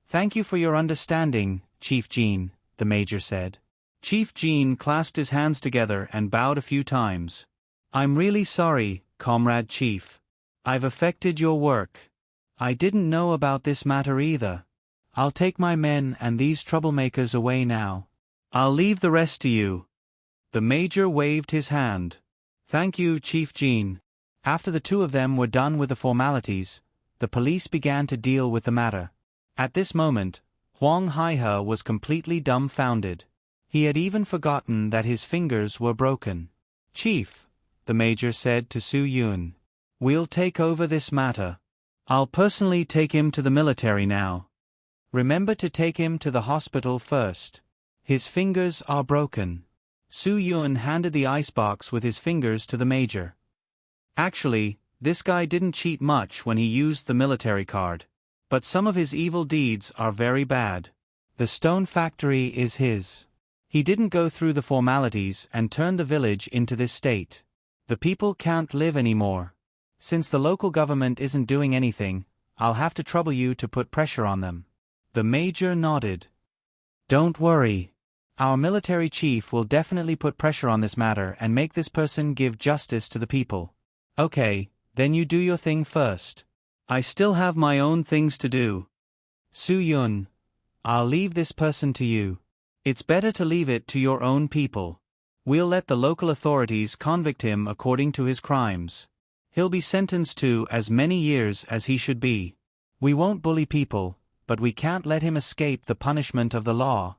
"Thank you for your understanding, Chief Jean," the major said. Chief Jean clasped his hands together and bowed a few times. "I'm really sorry, Comrade Chief. I've affected your work. I didn't know about this matter either. I'll take my men and these troublemakers away now. I'll leave the rest to you." The major waved his hand. "Thank you, Chief Jean." After the two of them were done with the formalities, the police began to deal with the matter. At this moment, Huang Haihe was completely dumbfounded. He had even forgotten that his fingers were broken. "Chief," the major said to Su Yun, "we'll take over this matter. I'll personally take him to the military now. Remember to take him to the hospital first. His fingers are broken." Su Yun handed the icebox with his fingers to the major. Actually, this guy didn't cheat much when he used the military card. But some of his evil deeds are very bad. The stone factory is his. He didn't go through the formalities and turn the village into this state. The people can't live anymore. Since the local government isn't doing anything, I'll have to trouble you to put pressure on them. The major nodded. "Don't worry. Our military chief will definitely put pressure on this matter and make this person give justice to the people." "Okay, then you do your thing first. I still have my own things to do. Su Yun, I'll leave this person to you. It's better to leave it to your own people. We'll let the local authorities convict him according to his crimes. He'll be sentenced to as many years as he should be. We won't bully people, but we can't let him escape the punishment of the law."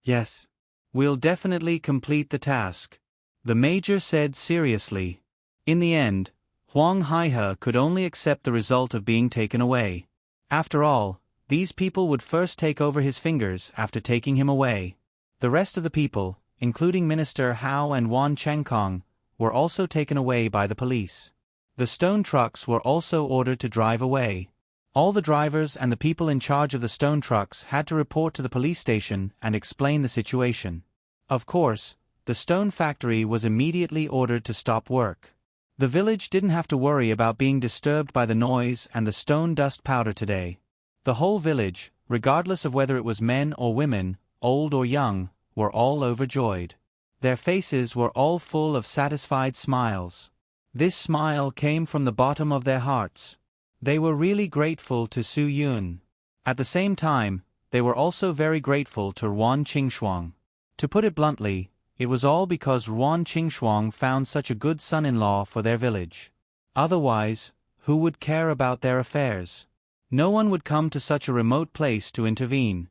"Yes. We'll definitely complete the task," the major said seriously. In the end, Huang Haihe could only accept the result of being taken away. After all, these people would first take over his fingers after taking him away. The rest of the people, including Minister Hao and Wan Chengkong, were also taken away by the police. The stone trucks were also ordered to drive away. All the drivers and the people in charge of the stone trucks had to report to the police station and explain the situation. Of course, the stone factory was immediately ordered to stop work. The village didn't have to worry about being disturbed by the noise and the stone dust powder today. The whole village, regardless of whether it was men or women, old or young, were all overjoyed. Their faces were all full of satisfied smiles. This smile came from the bottom of their hearts. They were really grateful to Su Yun. At the same time, they were also very grateful to Ruan Qingshuang. To put it bluntly, it was all because Ruan Qingshuang found such a good son-in-law for their village. Otherwise, who would care about their affairs? No one would come to such a remote place to intervene.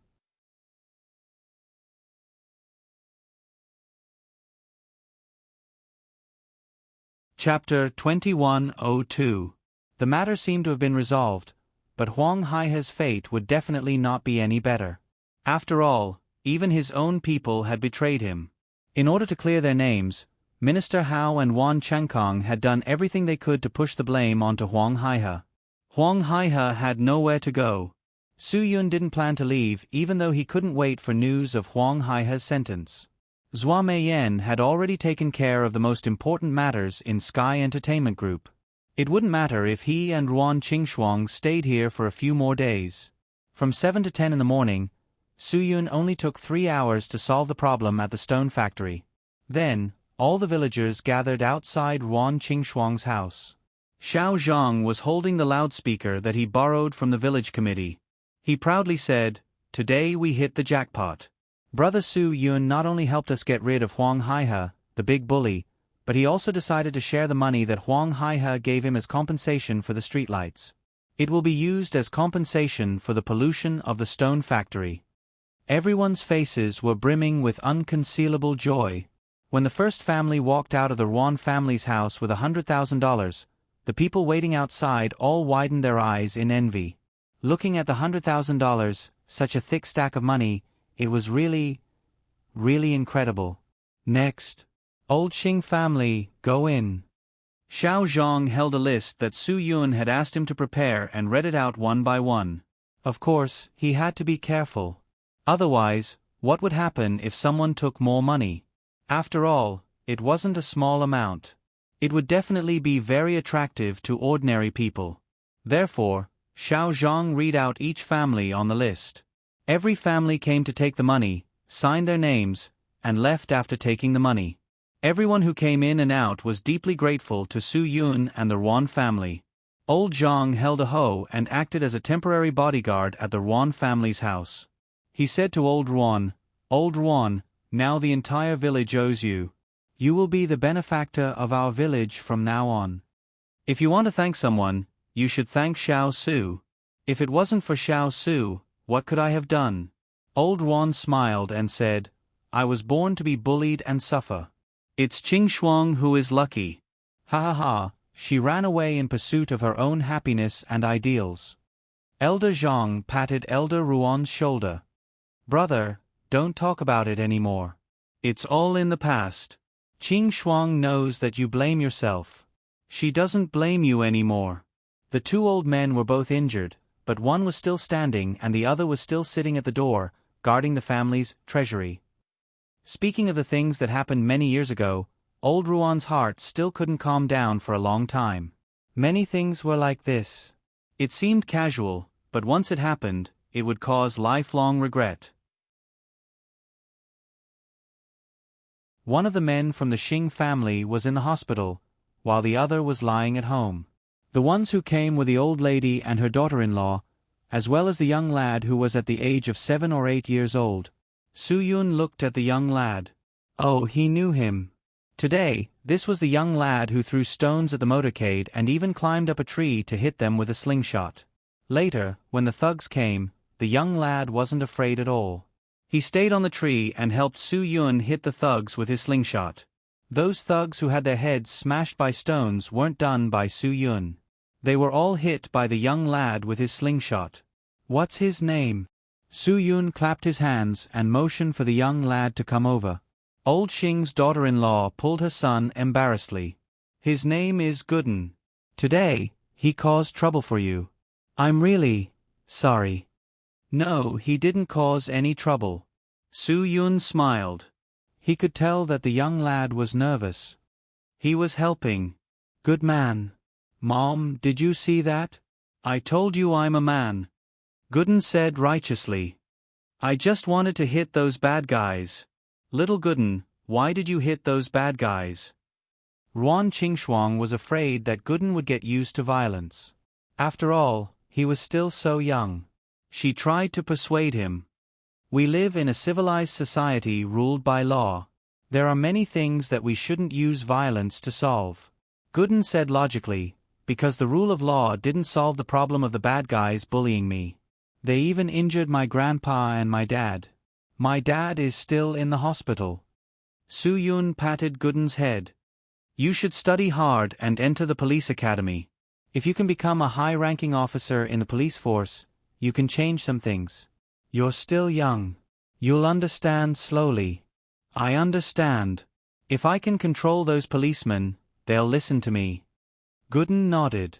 Chapter 2102. The matter seemed to have been resolved, but Huang Haihe's fate would definitely not be any better. After all, even his own people had betrayed him. In order to clear their names, Minister Hao and Wan Chengkong had done everything they could to push the blame onto Huang Haihe. Huang Haihe had nowhere to go. Su Yun didn't plan to leave even though he couldn't wait for news of Huang Haihe's sentence. Zhua Meiyan had already taken care of the most important matters in Sky Entertainment Group. It wouldn't matter if he and Ruan Qingshuang stayed here for a few more days. From 7 to 10 in the morning, Su Yun only took 3 hours to solve the problem at the stone factory. Then, all the villagers gathered outside Ruan Qingshuang's house. Xiao Zhang was holding the loudspeaker that he borrowed from the village committee. He proudly said, "Today we hit the jackpot. Brother Su Yun not only helped us get rid of Huang Haihe, the big bully, but he also decided to share the money that Huang Haihe gave him as compensation for the streetlights. It will be used as compensation for the pollution of the stone factory." Everyone's faces were brimming with unconcealable joy. When the first family walked out of the Ruan family's house with $100,000, the people waiting outside all widened their eyes in envy. Looking at the $100,000, such a thick stack of money, it was really incredible. Next. Old Xing family, go in. Xiao Zhang held a list that Su Yun had asked him to prepare and read it out one by one. Of course, he had to be careful. Otherwise, what would happen if someone took more money? After all, it wasn't a small amount. It would definitely be very attractive to ordinary people. Therefore, Xiao Zhang read out each family on the list. Every family came to take the money, signed their names, and left after taking the money. Everyone who came in and out was deeply grateful to Su Yun and the Ruan family. Old Zhang held a hoe and acted as a temporary bodyguard at the Ruan family's house. He said to Old Ruan, now the entire village owes you. You will be the benefactor of our village from now on. If you want to thank someone, you should thank Xiao Su. If it wasn't for Xiao Su, what could I have done? Old Ruan smiled and said, I was born to be bullied and suffer. It's Qing Shuang who is lucky. Ha ha ha, she ran away in pursuit of her own happiness and ideals. Elder Zhang patted Elder Ruan's shoulder. Brother, don't talk about it anymore. It's all in the past. Qing Shuang knows that you blame yourself. She doesn't blame you anymore. The two old men were both injured, but one was still standing and the other was still sitting at the door, guarding the family's treasury. Speaking of the things that happened many years ago, Old Ruan's heart still couldn't calm down for a long time. Many things were like this. It seemed casual, but once it happened, it would cause lifelong regret. One of the men from the Xing family was in the hospital, while the other was lying at home. The ones who came were the old lady and her daughter-in-law, as well as the young lad who was at the age of 7 or 8 years old. Su Yun looked at the young lad. Oh, he knew him. Today, this was the young lad who threw stones at the motorcade and even climbed up a tree to hit them with a slingshot. Later, when the thugs came, the young lad wasn't afraid at all. He stayed on the tree and helped Su Yun hit the thugs with his slingshot. Those thugs who had their heads smashed by stones weren't done by Su Yun. They were all hit by the young lad with his slingshot. What's his name? Su Yun clapped his hands and motioned for the young lad to come over. Old Xing's daughter-in-law pulled her son embarrassedly. His name is Gooden. Today, he caused trouble for you. I'm really sorry. No, he didn't cause any trouble. Su Yun smiled. He could tell that the young lad was nervous. He was helping. Good man. Mom, did you see that? I told you I'm a man. Gooden said righteously. I just wanted to hit those bad guys. Little Gooden, why did you hit those bad guys? Ruan Qingshuang was afraid that Gooden would get used to violence. After all, he was still so young. She tried to persuade him. We live in a civilized society ruled by law. There are many things that we shouldn't use violence to solve. Gooden said logically, because the rule of law didn't solve the problem of the bad guys bullying me. They even injured my grandpa and my dad. My dad is still in the hospital. Su Yun patted Gooden's head. You should study hard and enter the police academy. If you can become a high-ranking officer in the police force, you can change some things. You're still young. You'll understand slowly. I understand. If I can control those policemen, they'll listen to me. Gooden nodded.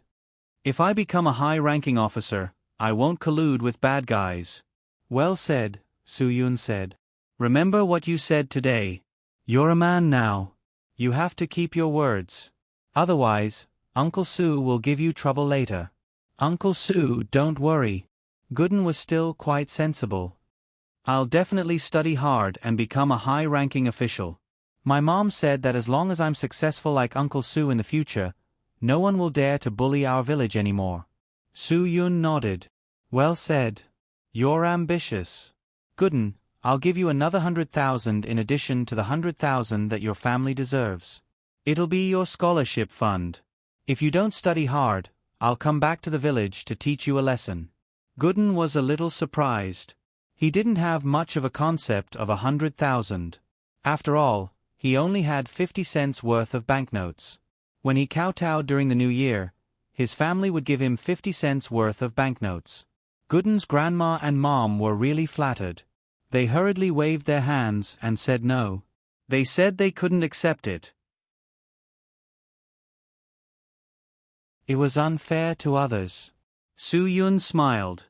If I become a high-ranking officer, I won't collude with bad guys. Well said, Su Yun said. Remember what you said today. You're a man now. You have to keep your words. Otherwise, Uncle Su will give you trouble later. Uncle Su, don't worry. Gooden was still quite sensible. I'll definitely study hard and become a high-ranking official. My mom said that as long as I'm successful like Uncle Su in the future, no one will dare to bully our village anymore. Su Yun nodded. Well said. You're ambitious. Gooden, I'll give you another 100,000 in addition to the 100,000 that your family deserves. It'll be your scholarship fund. If you don't study hard, I'll come back to the village to teach you a lesson. Gooden was a little surprised. He didn't have much of a concept of 100,000. After all, he only had 50 cents worth of banknotes. When he kowtowed during the new year, his family would give him 50 cents worth of banknotes. Gooden's grandma and mom were really flattered. They hurriedly waved their hands and said no. They said they couldn't accept it. It was unfair to others. Soo-yoon smiled.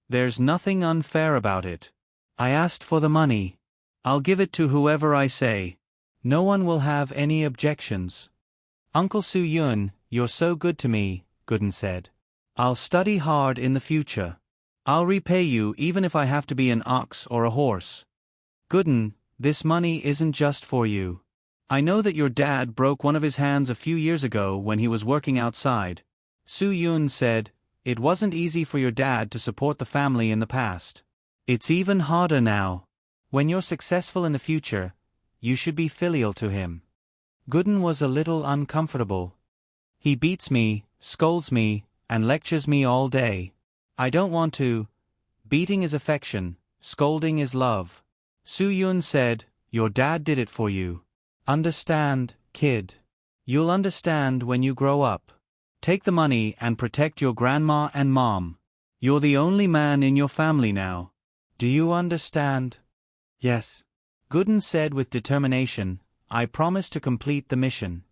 There's nothing unfair about it. I asked for the money. I'll give it to whoever I say. No one will have any objections. Uncle Soo-yoon, you're so good to me, Gooden said. I'll study hard in the future. I'll repay you even if I have to be an ox or a horse. Gooden, this money isn't just for you. I know that your dad broke one of his hands a few years ago when he was working outside. Soo-yoon said, it wasn't easy for your dad to support the family in the past. It's even harder now. When you're successful in the future, you should be filial to him. Gooden was a little uncomfortable. He beats me, scolds me, and lectures me all day. I don't want to. Beating is affection, scolding is love. Soo-yoon said, your dad did it for you. Understand, kid. You'll understand when you grow up. Take the money and protect your grandma and mom. You're the only man in your family now. Do you understand? Yes. Gooden said with determination, I promise to complete the mission.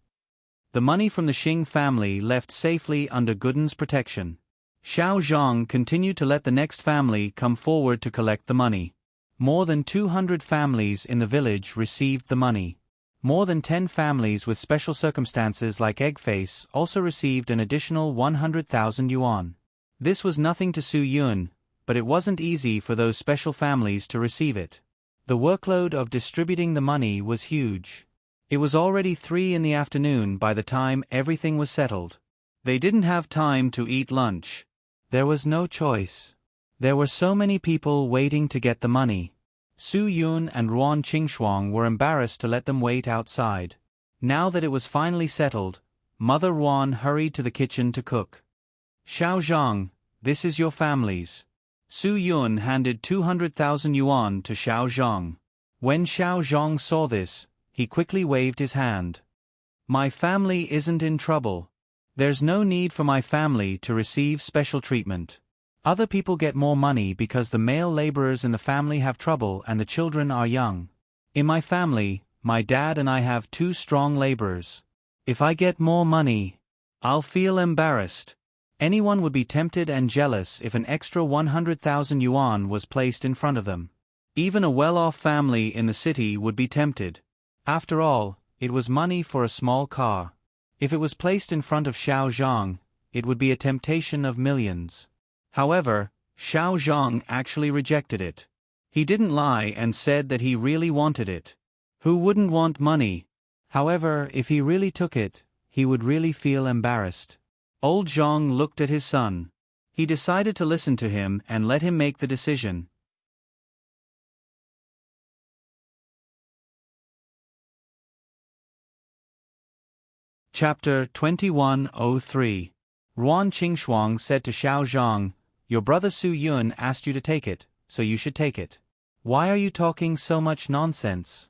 The money from the Xing family left safely under Gooden's protection. Xiao Zhang continued to let the next family come forward to collect the money. More than 200 families in the village received the money. More than 10 families with special circumstances like Eggface also received an additional 100,000 yuan. This was nothing to Soo-yoon, but it wasn't easy for those special families to receive it. The workload of distributing the money was huge. It was already 3 in the afternoon by the time everything was settled. They didn't have time to eat lunch. There was no choice. There were so many people waiting to get the money. Soo-yoon and Ruan Qingshuang were embarrassed to let them wait outside. Now that it was finally settled, Mother Ruan hurried to the kitchen to cook. Xiao Zhang, this is your family's. Soo-yoon handed 200,000 yuan to Xiao Zhang. When Xiao Zhang saw this, he quickly waved his hand. My family isn't in trouble. There's no need for my family to receive special treatment. Other people get more money because the male laborers in the family have trouble and the children are young. In my family, my dad and I have 2 strong laborers. If I get more money, I'll feel embarrassed. Anyone would be tempted and jealous if an extra 100,000 yuan was placed in front of them. Even a well-off family in the city would be tempted. After all, it was money for a small car. If it was placed in front of Xiao Zhang, it would be a temptation of millions. However, Xiao Zhang actually rejected it. He didn't lie and said that he really wanted it. Who wouldn't want money? However, if he really took it, he would really feel embarrassed. Old Zhang looked at his son. He decided to listen to him and let him make the decision. Chapter 2103. Ruan Qingshuang said to Xiao Zhang, your brother Soo-yoon asked you to take it, so you should take it. Why are you talking so much nonsense?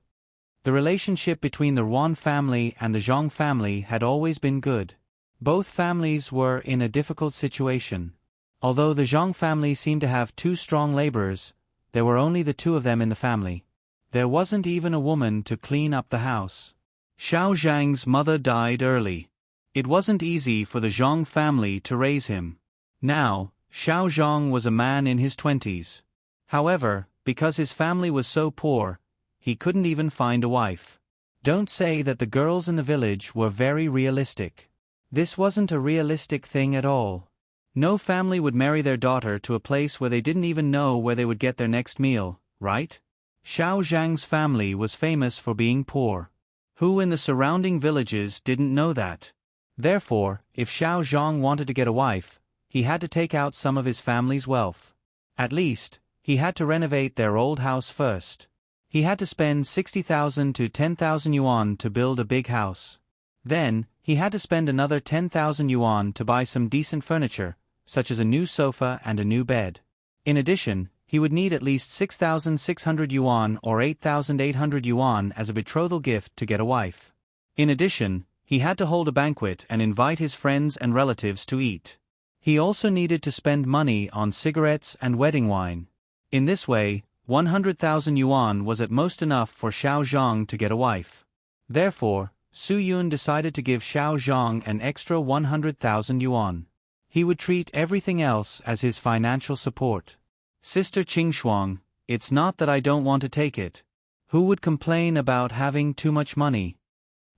The relationship between the Ruan family and the Zhang family had always been good. Both families were in a difficult situation. Although the Zhang family seemed to have 2 strong laborers, there were only the 2 of them in the family. There wasn't even a woman to clean up the house. Xiao Zhang's mother died early. It wasn't easy for the Zhang family to raise him. Now, Xiao Zhang was a man in his 20s. However, because his family was so poor, he couldn't even find a wife. Don't say that the girls in the village were very realistic. This wasn't a realistic thing at all. No family would marry their daughter to a place where they didn't even know where they would get their next meal, right? Xiao Zhang's family was famous for being poor. Who in the surrounding villages didn't know that? Therefore, if Xiao Zhang wanted to get a wife, he had to take out some of his family's wealth. At least, he had to renovate their old house first. He had to spend 60,000 to 10,000 yuan to build a big house. Then, he had to spend another 10,000 yuan to buy some decent furniture, such as a new sofa and a new bed. In addition, he would need at least 6,600 yuan or 8,800 yuan as a betrothal gift to get a wife. In addition, he had to hold a banquet and invite his friends and relatives to eat. He also needed to spend money on cigarettes and wedding wine. In this way, 100,000 yuan was at most enough for Xiao Zhang to get a wife. Therefore, Su Yun decided to give Xiao Zhang an extra 100,000 yuan. He would treat everything else as his financial support. Sister Qingshuang, it's not that I don't want to take it. Who would complain about having too much money?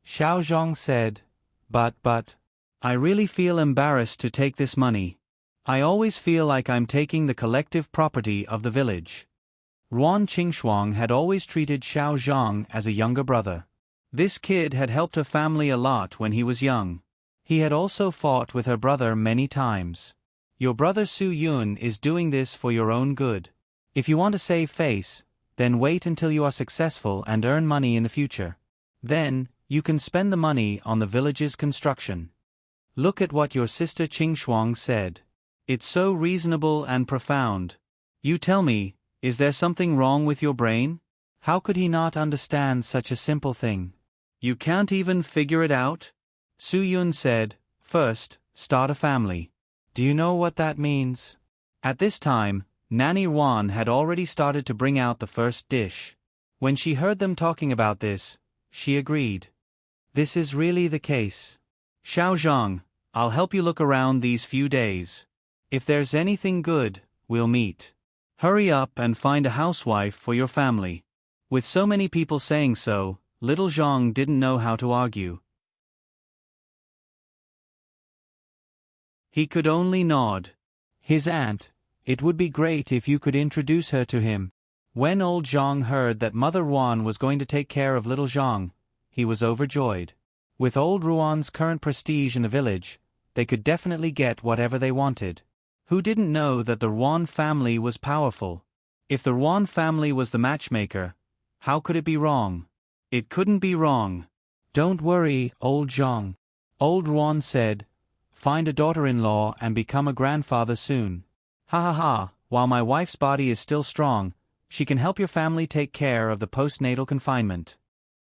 Xiao Zhang said, But, I really feel embarrassed to take this money. I always feel like I'm taking the collective property of the village. Ruan Qingshuang had always treated Xiao Zhang as a younger brother. This kid had helped her family a lot when he was young. He had also fought with her brother many times. Your brother Su Yun is doing this for your own good. If you want to save face, then wait until you are successful and earn money in the future. Then, you can spend the money on the village's construction. Look at what your sister Qingshuang said. It's so reasonable and profound. You tell me, is there something wrong with your brain? How could he not understand such a simple thing? You can't even figure it out? Su Yun said, First, start a family. Do you know what that means? At this time, Nanny Ruan had already started to bring out the first dish. When she heard them talking about this, she agreed. This is really the case. Xiao Zhang, I'll help you look around these few days. If there's anything good, we'll meet. Hurry up and find a housewife for your family. With so many people saying so, little Zhang didn't know how to argue. He could only nod. His aunt, it would be great if you could introduce her to him. When old Zhang heard that Mother Ruan was going to take care of little Zhang, he was overjoyed. With old Ruan's current prestige in the village, they could definitely get whatever they wanted. Who didn't know that the Ruan family was powerful? If the Ruan family was the matchmaker, how could it be wrong? It couldn't be wrong. Don't worry, old Zhang. Old Ruan said, Find a daughter-in-law and become a grandfather soon. Ha ha ha, while my wife's body is still strong, she can help your family take care of the postnatal confinement.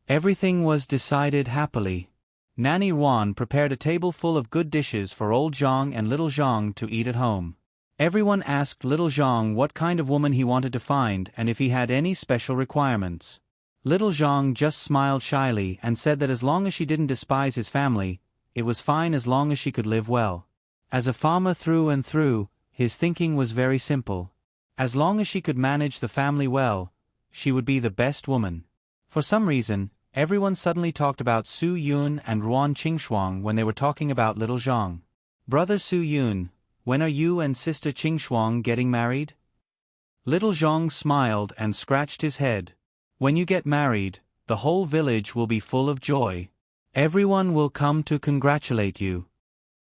Everything was decided happily. Nanny Ruan prepared a table full of good dishes for old Zhang and little Zhang to eat at home. Everyone asked little Zhang what kind of woman he wanted to find and if he had any special requirements. Little Zhang just smiled shyly and said that as long as she didn't despise his family, it was fine as long as she could live well. As a farmer through and through, his thinking was very simple. As long as she could manage the family well, she would be the best woman. For some reason, everyone suddenly talked about Su Yun and Ruan Qingshuang when they were talking about little Zhang. Brother Su Yun, when are you and sister Qingshuang getting married? Little Zhang smiled and scratched his head. When you get married, the whole village will be full of joy. Everyone will come to congratulate you.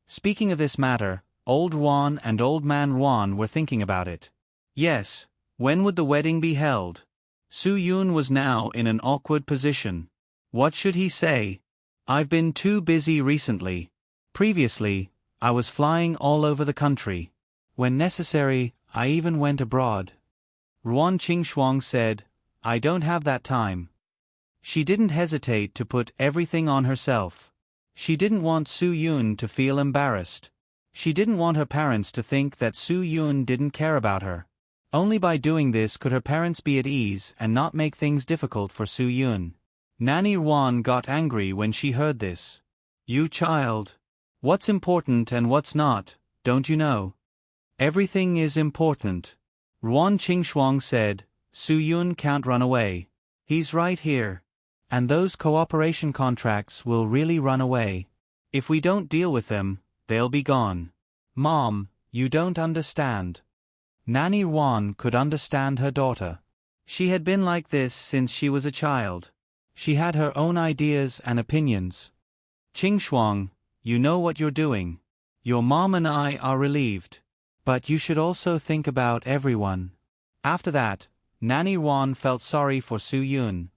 Speaking of this matter, old Ruan and old man Ruan were thinking about it. Yes, when would the wedding be held? Su Yun was now in an awkward position. What should he say? I've been too busy recently. Previously, I was flying all over the country. When necessary, I even went abroad. Ruan Qingshuang said, I don't have that time. She didn't hesitate to put everything on herself. She didn't want Su Yun to feel embarrassed. She didn't want her parents to think that Su Yun didn't care about her. Only by doing this could her parents be at ease and not make things difficult for Su Yun. Nanny Ruan got angry when she heard this. You child. What's important and what's not, don't you know? Everything is important. Ruan Qingshuang said, Su Yun can't run away. He's right here. And those cooperation contracts will really run away. If we don't deal with them, they'll be gone. Mom, you don't understand. Nanny Ruan could understand her daughter. She had been like this since she was a child. She had her own ideas and opinions. Qingshuang, you know what you're doing. Your mom and I are relieved. But you should also think about everyone. After that, Nanny Ruan felt sorry for Su Yun.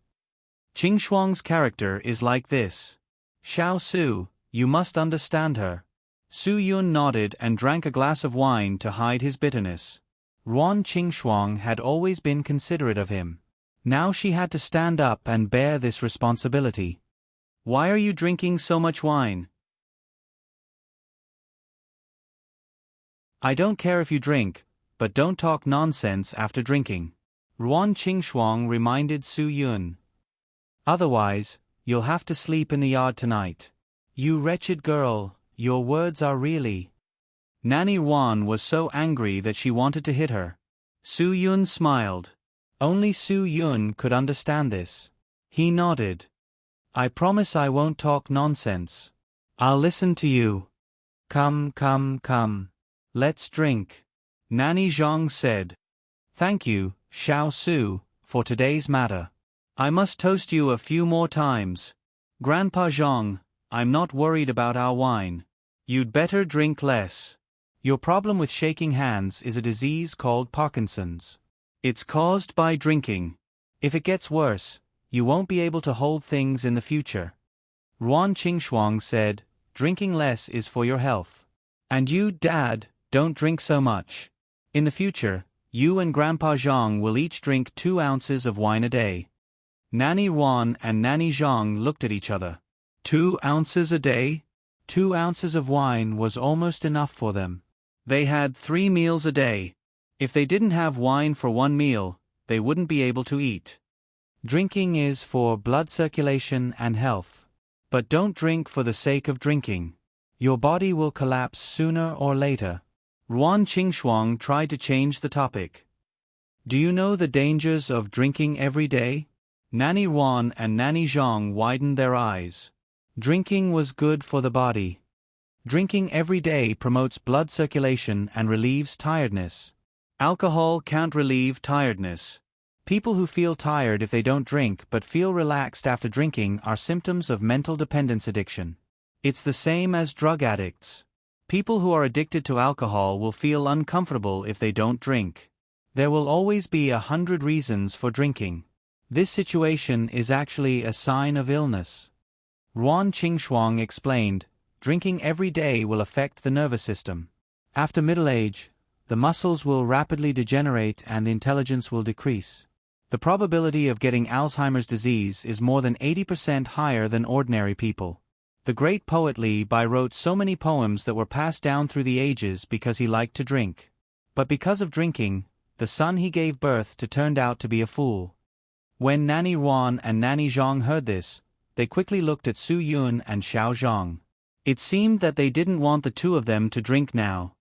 Qingshuang's character is like this. Xiao Su, you must understand her. Su Yun nodded and drank a glass of wine to hide his bitterness. Ruan Qingxuang had always been considerate of him. Now she had to stand up and bear this responsibility. Why are you drinking so much wine? I don't care if you drink, but don't talk nonsense after drinking. Ruan Qingxuang reminded Su Yun. Otherwise, you'll have to sleep in the yard tonight. You wretched girl, your words are really... Nanny Ruan was so angry that she wanted to hit her. Su Yun smiled. Only Su Yun could understand this. He nodded. I promise I won't talk nonsense. I'll listen to you. Come, come, come. Let's drink. Nanny Zhang said. Thank you, Xiao Su, for today's matter. I must toast you a few more times. Grandpa Zhang, I'm not worried about our wine. You'd better drink less. Your problem with shaking hands is a disease called Parkinson's. It's caused by drinking. If it gets worse, you won't be able to hold things in the future. Ruan Qingxuang said, drinking less is for your health. And you, Dad, don't drink so much. In the future, you and Grandpa Zhang will each drink 2 ounces of wine a day. Nanny Ruan and Nanny Zhang looked at each other. 2 ounces a day? 2 ounces of wine was almost enough for them. They had 3 meals a day. If they didn't have wine for 1 meal, they wouldn't be able to eat. Drinking is for blood circulation and health. But don't drink for the sake of drinking. Your body will collapse sooner or later. Ruan Qingxuang tried to change the topic. Do you know the dangers of drinking every day? Nanny Ruan and Nanny Zhang widened their eyes. Drinking was good for the body. Drinking every day promotes blood circulation and relieves tiredness. Alcohol can't relieve tiredness. People who feel tired if they don't drink but feel relaxed after drinking are symptoms of mental dependence addiction. It's the same as drug addicts. People who are addicted to alcohol will feel uncomfortable if they don't drink. There will always be 100 reasons for drinking. This situation is actually a sign of illness. Ruan Qingxuang explained, drinking every day will affect the nervous system. After middle age, the muscles will rapidly degenerate and the intelligence will decrease. The probability of getting Alzheimer's disease is more than 80% higher than ordinary people. The great poet Li Bai wrote so many poems that were passed down through the ages because he liked to drink. But because of drinking, the son he gave birth to turned out to be a fool. When Nanny Ruan and Nanny Zhang heard this, they quickly looked at Su Yun and Xiao Zhang. It seemed that they didn't want the 2 of them to drink now.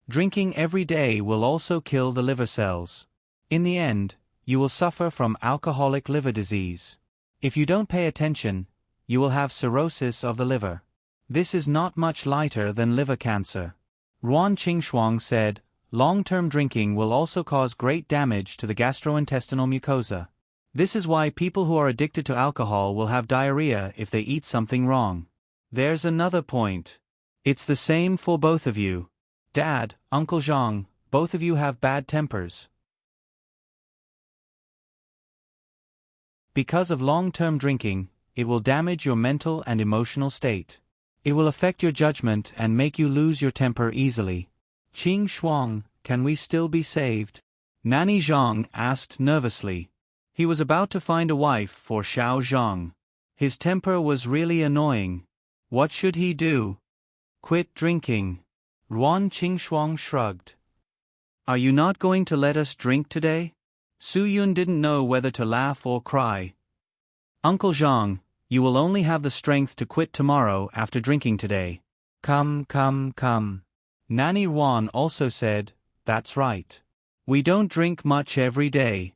Drinking every day will also kill the liver cells. In the end, you will suffer from alcoholic liver disease. If you don't pay attention, you will have cirrhosis of the liver. This is not much lighter than liver cancer. Ruan Qingxuang said, long-term drinking will also cause great damage to the gastrointestinal mucosa. This is why people who are addicted to alcohol will have diarrhea if they eat something wrong. There's another point. It's the same for both of you. Dad, Uncle Zhang, both of you have bad tempers. Because of long-term drinking, it will damage your mental and emotional state. It will affect your judgment and make you lose your temper easily. Qingxuang, can we still be saved? Nanny Zhang asked nervously. He was about to find a wife for Xiao Zhang. His temper was really annoying. What should he do? Quit drinking. Ruan Qingxuang shrugged. Are you not going to let us drink today? Su Yun didn't know whether to laugh or cry. Uncle Zhang, you will only have the strength to quit tomorrow after drinking today. Come, come, come. Nanny Ruan also said, that's right. We don't drink much every day.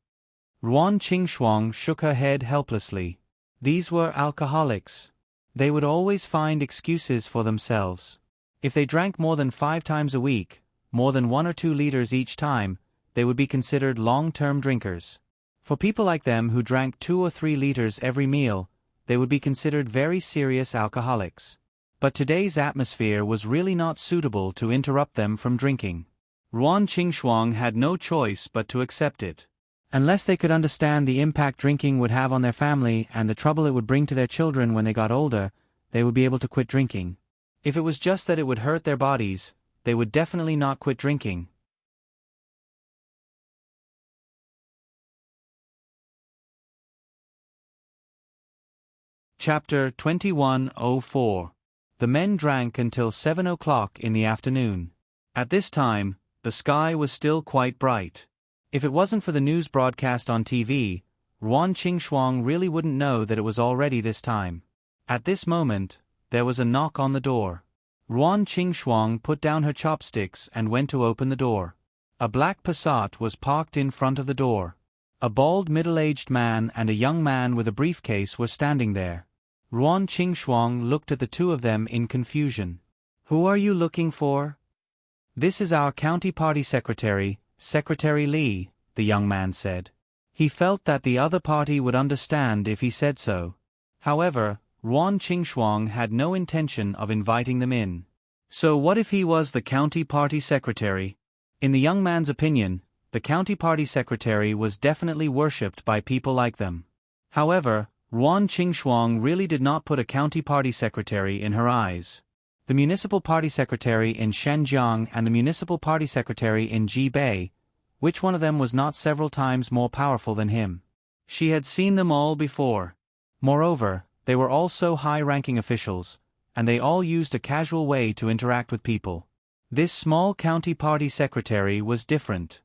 Ruan Qingxuang shook her head helplessly. These were alcoholics. They would always find excuses for themselves. If they drank more than 5 times a week, more than 1 or 2 liters each time, they would be considered long-term drinkers. For people like them who drank 2 or 3 liters every meal, they would be considered very serious alcoholics. But today's atmosphere was really not suitable to interrupt them from drinking. Ruan Qingxuang had no choice but to accept it. Unless they could understand the impact drinking would have on their family and the trouble it would bring to their children when they got older, they would be able to quit drinking. If it was just that it would hurt their bodies, they would definitely not quit drinking. Chapter 2104. The men drank until 7 o'clock in the afternoon. At this time, the sky was still quite bright. If it wasn't for the news broadcast on TV, Ruan Qingxuang really wouldn't know that it was already this time. At this moment, there was a knock on the door. Ruan Qingxuang put down her chopsticks and went to open the door. A black Passat was parked in front of the door. A bald middle-aged man and a young man with a briefcase were standing there. Ruan Qingxuang looked at the two of them in confusion. "Who are you looking for?" "This is our county party secretary, Secretary Li," the young man said. He felt that the other party would understand if he said so. However, Ruan Qingxuang had no intention of inviting them in. So what if he was the county party secretary? In the young man's opinion, the county party secretary was definitely worshipped by people like them. However, Ruan Qingxuang really did not put a county party secretary in her eyes. The municipal party secretary in Shenzhen and the municipal party secretary in Jibei, which one of them was not several times more powerful than him? She had seen them all before. Moreover, they were all so high-ranking officials, and they all used a casual way to interact with people. This small county party secretary was different.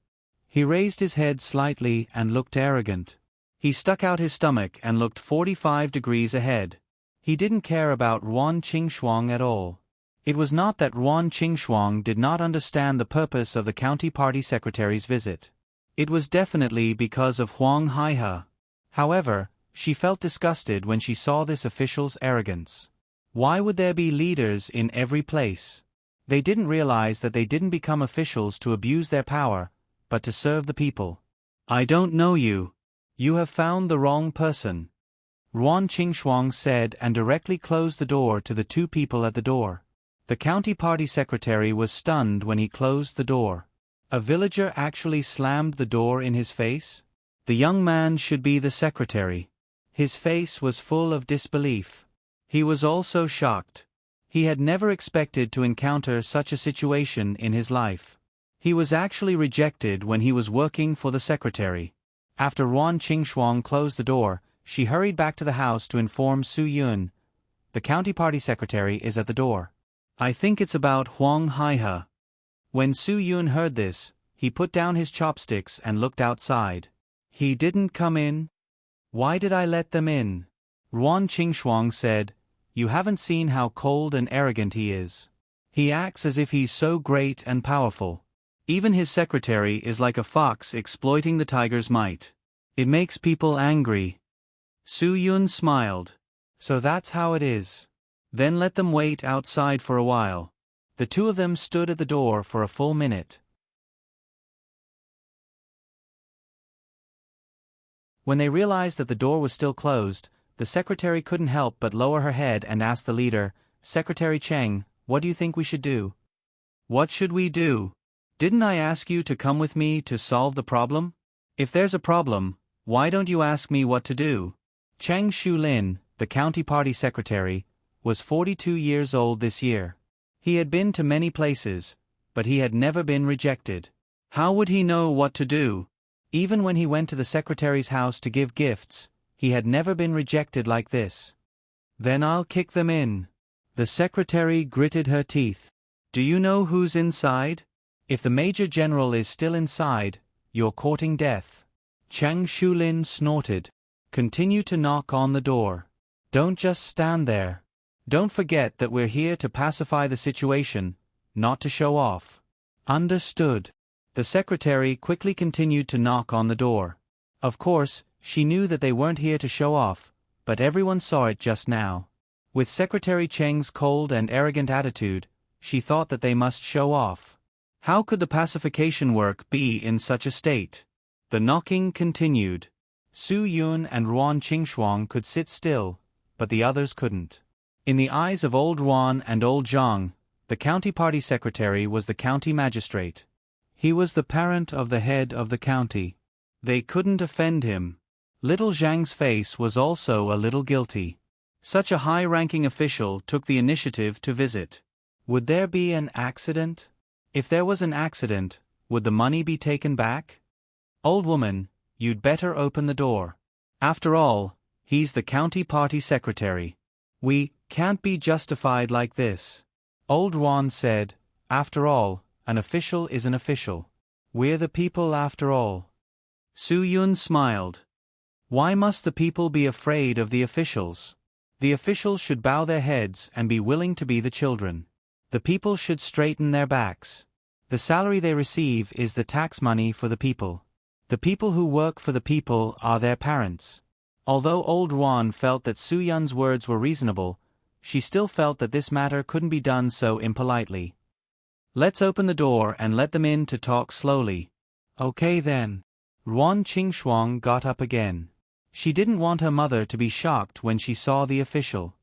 He raised his head slightly and looked arrogant. He stuck out his stomach and looked 45 degrees ahead. He didn't care about Ruan Qingxuang at all. It was not that Ruan Qingxuang did not understand the purpose of the county party secretary's visit. It was definitely because of Huang Haihe. However, she felt disgusted when she saw this official's arrogance. Why would there be leaders in every place? They didn't realize that they didn't become officials to abuse their power, but to serve the people. "I don't know you. You have found the wrong person," Ruan Qingxuang said and directly closed the door to the two people at the door. The county party secretary was stunned when he closed the door. A villager actually slammed the door in his face? The young man should be the secretary. His face was full of disbelief. He was also shocked. He had never expected to encounter such a situation in his life. He was actually rejected when he was working for the secretary. After Ruan Qingxuang closed the door, she hurried back to the house to inform Su Yun. "The county party secretary is at the door. I think it's about Huang Haihe." When Su Yun heard this, he put down his chopsticks and looked outside. "He didn't come in? Why did I let them in?" Ruan Qingxuang said, "You haven't seen how cold and arrogant he is. He acts as if he's so great and powerful. Even his secretary is like a fox exploiting the tiger's might. It makes people angry." Su Yun smiled. "So that's how it is. Then let them wait outside for a while." The two of them stood at the door for a full minute. When they realized that the door was still closed, the secretary couldn't help but lower her head and ask the leader, "Secretary Cheng, what do you think we should do?" "What should we do? Didn't I ask you to come with me to solve the problem? If there's a problem, why don't you ask me what to do?" Cheng Shulin, the county party secretary, was 42 years old this year. He had been to many places, but he had never been rejected. How would he know what to do? Even when he went to the secretary's house to give gifts, he had never been rejected like this. "Then I'll kick them in." The secretary gritted her teeth. "Do you know who's inside? If the major general is still inside, you're courting death." Cheng Shulin snorted. "Continue to knock on the door. Don't just stand there. Don't forget that we're here to pacify the situation, not to show off." "Understood." The secretary quickly continued to knock on the door. Of course, she knew that they weren't here to show off, but everyone saw it just now. With Secretary Cheng's cold and arrogant attitude, she thought that they must show off. How could the pacification work be in such a state? The knocking continued. Su Yun and Ruan Qingxuang could sit still, but the others couldn't. In the eyes of old Ruan and old Zhang, the county party secretary was the county magistrate. He was the parent of the head of the county. They couldn't offend him. Little Zhang's face was also a little guilty. Such a high-ranking official took the initiative to visit. Would there be an accident? If there was an accident, would the money be taken back? "Old woman, you'd better open the door. After all, He's the county party secretary. We can't be justified like this. Old Juan said, after all, an official is an official. We're the people after all. Su Yun smiled. Why must the people be afraid of the officials? The officials should bow their heads and be willing to be the children. The people should straighten their backs. The salary they receive is the tax money for the people. The people who work for the people are their parents. Although Old Juan felt that Su Yun's words were reasonable, she still felt that this matter couldn't be done so impolitely. Let's open the door and let them in to talk slowly. Okay then. Ruan Qingxuang got up again. She didn't want her mother to be shocked when she saw the official.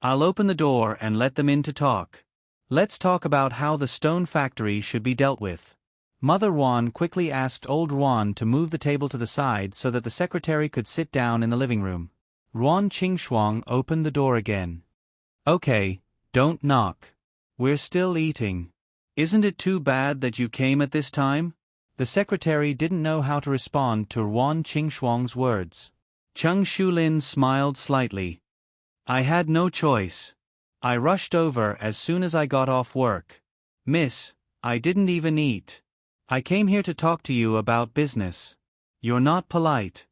I'll open the door and let them in to talk. Let's talk about how the stone factory should be dealt with. Mother Ruan quickly asked Old Ruan to move the table to the side so that the secretary could sit down in the living room. Ruan Qingxuang opened the door again. Okay, don't knock. We're still eating. Isn't it too bad that you came at this time? The secretary didn't know how to respond to Ruan Qingxuang's words. Cheng Shulin smiled slightly. I had no choice. I rushed over as soon as I got off work. Miss, I didn't even eat. I came here to talk to you about business. You're not polite.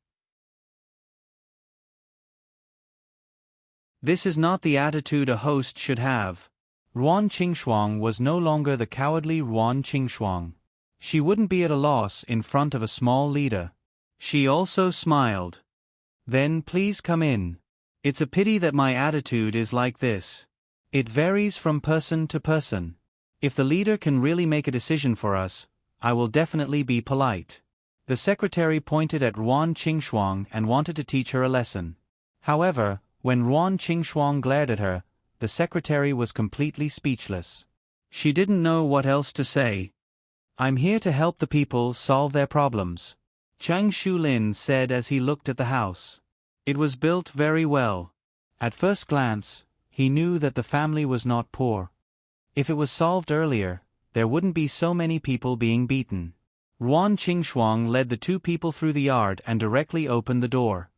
This is not the attitude a host should have. Ruan Qingxuang was no longer the cowardly Ruan Qingxuang. She wouldn't be at a loss in front of a small leader. She also smiled. Then please come in. It's a pity that my attitude is like this. It varies from person to person. If the leader can really make a decision for us, I will definitely be polite. The secretary pointed at Ruan Qingxuang and wanted to teach her a lesson. However, when Ruan Qingxuang glared at her, the secretary was completely speechless. She didn't know what else to say. I'm here to help the people solve their problems, Chang Shulin said as he looked at the house. It was built very well. At first glance, he knew that the family was not poor. If it was solved earlier, there wouldn't be so many people being beaten. Ruan Qingxuang led the two people through the yard and directly opened the door.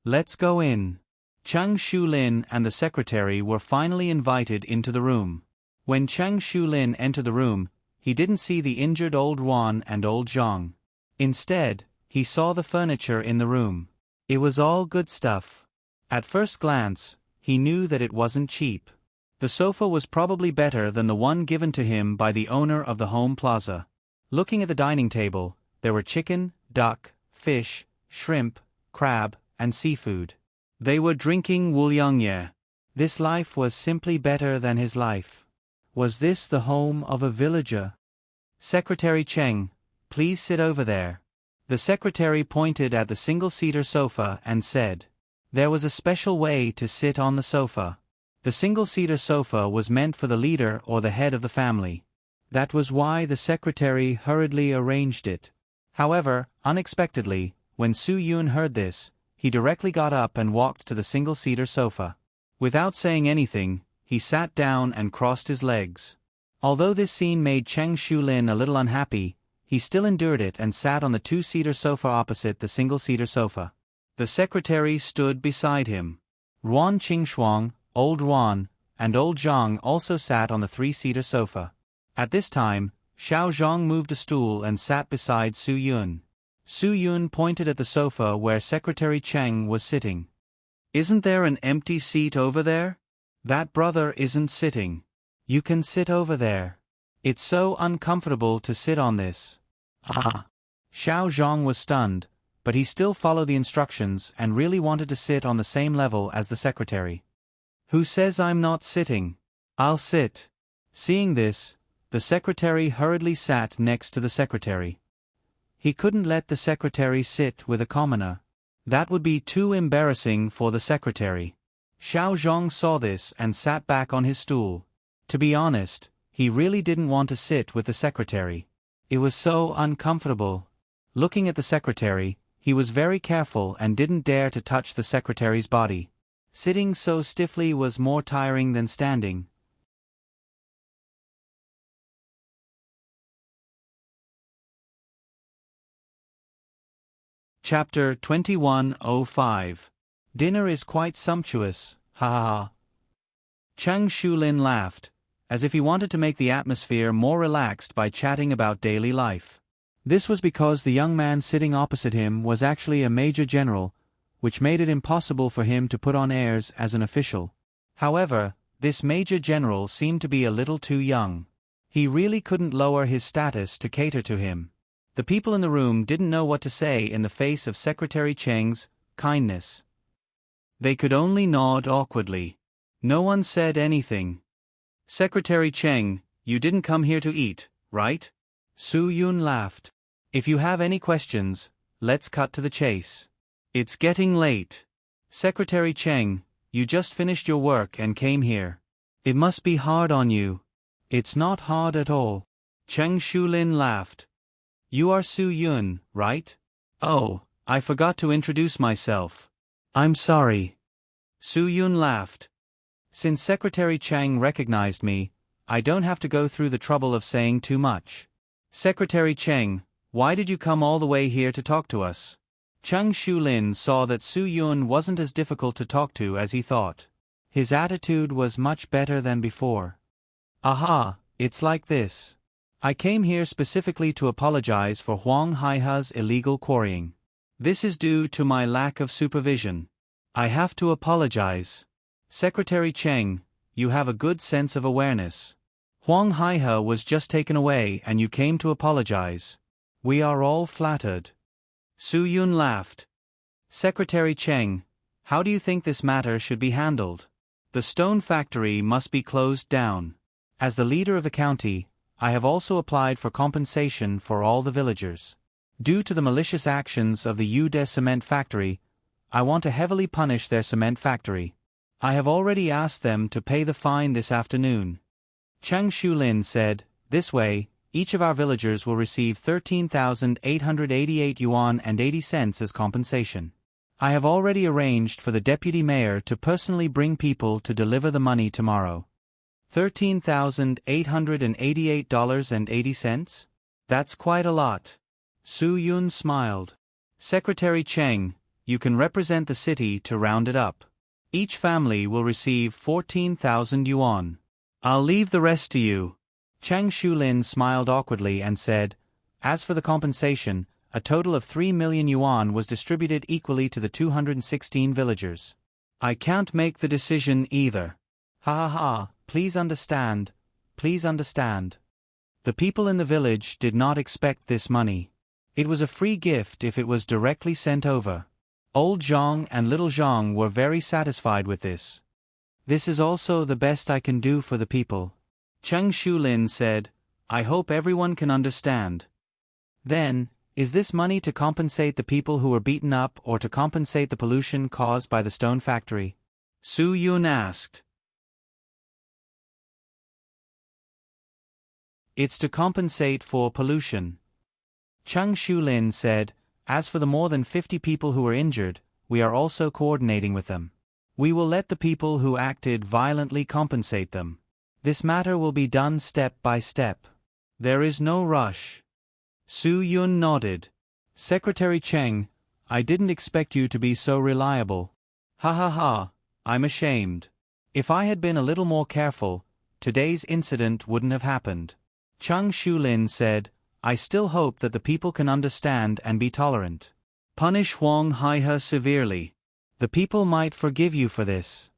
Let's go in. Chang Shulin and the secretary were finally invited into the room. When Chang Shulin entered the room, he didn't see the injured old Ruan and old Zhang. Instead, he saw the furniture in the room. It was all good stuff. At first glance, he knew that it wasn't cheap. The sofa was probably better than the one given to him by the owner of the home plaza. Looking at the dining table, there were chicken, duck, fish, shrimp, crab, and seafood. They were drinking wuliangye. This life was simply better than his life. Was this the home of a villager? Secretary Cheng, please sit over there. The secretary pointed at the single-seater sofa and said. There was a special way to sit on the sofa. The single-seater sofa was meant for the leader or the head of the family. That was why the secretary hurriedly arranged it. However, unexpectedly, when Su Yun heard this, he directly got up and walked to the single-seater sofa. Without saying anything, he sat down and crossed his legs. Although this scene made Cheng Shulin a little unhappy, he still endured it and sat on the two-seater sofa opposite the single-seater sofa. The secretary stood beside him. Ruan Qingxuang, Old Ruan, and Old Zhang also sat on the three-seater sofa. At this time, Xiao Zhang moved a stool and sat beside Su Yun. Su Yun pointed at the sofa where Secretary Cheng was sitting. Isn't there an empty seat over there? That brother isn't sitting. You can sit over there. It's so uncomfortable to sit on this. Ah. Xiao Zhang was stunned, but he still followed the instructions and really wanted to sit on the same level as the secretary. Who says I'm not sitting? I'll sit. Seeing this, the secretary hurriedly sat next to the secretary. He couldn't let the secretary sit with a commoner. That would be too embarrassing for the secretary. Xiao Zhang saw this and sat back on his stool. To be honest, he really didn't want to sit with the secretary. It was so uncomfortable. Looking at the secretary, he was very careful and didn't dare to touch the secretary's body. Sitting so stiffly was more tiring than standing. Chapter 21:05. Dinner is quite sumptuous, ha ha ha. Chang Shulin laughed, as if he wanted to make the atmosphere more relaxed by chatting about daily life. This was because the young man sitting opposite him was actually a major general, which made it impossible for him to put on airs as an official. However, this major general seemed to be a little too young. He really couldn't lower his status to cater to him. The people in the room didn't know what to say in the face of Secretary Cheng's kindness. They could only nod awkwardly. No one said anything. Secretary Cheng, you didn't come here to eat, right? Su Yun laughed. If you have any questions, let's cut to the chase. It's getting late. Secretary Cheng, you just finished your work and came here. It must be hard on you. It's not hard at all. Cheng Shulin laughed. You are Su Yun, right? Oh, I forgot to introduce myself. I'm sorry. Su Yun laughed. Since Secretary Chang recognized me, I don't have to go through the trouble of saying too much. Secretary Cheng, why did you come all the way here to talk to us? Chang Shulin saw that Su Yun wasn't as difficult to talk to as he thought. His attitude was much better than before. Aha, it's like this. I came here specifically to apologize for Huang Haihe's illegal quarrying. This is due to my lack of supervision. I have to apologize. Secretary Cheng, you have a good sense of awareness. Huang Haihe was just taken away and you came to apologize. We are all flattered. Su Yun laughed. Secretary Cheng, how do you think this matter should be handled? The stone factory must be closed down. As the leader of the county, I have also applied for compensation for all the villagers. Due to the malicious actions of the Yude cement factory, I want to heavily punish their cement factory. I have already asked them to pay the fine this afternoon. Chang Shulin said, this way, each of our villagers will receive 13,888 yuan and 80 cents as compensation. I have already arranged for the deputy mayor to personally bring people to deliver the money tomorrow. $13,888.80? That's quite a lot. Su Yun smiled. Secretary Cheng, you can represent the city to round it up. Each family will receive 14,000 yuan. I'll leave the rest to you. Chang Shulin smiled awkwardly and said, as for the compensation, a total of 3 million yuan was distributed equally to the 216 villagers. I can't make the decision either. Ha ha ha, please understand, please understand. The people in the village did not expect this money. It was a free gift if it was directly sent over. Old Zhang and little Zhang were very satisfied with this. This is also the best I can do for the people. Cheng Shulin said, I hope everyone can understand. Then, is this money to compensate the people who were beaten up or to compensate the pollution caused by the stone factory? Su Yun asked. It's to compensate for pollution. Chang Shulin said, as for the more than 50 people who were injured, we are also coordinating with them. We will let the people who acted violently compensate them. This matter will be done step by step. There is no rush. Su Yun nodded. Secretary Cheng, I didn't expect you to be so reliable. Ha ha ha, I'm ashamed. If I had been a little more careful, today's incident wouldn't have happened. Chang Shulin said, I still hope that the people can understand and be tolerant. Punish Huang Haihe severely. The people might forgive you for this.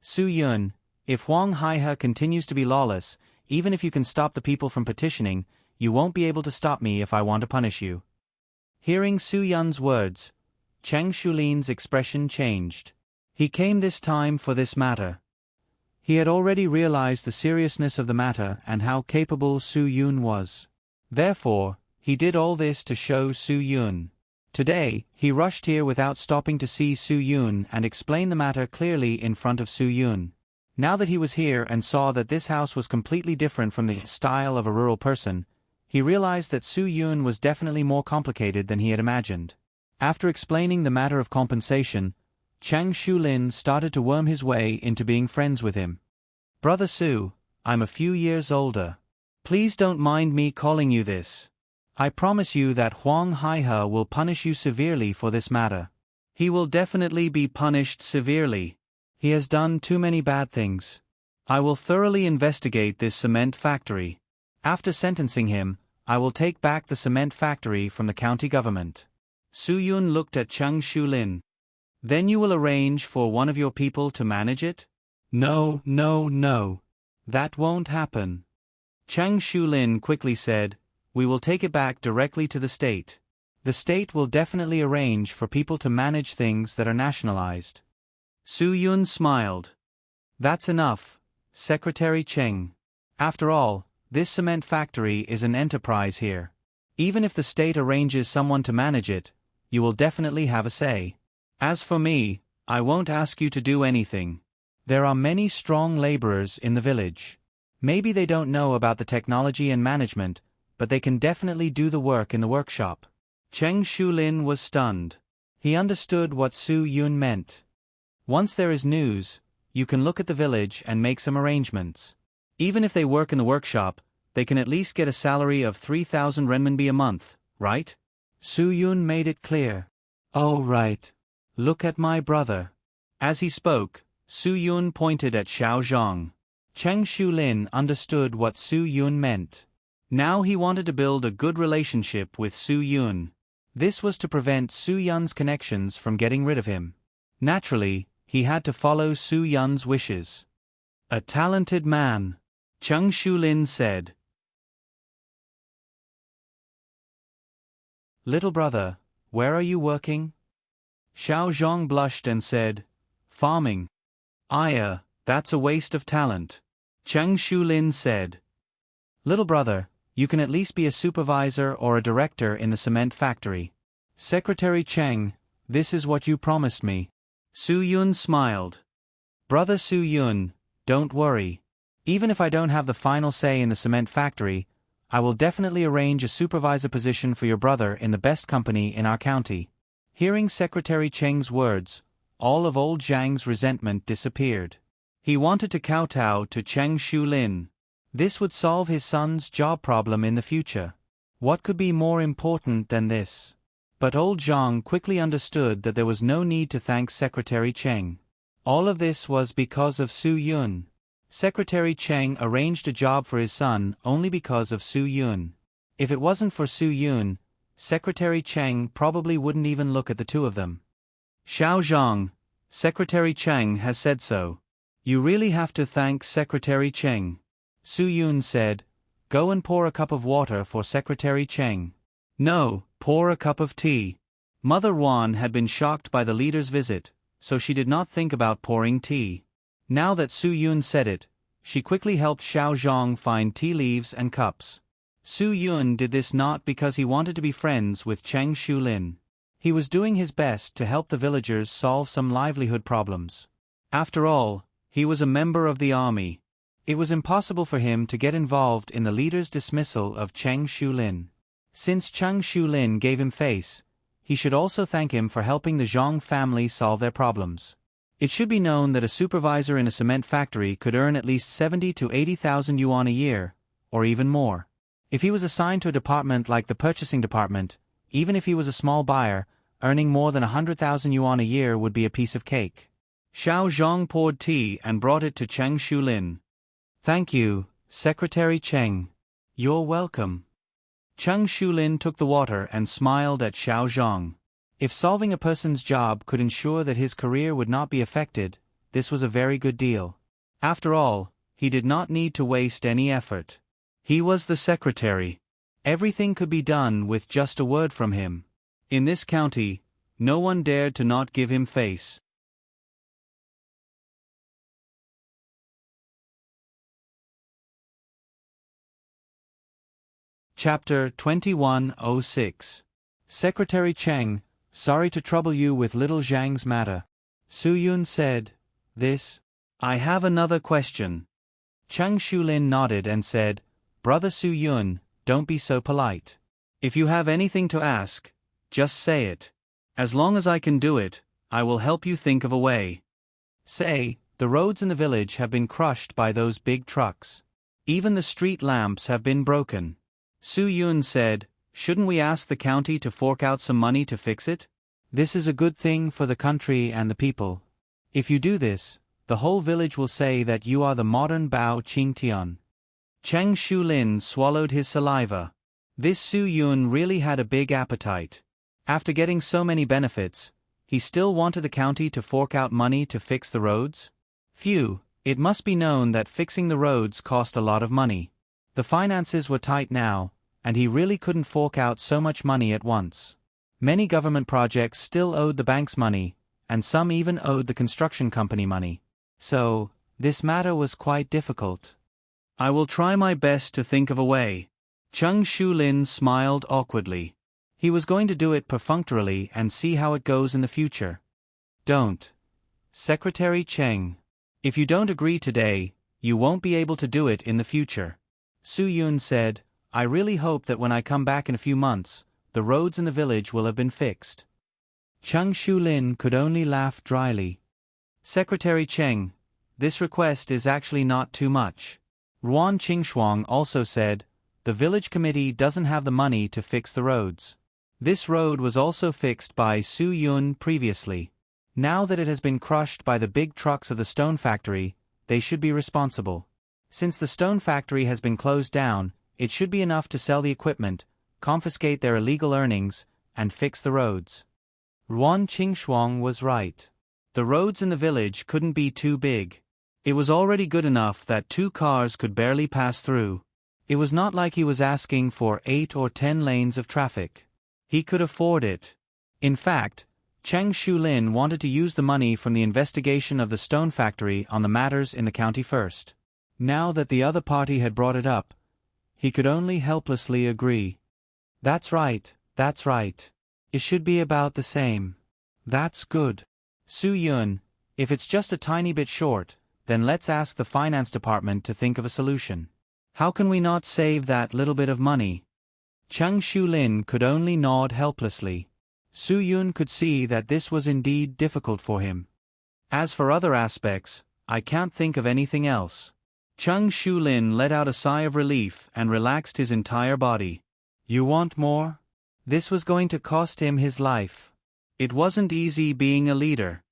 Su Yun, if Huang Haihe continues to be lawless, even if you can stop the people from petitioning, you won't be able to stop me if I want to punish you. Hearing Su Yun's words, Cheng Shulin's expression changed. He came this time for this matter. He had already realized the seriousness of the matter and how capable Su Yun was. Therefore, he did all this to show Su Yun. Today, he rushed here without stopping to see Su Yun and explain the matter clearly in front of Su Yun. Now that he was here and saw that this house was completely different from the style of a rural person, he realized that Su Yun was definitely more complicated than he had imagined. After explaining the matter of compensation, Chang Shulin started to worm his way into being friends with him. Brother Su, I'm a few years older. Please don't mind me calling you this. I promise you that Huang Haihe will punish you severely for this matter. He will definitely be punished severely. He has done too many bad things. I will thoroughly investigate this cement factory. After sentencing him, I will take back the cement factory from the county government. Su Yun looked at Cheng Shulin. Then you will arrange for one of your people to manage it? No. That won't happen. Cheng Shulin quickly said, we will take it back directly to the state. The state will definitely arrange for people to manage things that are nationalized. Su Yun smiled. That's enough, Secretary Cheng. After all, this cement factory is an enterprise here. Even if the state arranges someone to manage it, you will definitely have a say. As for me, I won't ask you to do anything. There are many strong laborers in the village. Maybe they don't know about the technology and management, but they can definitely do the work in the workshop. Cheng Shulin was stunned. He understood what Su Yun meant. Once there is news, you can look at the village and make some arrangements. Even if they work in the workshop, they can at least get a salary of 3,000 renminbi a month, right? Su Yun made it clear. Oh right. Look at my brother. As he spoke, Su Yun pointed at Xiao Zhang. Cheng Shulin understood what Su Yun meant. Now he wanted to build a good relationship with Su Yun. This was to prevent Su Yun's connections from getting rid of him. Naturally, he had to follow Su Yun's wishes. A talented man, Cheng Shulin said. Little brother, where are you working? Xiao Zhang blushed and said, farming. That's a waste of talent. Cheng Shulin said. Little brother, you can at least be a supervisor or a director in the cement factory. Secretary Cheng, this is what you promised me. Su Yun smiled. Brother Su Yun, don't worry. Even if I don't have the final say in the cement factory, I will definitely arrange a supervisor position for your brother in the best company in our county. Hearing Secretary Cheng's words, all of old Zhang's resentment disappeared. He wanted to kowtow to Cheng Shulin. This would solve his son's job problem in the future. What could be more important than this? But old Zhang quickly understood that there was no need to thank Secretary Cheng. All of this was because of Su Yun. Secretary Cheng arranged a job for his son only because of Su Yun. If it wasn't for Su Yun, Secretary Cheng probably wouldn't even look at the two of them. Xiao Zhang, Secretary Cheng has said so. You really have to thank Secretary Cheng. Su Yun said, go and pour a cup of water for Secretary Cheng. No, pour a cup of tea. Mother Wan had been shocked by the leader's visit, so she did not think about pouring tea. Now that Su Yun said it, she quickly helped Xiao Zhang find tea leaves and cups. Su Yun did this not because he wanted to be friends with Cheng Shulin. He was doing his best to help the villagers solve some livelihood problems. After all, he was a member of the army. It was impossible for him to get involved in the leader's dismissal of Cheng Shulin. Since Cheng Shulin gave him face, he should also thank him for helping the Zhang family solve their problems. It should be known that a supervisor in a cement factory could earn at least 70 to 80,000 yuan a year, or even more. If he was assigned to a department like the purchasing department, even if he was a small buyer, earning more than 100,000 yuan a year would be a piece of cake. Xiao Zhang poured tea and brought it to Cheng Shulin. Thank you, Secretary Cheng. You're welcome. Cheng Shulin took the water and smiled at Xiao Zhang. If solving a person's job could ensure that his career would not be affected, this was a very good deal. After all, he did not need to waste any effort. He was the secretary. Everything could be done with just a word from him. In this county, no one dared to not give him face. Chapter 2106. Secretary Cheng, sorry to trouble you with little Zhang's matter. Su Yun said, this. I have another question. Cheng Shulin nodded and said, Brother Su Yun, don't be so polite. If you have anything to ask, just say it. As long as I can do it, I will help you think of a way. Say, the roads in the village have been crushed by those big trucks. Even the street lamps have been broken. Su Yun said, shouldn't we ask the county to fork out some money to fix it? This is a good thing for the country and the people. If you do this, the whole village will say that you are the modern Bao Qingtian. Cheng Shulin swallowed his saliva. This Su Yun really had a big appetite. After getting so many benefits, he still wanted the county to fork out money to fix the roads? Phew, it must be known that fixing the roads cost a lot of money. The finances were tight now, and he really couldn't fork out so much money at once. Many government projects still owed the banks money, and some even owed the construction company money. So, this matter was quite difficult. I will try my best to think of a way. Cheng Shulin smiled awkwardly. He was going to do it perfunctorily and see how it goes in the future. Don't. Secretary Cheng. If you don't agree today, you won't be able to do it in the future. Su Yun said, I really hope that when I come back in a few months, the roads in the village will have been fixed. Cheng Shulin could only laugh dryly. Secretary Cheng, this request is actually not too much. Ruan Qingshuang also said, the village committee doesn't have the money to fix the roads. This road was also fixed by Su Yun previously. Now that it has been crushed by the big trucks of the stone factory, they should be responsible. Since the stone factory has been closed down, it should be enough to sell the equipment, confiscate their illegal earnings, and fix the roads. Ruan Qingshuang was right. The roads in the village couldn't be too big. It was already good enough that 2 cars could barely pass through. It was not like he was asking for 8 or 10 lanes of traffic. He could afford it. In fact, Cheng Shulin wanted to use the money from the investigation of the stone factory on the matters in the county first. Now that the other party had brought it up, he could only helplessly agree. That's right, that's right. It should be about the same. That's good. Su Yun, if it's just a tiny bit short, then let's ask the finance department to think of a solution. How can we not save that little bit of money? Cheng Shulin could only nod helplessly. Su Yun could see that this was indeed difficult for him. As for other aspects, I can't think of anything else. Cheng Shulin let out a sigh of relief and relaxed his entire body. You want more? This was going to cost him his life. It wasn't easy being a leader.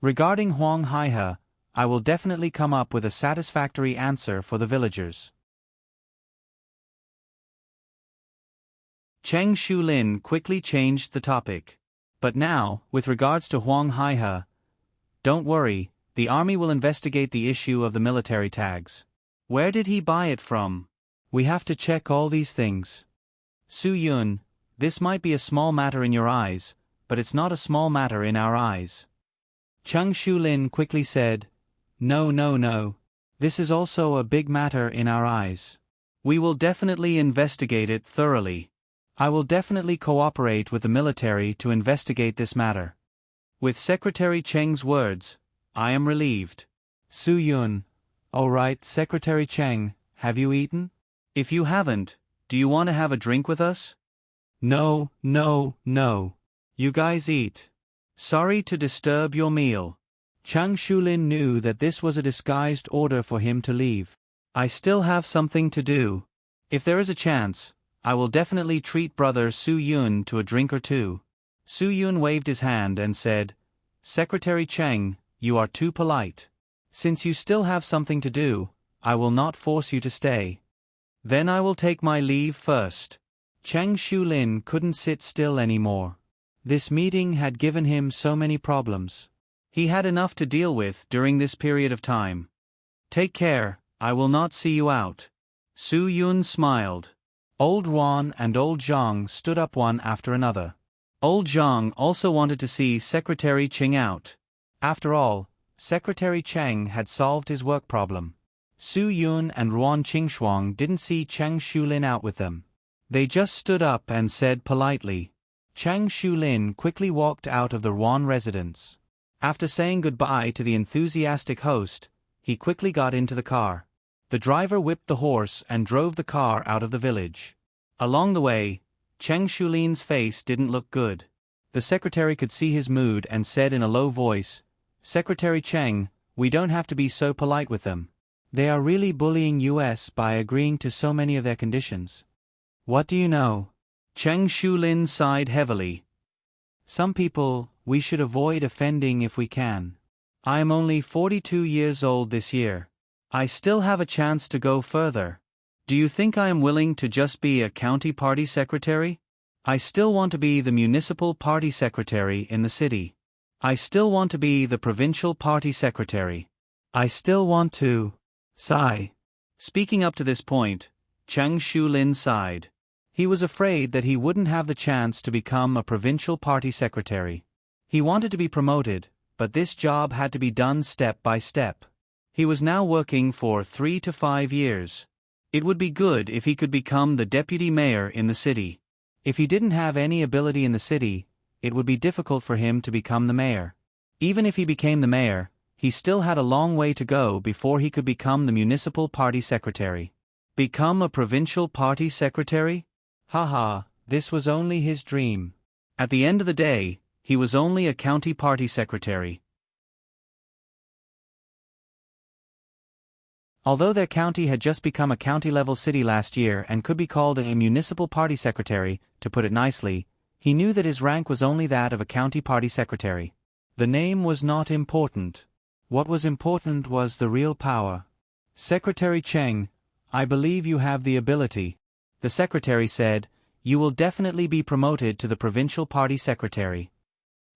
Regarding Huang Haihe, I will definitely come up with a satisfactory answer for the villagers. Cheng Shulin quickly changed the topic. But now, with regards to Huang Haihe, don't worry, the army will investigate the issue of the military tags. Where did he buy it from? We have to check all these things. Su Yun, this might be a small matter in your eyes, but it's not a small matter in our eyes. Cheng Shulin quickly said, No. This is also a big matter in our eyes. We will definitely investigate it thoroughly. I will definitely cooperate with the military to investigate this matter. With Secretary Cheng's words, I am relieved. Su Yun, all right, Secretary Cheng, have you eaten? If you haven't, do you want to have a drink with us? No. You guys eat. Sorry to disturb your meal. Cheng Shulin knew that this was a disguised order for him to leave. I still have something to do. If there is a chance, I will definitely treat brother Su Yun to a drink or two. Su Yun waved his hand and said, Secretary Cheng, you are too polite. Since you still have something to do, I will not force you to stay. Then I will take my leave first. Cheng Shulin couldn't sit still anymore. This meeting had given him so many problems. He had enough to deal with during this period of time. Take care, I will not see you out. Su Yun smiled. Old Ruan and Old Zhang stood up one after another. Old Zhang also wanted to see Secretary Cheng out. After all, Secretary Cheng had solved his work problem. Su Yun and Ruan Qingshuang didn't see Cheng Shulin out with them. They just stood up and said politely. Cheng Shulin quickly walked out of the Ruan residence. After saying goodbye to the enthusiastic host, he quickly got into the car. The driver whipped the horse and drove the car out of the village. Along the way, Cheng Shulin's face didn't look good. The secretary could see his mood and said in a low voice, Secretary Cheng, we don't have to be so polite with them. They are really bullying us by agreeing to so many of their conditions. What do you know? Cheng Shulin sighed heavily. Some people, we should avoid offending if we can. I am only 42 years old this year. I still have a chance to go further. Do you think I am willing to just be a county party secretary? I still want to be the municipal party secretary in the city. I still want to be the provincial party secretary. I still want to. Sigh. Speaking up to this point, Cheng Shulin sighed. He was afraid that he wouldn't have the chance to become a provincial party secretary. He wanted to be promoted, but this job had to be done step by step. He was now working for 3 to 5 years. It would be good if he could become the deputy mayor in the city. If he didn't have any ability in the city, it would be difficult for him to become the mayor. Even if he became the mayor, he still had a long way to go before he could become the municipal party secretary. Become a provincial party secretary? Haha, this was only his dream. At the end of the day, he was only a county party secretary. Although their county had just become a county-level city last year and could be called a municipal party secretary, to put it nicely, he knew that his rank was only that of a county party secretary. The name was not important. What was important was the real power. Secretary Cheng, I believe you have the ability. The secretary said, you will definitely be promoted to the provincial party secretary.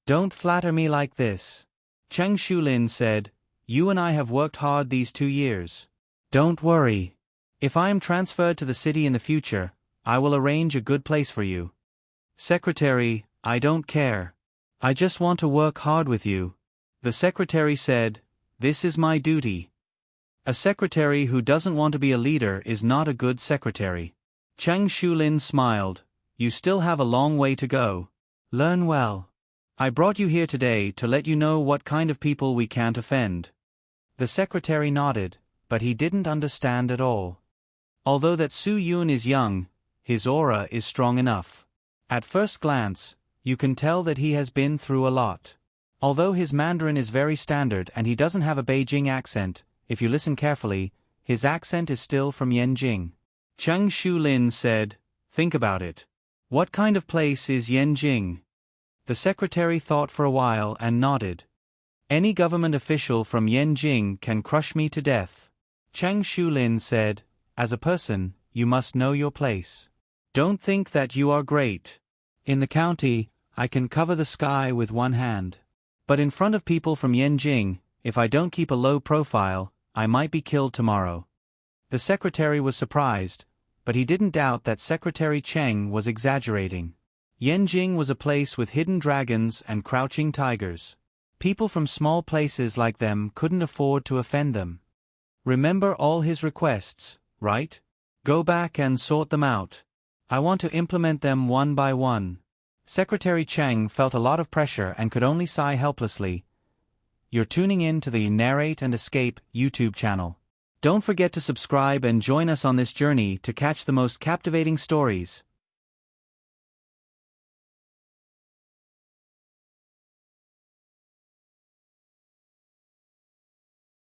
Don't flatter me like this. Cheng Shulin said, you and I have worked hard these 2 years. Don't worry. If I am transferred to the city in the future, I will arrange a good place for you. Secretary, I don't care. I just want to work hard with you. The secretary said, this is my duty. A secretary who doesn't want to be a leader is not a good secretary. Cheng Shulin smiled. You still have a long way to go. Learn well. I brought you here today to let you know what kind of people we can't offend. The secretary nodded, but he didn't understand at all. Although that Su Yun is young, his aura is strong enough. At first glance, you can tell that he has been through a lot. Although his Mandarin is very standard and he doesn't have a Beijing accent, if you listen carefully, his accent is still from Yanjing. Cheng Shulin said, think about it. What kind of place is Yanjing? The secretary thought for a while and nodded. Any government official from Yanjing can crush me to death. Cheng Shulin said, as a person, you must know your place. Don't think that you are great. In the county, I can cover the sky with one hand. But in front of people from Yanjing, if I don't keep a low profile, I might be killed tomorrow. The secretary was surprised, but he didn't doubt that Secretary Cheng was exaggerating. Yanjing was a place with hidden dragons and crouching tigers. People from small places like them couldn't afford to offend them. Remember all his requests, right? Go back and sort them out. I want to implement them one by one. Secretary Cheng felt a lot of pressure and could only sigh helplessly. You're tuning in to the Narrate and Escape YouTube channel. Don't forget to subscribe and join us on this journey to catch the most captivating stories.